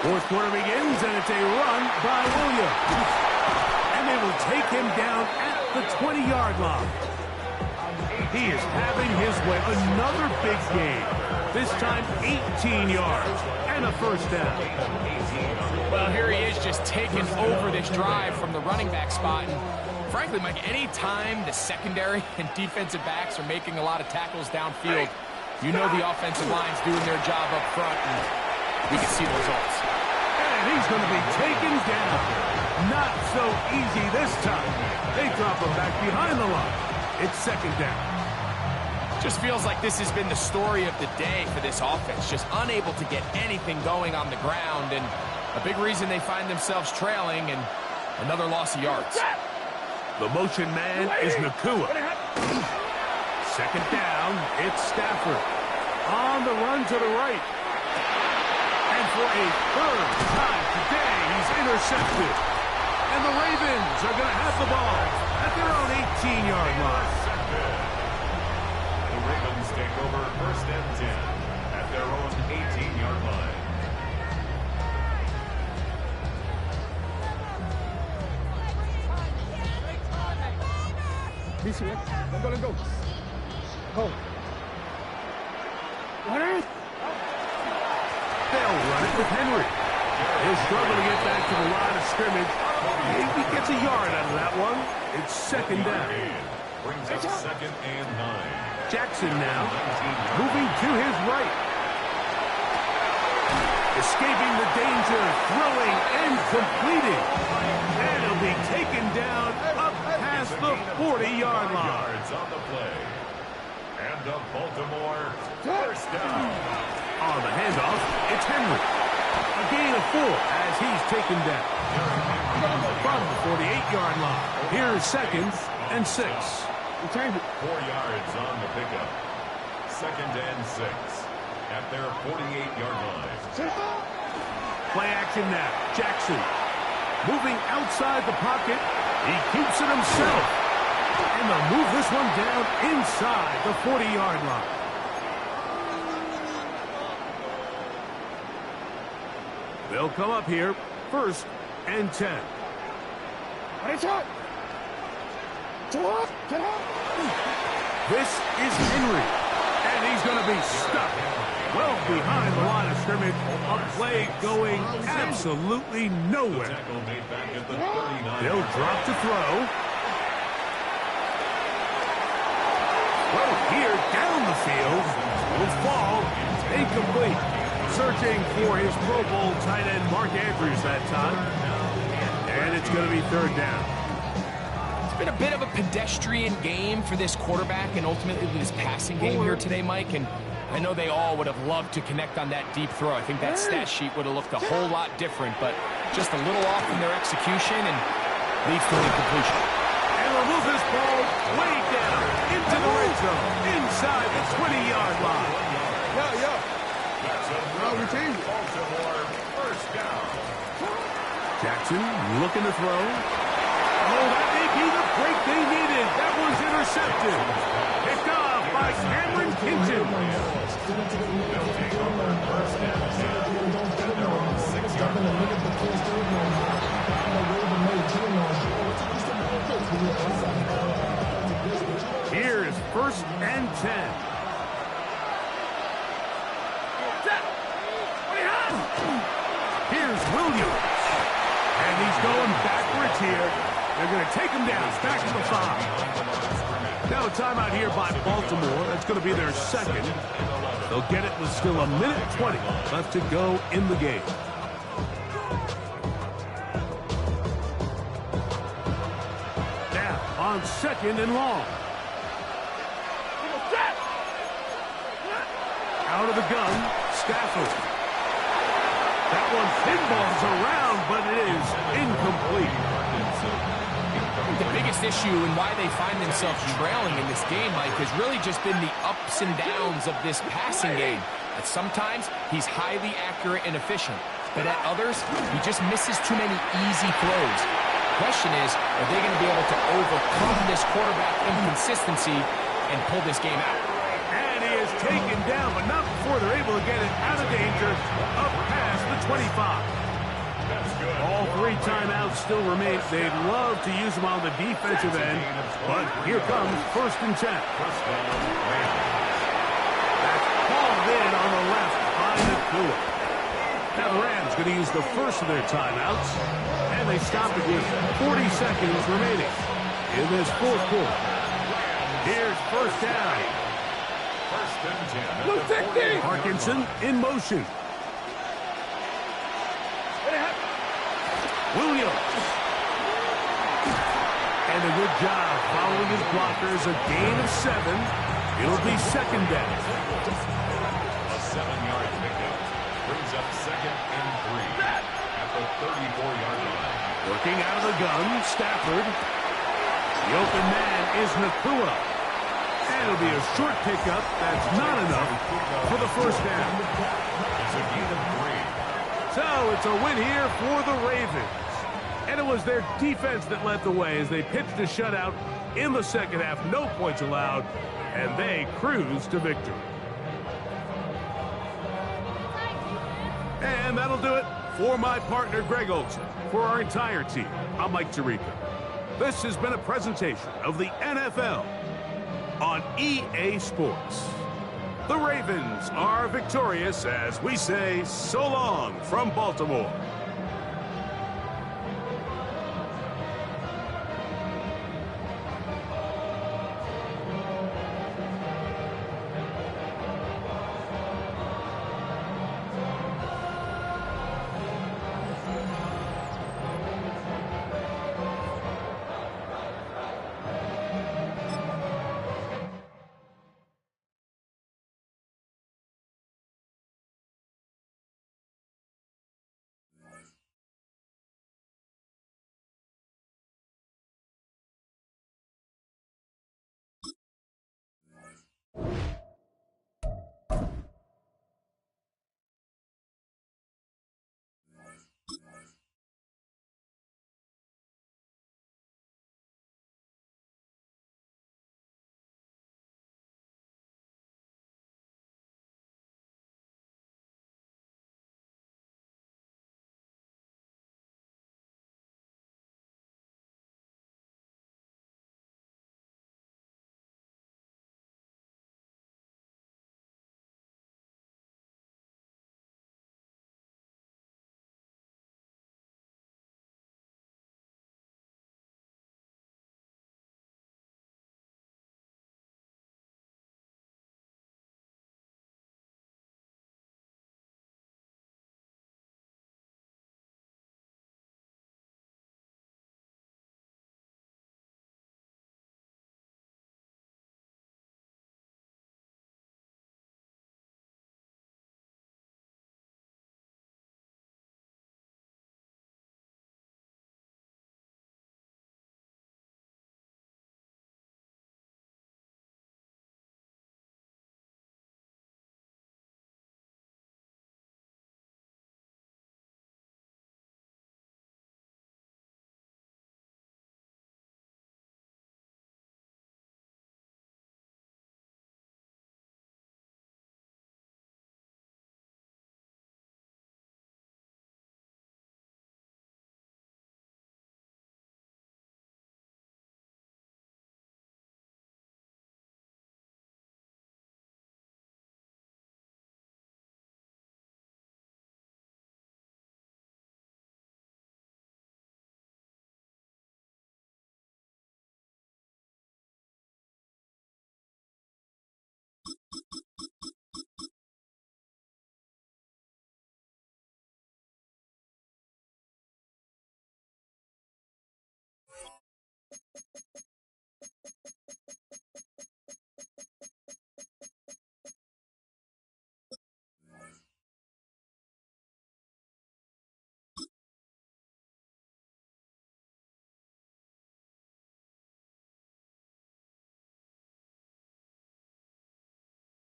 Fourth quarter begins, and it's a run by Williams. And they will take him down at the 20-yard line. He is having his way. Another big game. This time 18 yards and a first down. Well, here he is just taking over this drive from the running back spot. And frankly, Mike, any time the secondary and defensive backs are making a lot of tackles downfield, you know the offensive line's doing their job up front, and we can see the results. And he's going to be taken down. Not so easy this time. They drop him back behind the line. It's second down. Just feels like this has been the story of the day for this offense. Just unable to get anything going on the ground, and a big reason they find themselves trailing, and another loss of yards. The motion man is Nakua. Second down, it's Stafford. On the run to the right. And for a third time today, he's intercepted. And the Ravens are going to have the ball at their own 18-yard line. The Ravens take over first and 10 at their own 18-yard line. Let's go. Go. They'll run it with Henry. He'll struggle to get back to the line of scrimmage. Maybe gets a yard out of that one. It's second down. Brings up second and 9. Jackson now moving to his right. Escaping the danger, throwing and completing. And he'll be taken down up past the 40-yard line. Yards on the play. And And the Baltimore first down. On the handoff, it's Henry. A gain of 4 as he's taken down. From the 48-yard line, here's 2nd and 6. 4 yards on the pickup. 2nd and 6 at their 48-yard line. Play action now. Jackson moving outside the pocket. He keeps it himself. And they'll move this one down inside the 40-yard line. They'll come up here, 1st and 10. This is Henry, and he's going to be stuck well behind the line of scrimmage. A play going absolutely nowhere. They'll drop to throw. Well, here down the field will fall incomplete. Searching for his Pro Bowl tight end Mark Andrews that time. And it's going to be 3rd down. It's been a bit of a pedestrian game for this quarterback and ultimately this passing game here today, Mike. And I know they all would have loved to connect on that deep throw. I think that stat sheet would have looked a whole lot different, but just a little off in their execution and leads to incompletion. And they'll move this ball way down into the red zone, inside the 20-yard line. We changed it. First down. Jackson looking to throw. Oh, that may be the break they needed. That was intercepted. Picked off by Cameron Kinton. They'll take over 1st and 10 at their own 6-yard line. Here's 1st and 10. Here's Williams. And he's going backwards here. They're going to take him down. Back to the 5. Now a timeout here by Baltimore. That's going to be their 2nd. They'll get it with still 1:20 left to go in the game. Now on 2nd and long. Out of the gun, Stafford. That one pinballs around, but it is incomplete. The biggest issue and why they find themselves trailing in this game, Mike, has really just been the ups and downs of this passing game. At sometimes, he's highly accurate and efficient, but at others, he just misses too many easy throws. The question is, are they going to be able to overcome this quarterback inconsistency and pull this game out? And he is taken down, but not before they're able to get it out of danger, up past the 25. All 3 timeouts still remain. They'd love to use them on the defensive end, but here comes 1st and 10. That's hauled in on the left by Nakua. Now the Rams going to use the first of their timeouts, and they stop it with 40 seconds remaining in this 4th quarter. Here's 1st down. 1st and 10. Parkinson in motion. Williams. And a good job following his blockers. A gain of 7. It'll be 2nd down. A 7-yard pickup brings up 2nd and 3 at the 34-yard line. Working out of the gun, Stafford. The open man is Nakua. And it'll be a short pickup. That's not enough for the 1st down. It's a gain of 3. So it's a win here for the Ravens. And it was their defense that led the way as they pitched a shutout in the 2nd half. No points allowed, and they cruise to victory. And that'll do it for my partner, Greg Olson. For our entire team, I'm Mike Tirico. This has been a presentation of the NFL on EA Sports. The Ravens are victorious as we say so long from Baltimore.